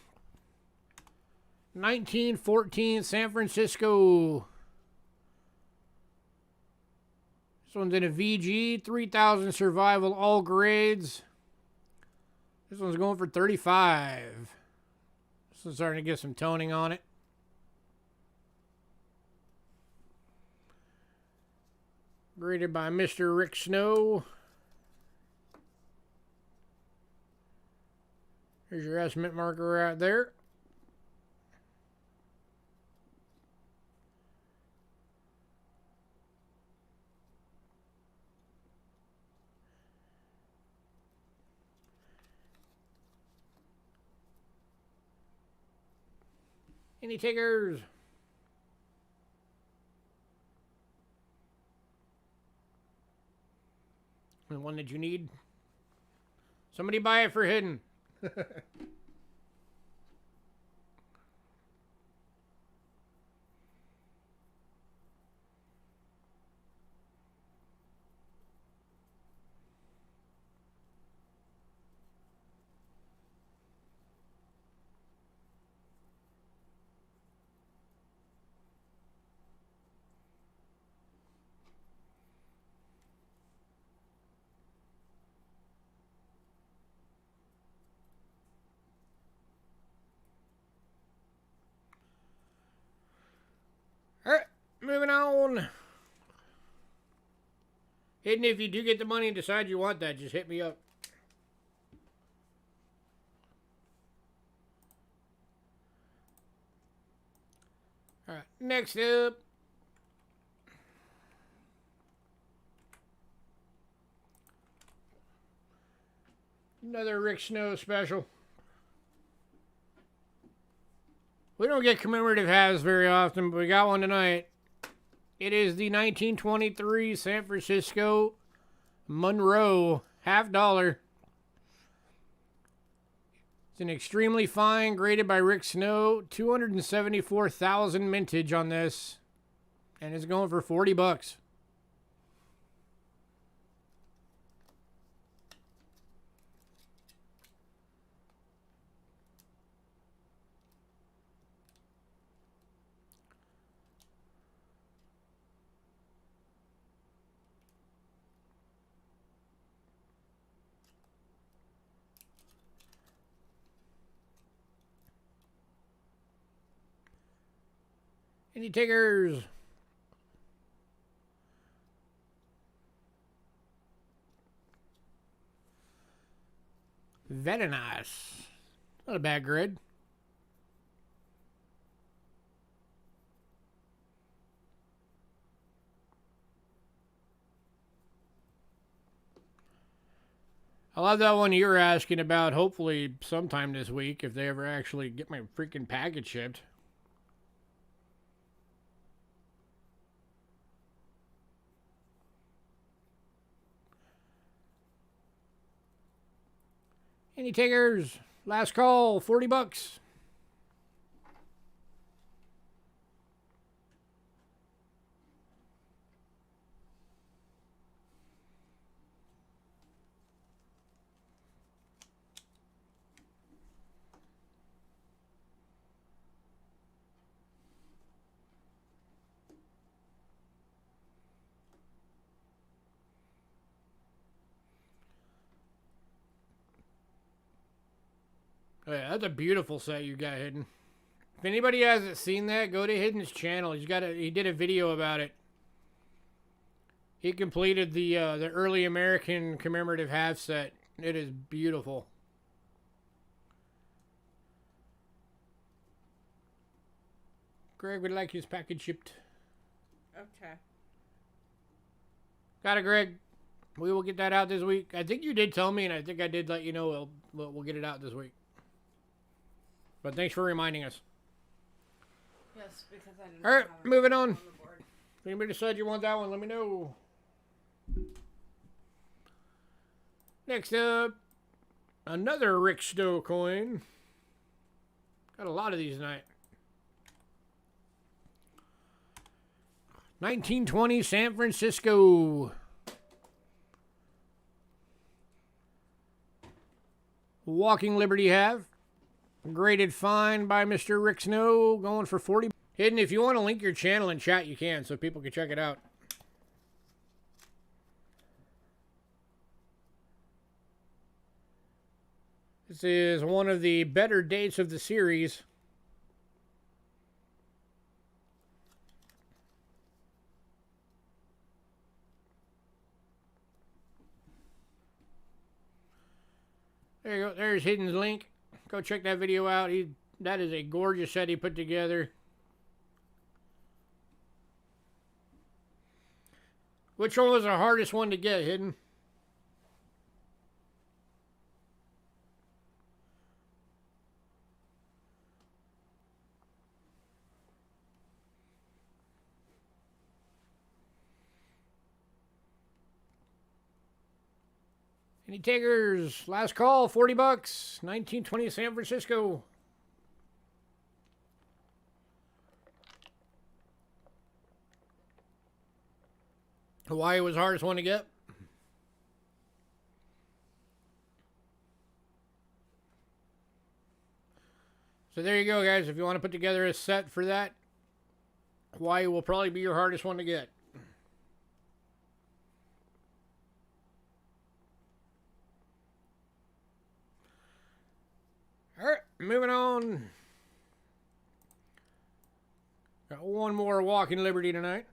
1914 San Francisco. This one's in a VG, 3,000 survival, all grades. This one's going for 35. This one's starting to get some toning on it. Graded by Mr. Rick Snow. Here's your estimate marker right there. Any takers? The one that you need? Somebody buy it for hidden. Alright, moving on. Hidden, if you do get the money and decide you want that, just hit me up. Alright, next up. Another Rick Snow special. We don't get commemorative halves very often, but we got one tonight. It is the 1923 San Francisco Monroe $50. It's an extremely fine, graded by Rick Snow. 274,000 mintage on this, and it's going for $40. Any takers? Very nice. Not a bad grid. I love that one you were asking about. Hopefully sometime this week, if they ever actually get my freaking package shipped. Any takers? Last call, $40. Oh yeah, that's a beautiful set you got hidden. If anybody hasn't seen that, go to Hidden's channel. He did a video about it. He completed the early American commemorative half set. It is beautiful. Greg would like his package shipped. Okay. Got it, Greg. We will get that out this week. I think you did tell me, and I think I did let you know we'll get it out this week. But thanks for reminding us. Yes, because I didn't. All right, moving on. The board. If anybody decides you want that one, let me know. Next up, another Rick Stowe coin. Got a lot of these tonight. 1920 San Francisco. Walking Liberty half. Graded fine by Mr. Rick Snow. Going for 40. Hidden, if you want to link your channel in chat, you can, so people can check it out. This is one of the better dates of the series. There you go. There's Hidden's link. Go check that video out. That is a gorgeous set he put together. Which one was the hardest one to get, Hidden? Any takers? Last call, 40 bucks. 1920 San Francisco. Hawaii was the hardest one to get. So there you go, guys. If you want to put together a set for that, Hawaii will probably be your hardest one to get. All right, moving on. Got one more Walking Liberty tonight.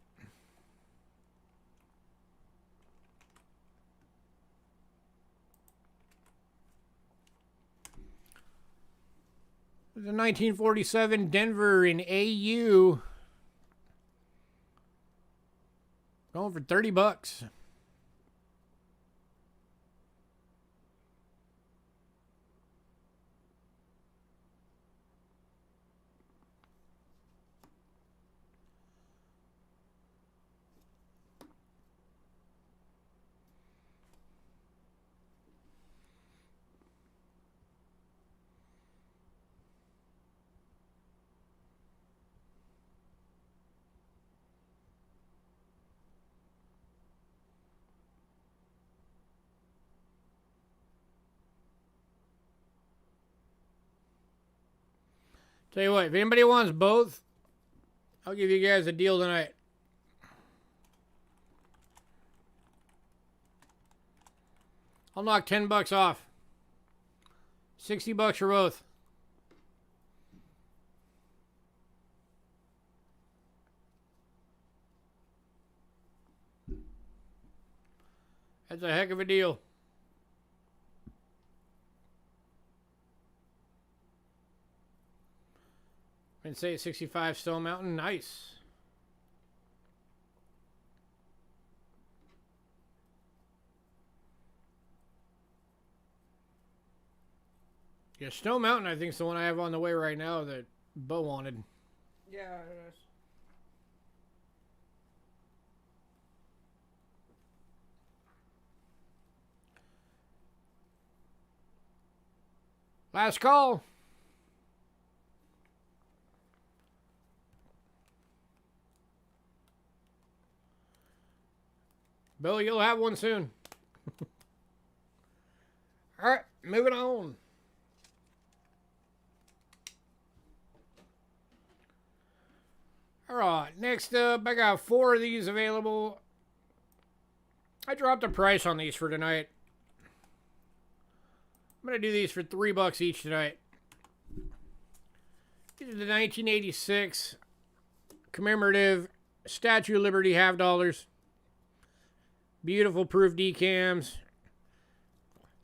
The 1947 Denver in AU. Going for 30 bucks. Tell you what, if anybody wants both, I'll give you guys a deal tonight. I'll knock 10 bucks off. 60 bucks for both. That's a heck of a deal. And say 65 Stone Mountain. Nice. Yeah, Stone Mountain, I think, is the one I have on the way right now that Bo wanted. Yeah, it is. Last call. Bill, you'll have one soon. All right, moving on. All right, next up, I got 4 of these available. I dropped the price on these for tonight. I'm going to do these for $3 each tonight. These are the 1986 Commemorative Statue of Liberty half dollars. Beautiful proof decams.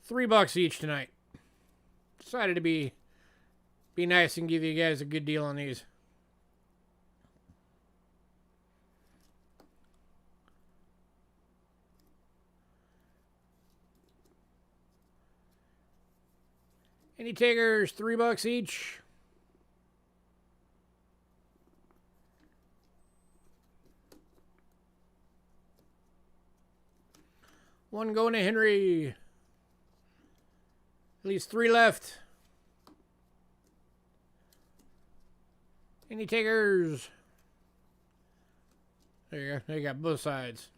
$3 each tonight. Decided to be nice and give you guys a good deal on these. Any takers? $3 each. One going to Henry. At least 3 left. Any takers? There you go. There you got both sides.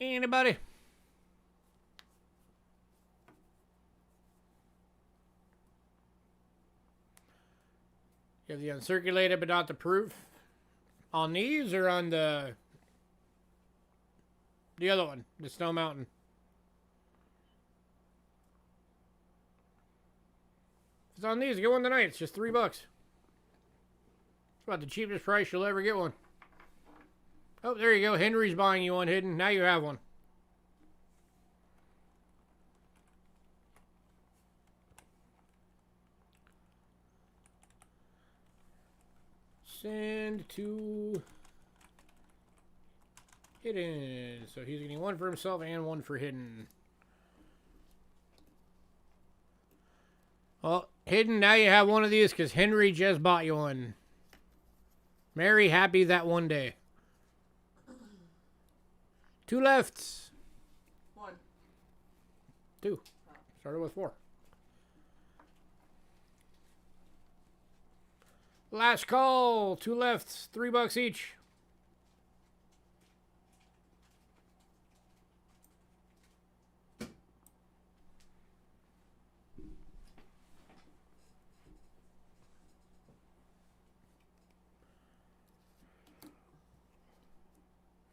Anybody? You have the uncirculated but not the proof on these, or on the other one, the Snow Mountain? If it's on these, get one tonight. It's just $3. It's about the cheapest price you'll ever get one. Oh, there you go. Henry's buying you one hidden. Now you have one. Send to hidden. So he's getting one for himself and one for hidden. Well, hidden, now you have one of these because Henry just bought you one. Merry, happy that one day. 2 left. 1. 2. Started with 4. Last call. 2 left. $3 each.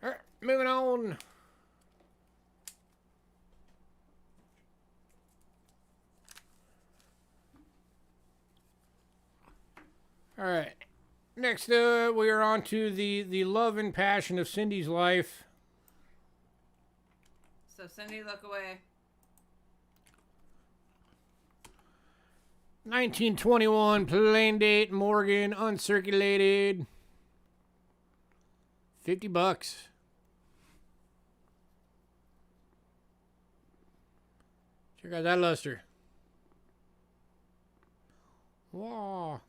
All right, moving on. All right. Next, we are on to the love and passion of Cindy's life. So Cindy, look away. 1921, plain date, Morgan, uncirculated. $50. Check out that luster. Wow.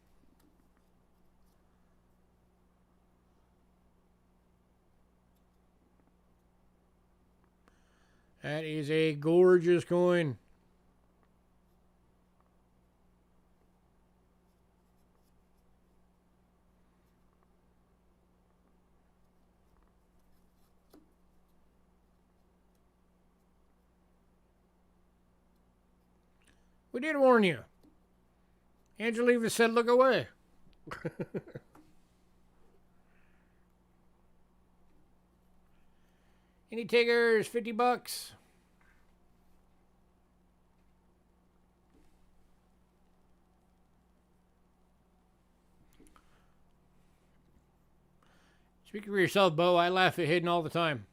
That is a gorgeous coin. We did warn you. Angelica said, look away. Any takers? $50. Speaking for yourself, Bo, I laugh at hidden all the time.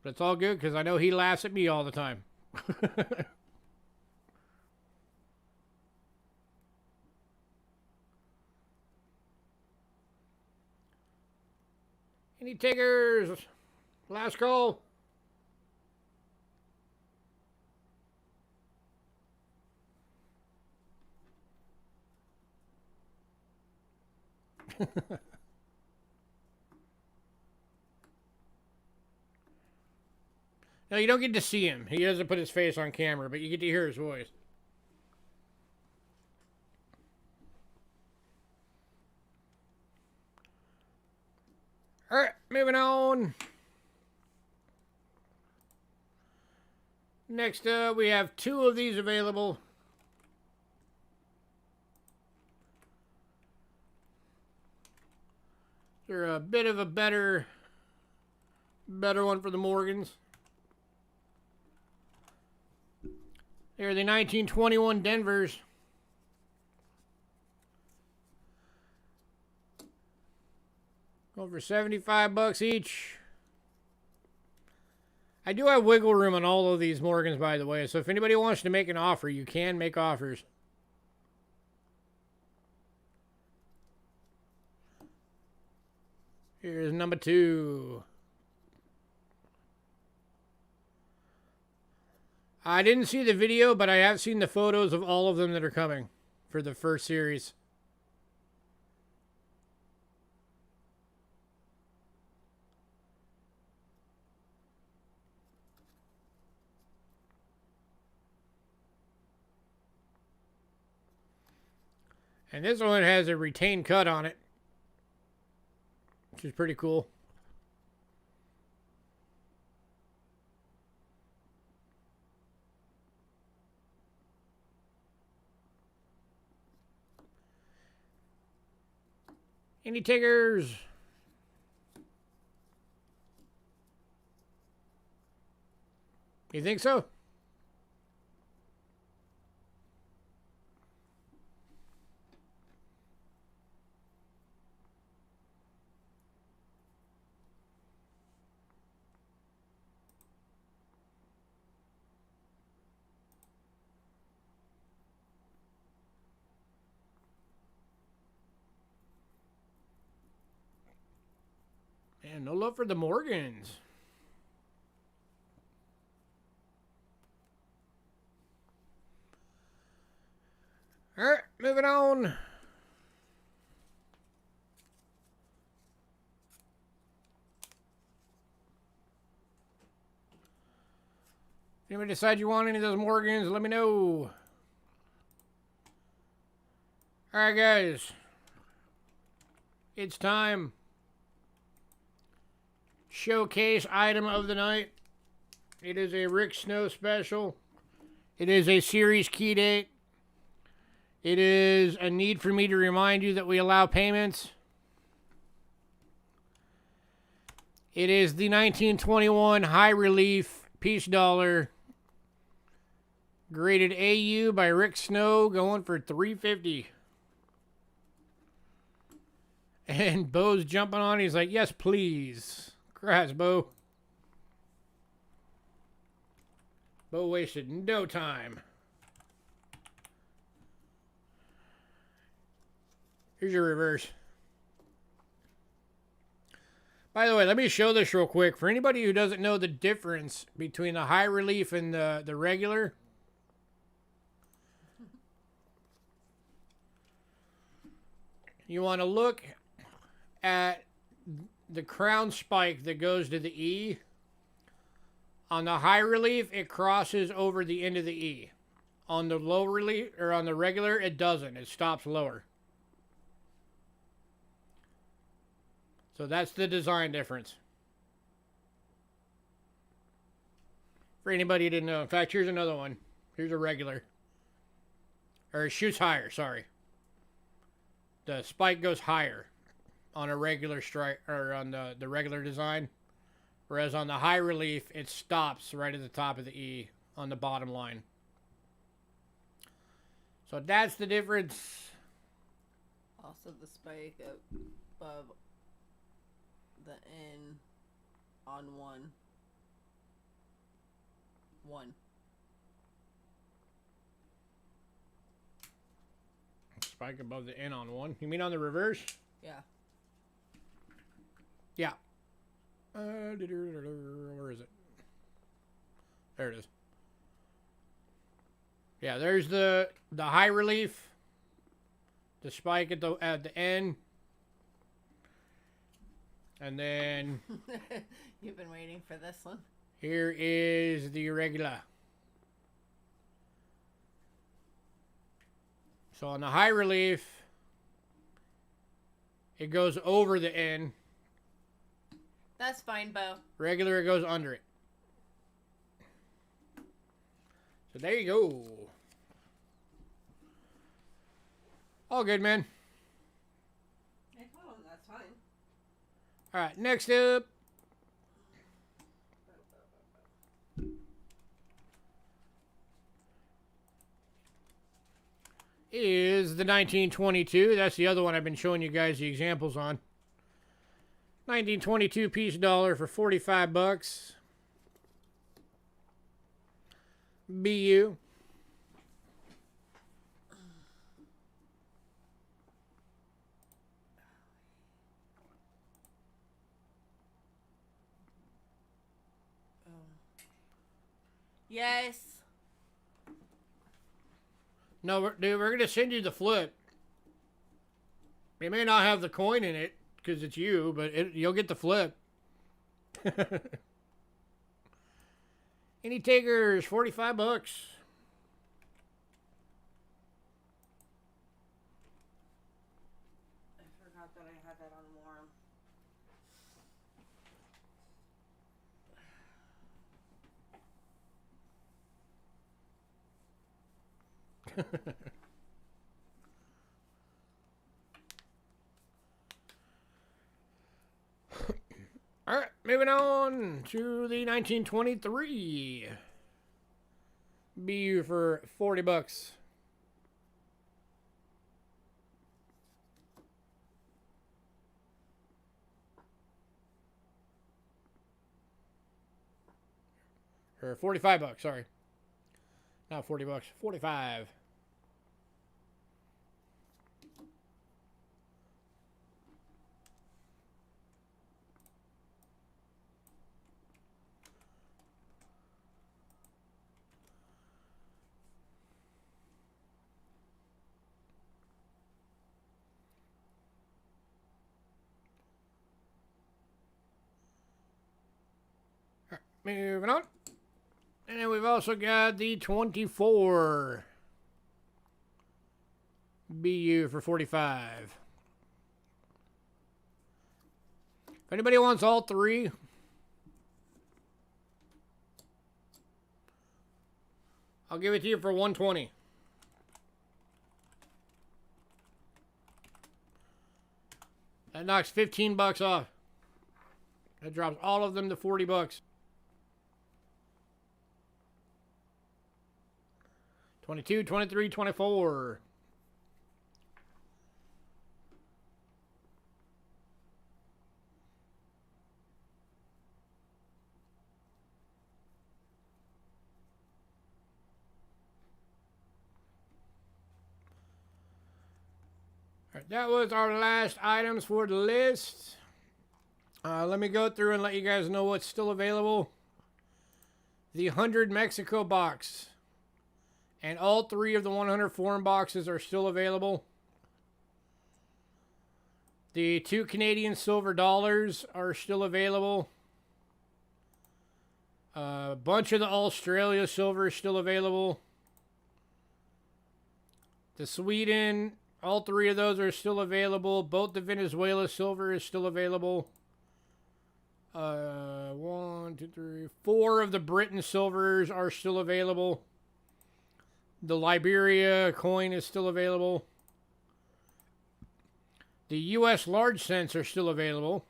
But it's all good because I know he laughs at me all the time. Any takers? Last call. No, you don't get to see him. He doesn't put his face on camera, but you get to hear his voice. All right. moving on. Next up, we have 2 of these available. They're a bit of a better one for the Morgans. They're the 1921 Denvers. Going for $75 each. I do have wiggle room on all of these Morgans, by the way, so if anybody wants to make an offer, you can make offers. Here's number 2. I didn't see the video, but I have seen the photos of all of them that are coming for the first series. And this one has a retained cut on it, which is pretty cool. Any takers? You think so? And no love for the Morgans. All right, moving on. If anybody decide you want any of those Morgans, let me know. All right, guys. It's time. Showcase item of the night. It is a Rick Snow special. It is a series key date. It is a need for me to remind you that we allow payments. It is the 1921 high relief peace dollar, graded AU by Rick Snow, going for $350. And Bo's jumping on. He's like, yes, please. Congrats, Bo. Bo wasted no time. Here's your reverse. By the way, let me show this real quick. For anybody who doesn't know the difference between the high relief and the regular. You want to look at the crown spike that goes to the E. On the high relief, it crosses over the end of the E. On the low relief, or on the regular, it doesn't. It stops lower. So that's the design difference. For anybody who didn't know. In fact, here's another one. Here's a regular. Or it shoots higher, sorry. The spike goes higher on a regular strike, or on the regular design. Whereas on the high relief, it stops right at the top of the E on the bottom line. So that's the difference. Also the spike above the N on one. Spike above the N on one. You mean on the reverse? Yeah. Yeah. Where is it? There it is. Yeah, there's the high relief. The spike at the end. And then you've been waiting for this one. Here is the regular. So on the high relief, it goes over the N. That's fine, Bo. Regular, it goes under it. So there you go. All good, man. Oh, that's fine. All right, next up is the 1922. That's the other one I've been showing you guys the examples on. 1922 piece dollar for 45 bucks. BU. Yes. No, dude, we're going to send you the flip. It may not have the coin in it because it's you, but you'll get the flip. Any takers? 45 bucks. I forgot that I had that on warm. All right, moving on to the 1923 BU for 40 bucks. Or 45 bucks, sorry. Not 40 bucks, 45. Moving on. And then we've also got the 24 BU for 45. If anybody wants all three, I'll give it to you for 120. That knocks 15 bucks off. That drops all of them to 40 bucks. 22, 23, 24. All right, that was our last items for the list. Let me go through and let you guys know what's still available. The 100 Mexico box. And all three of the 100 foreign boxes are still available. The 2 Canadian silver dollars are still available. A bunch of the Australia silver is still available. The Sweden, all three of those are still available. Both the Venezuela silver is still available. 1, 2, 3, 4 of the Britain silvers are still available. The Liberia coin is still available. The U.S. large cents are still available.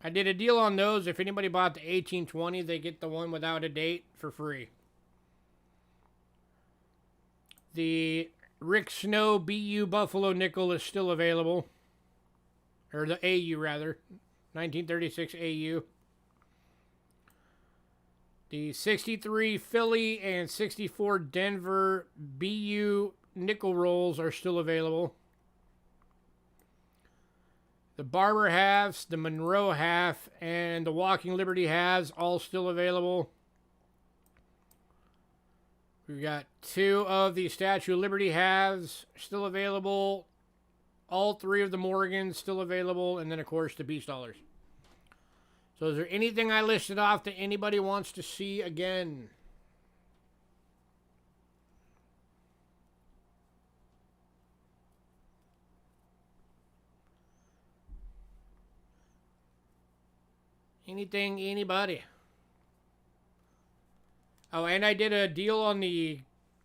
I did a deal on those. If anybody bought the 1820, they get the one without a date for free. The Rick Snow BU Buffalo nickel is still available. Or the AU, rather. 1936 AU. The 63 Philly and 64 Denver BU nickel rolls are still available. The Barber halves, the Monroe half, and the Walking Liberty halves all still available. We've got 2 of the Statue of Liberty halves still available. All 3 of the Morgans still available. And then, of course, the Beast dollars. So is there anything I listed off that anybody wants to see again? Anything, anybody. Oh, and I did a deal on the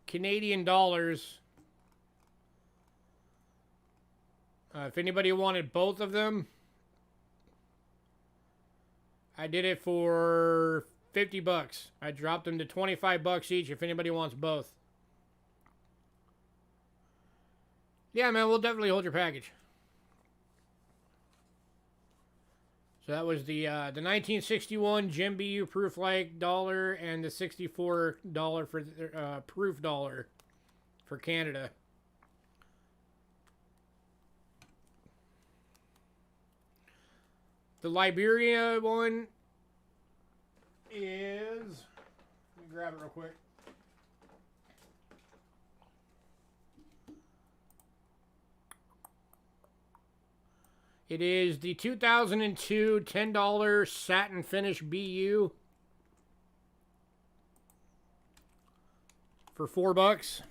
Canadian dollars. If anybody wanted both of them, I did it for 50 bucks. I dropped them to 25 bucks each if anybody wants both. Yeah, man, we'll definitely hold your package. So that was the 1961 Jim BU proof like dollar and the $64 for proof dollar for Canada. The Liberia one is, let me grab it real quick. It is the 2002 $10 satin finish BU for $4.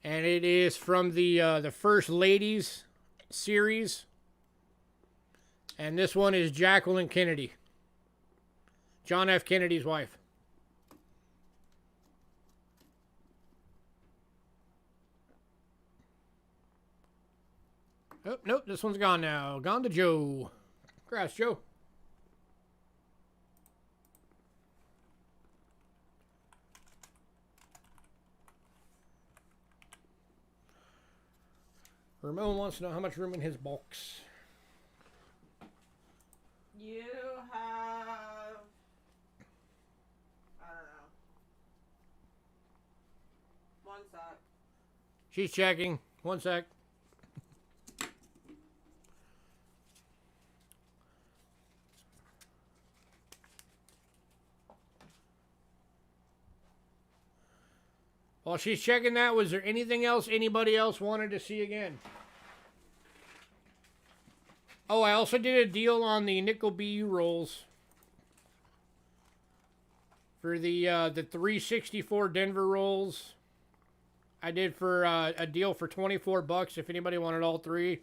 And it is from the First Ladies series. And this one is Jacqueline Kennedy. John F. Kennedy's wife. Oh, nope, this one's gone now. Gone to Joe. Congrats, Joe. Ramon wants to know how much room in his box. You have... I don't know. One sec. She's checking. One sec. While she's checking that, was there anything else anybody else wanted to see again? Oh, I also did a deal on the nickel BU rolls. For the 364 Denver rolls. I did for a deal for 24 bucks if anybody wanted all three.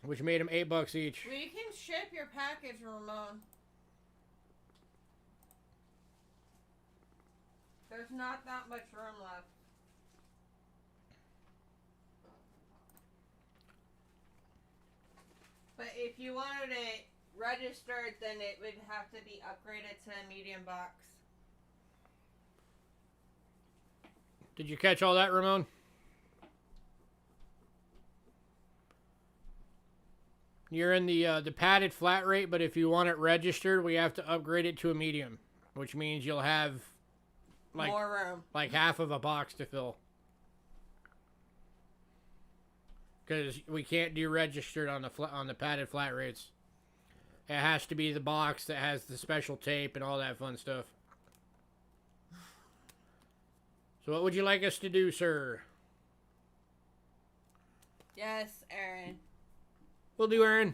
Which made them $8 each. We can ship your package, Ramon. There's not that much room left. But if you wanted it registered, then it would have to be upgraded to a medium box. Did you catch all that, Ramon? You're in the padded flat rate, but if you want it registered, we have to upgrade it to a medium, which means you'll have like more room, like half of a box to fill. Because we can't do registered on the padded flat rates. It has to be the box that has the special tape and all that fun stuff. So what would you like us to do, sir? Yes, Aaron. We'll do Aaron.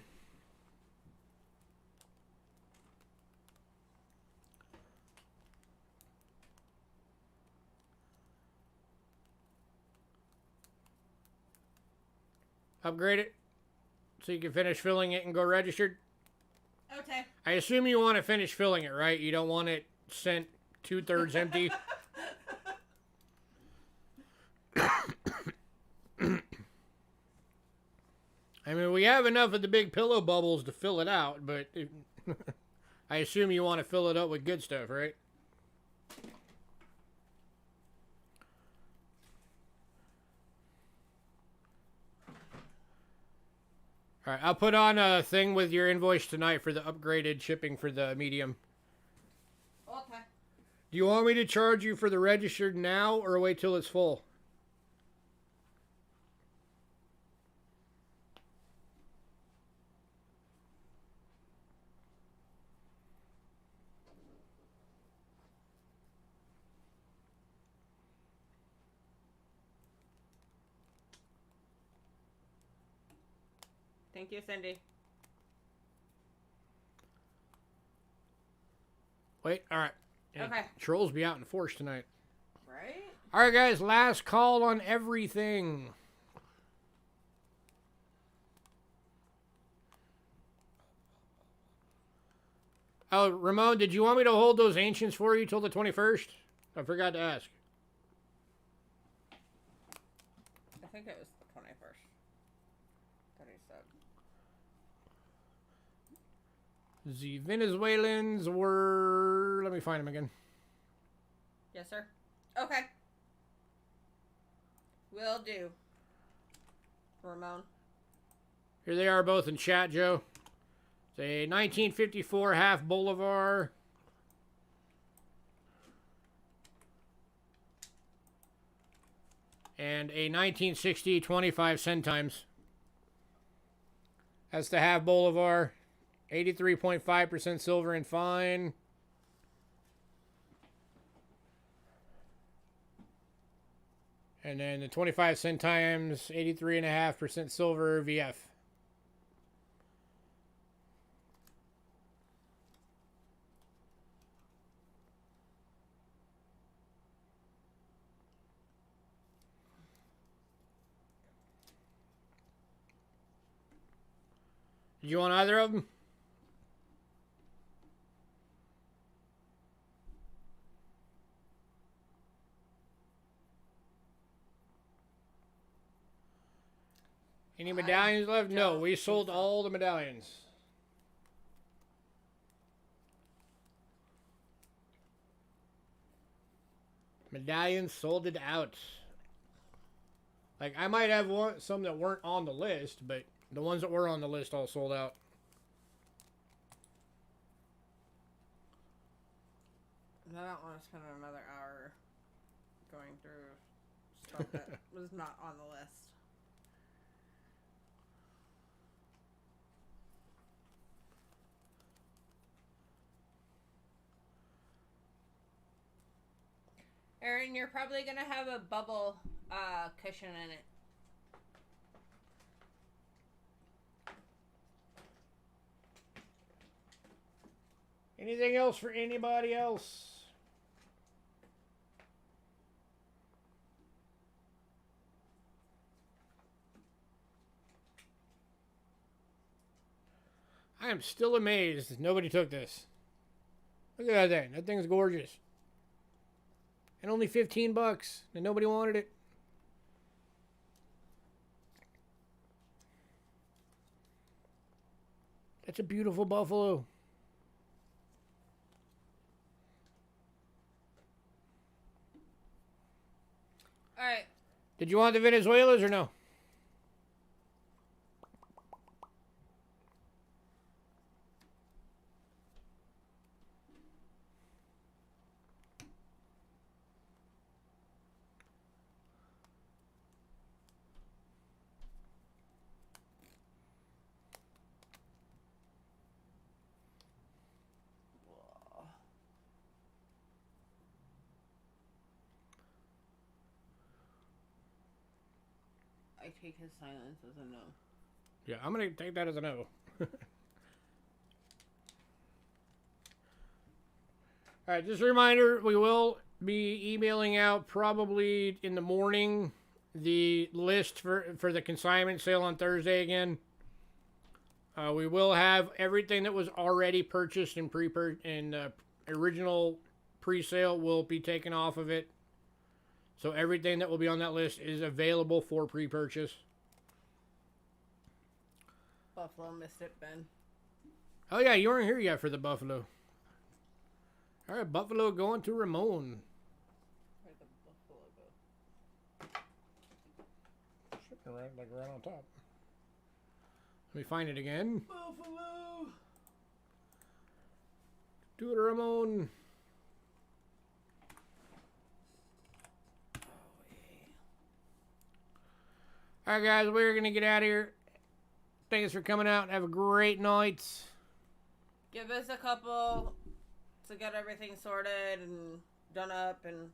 Upgrade it so you can finish filling it and go registered. Okay. I assume you want to finish filling it, right? You don't want it sent 2/3 empty. I mean, we have enough of the big pillow bubbles to fill it out, but I assume you want to fill it up with good stuff, right? All right, I'll put on a thing with your invoice tonight for the upgraded shipping for the medium. Okay. Do you want me to charge you for the registered now or wait till it's full? Thank you, Cindy. Wait, all right. Okay. Trolls be out in force tonight. Right? All right, guys, last call on everything. Oh, Ramon, did you want me to hold those ancients for you till the 21st? I forgot to ask. I think it was the 21st. That he said. The Venezuelans were... Let me find them again. Yes, sir. Okay. Will do. Ramon. Here they are both in chat, Joe. It's a 1954 half Bolivar. And a 1960 25 centimes. That's the half Bolivar. 83.5% silver and fine. And then the 25 centimes, 83.5% silver VF. Did you want either of them? Any medallions left? No, we sold all the medallions. Medallions sold it out. Like, I might have some that weren't on the list, but the ones that were on the list all sold out. I don't want to spend another hour going through stuff that was not on the list. Aaron, you're probably going to have a bubble cushion in it. Anything else for anybody else? I am still amazed that nobody took this. Look at that thing. That thing's gorgeous. And only 15 bucks. And nobody wanted it. That's a beautiful buffalo. Alright. Did you want the Venezuelans or no? I take his silence as a no. Yeah, I'm going to take that as a no. Alright, just a reminder, we will be emailing out probably in the morning the list for the consignment sale on Thursday again. We will have everything that was already purchased and original pre-sale will be taken off of it. So everything that will be on that list is available for pre-purchase. Buffalo missed it, Ben. Oh yeah, you weren't here yet for the buffalo. All right, buffalo going to Ramon. Where'd the buffalo go? Sitting right on top. Let me find it again. Buffalo. Do it, Ramon. All right, guys, we're going to get out of here. Thanks for coming out. Have a great night. Give us a couple to get everything sorted and done up and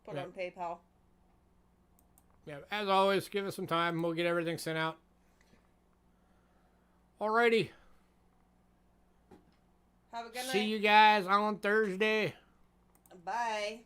put on PayPal. Yeah, as always, give us some time. We'll get everything sent out. Alrighty. Have a good night. See you guys on Thursday. Bye.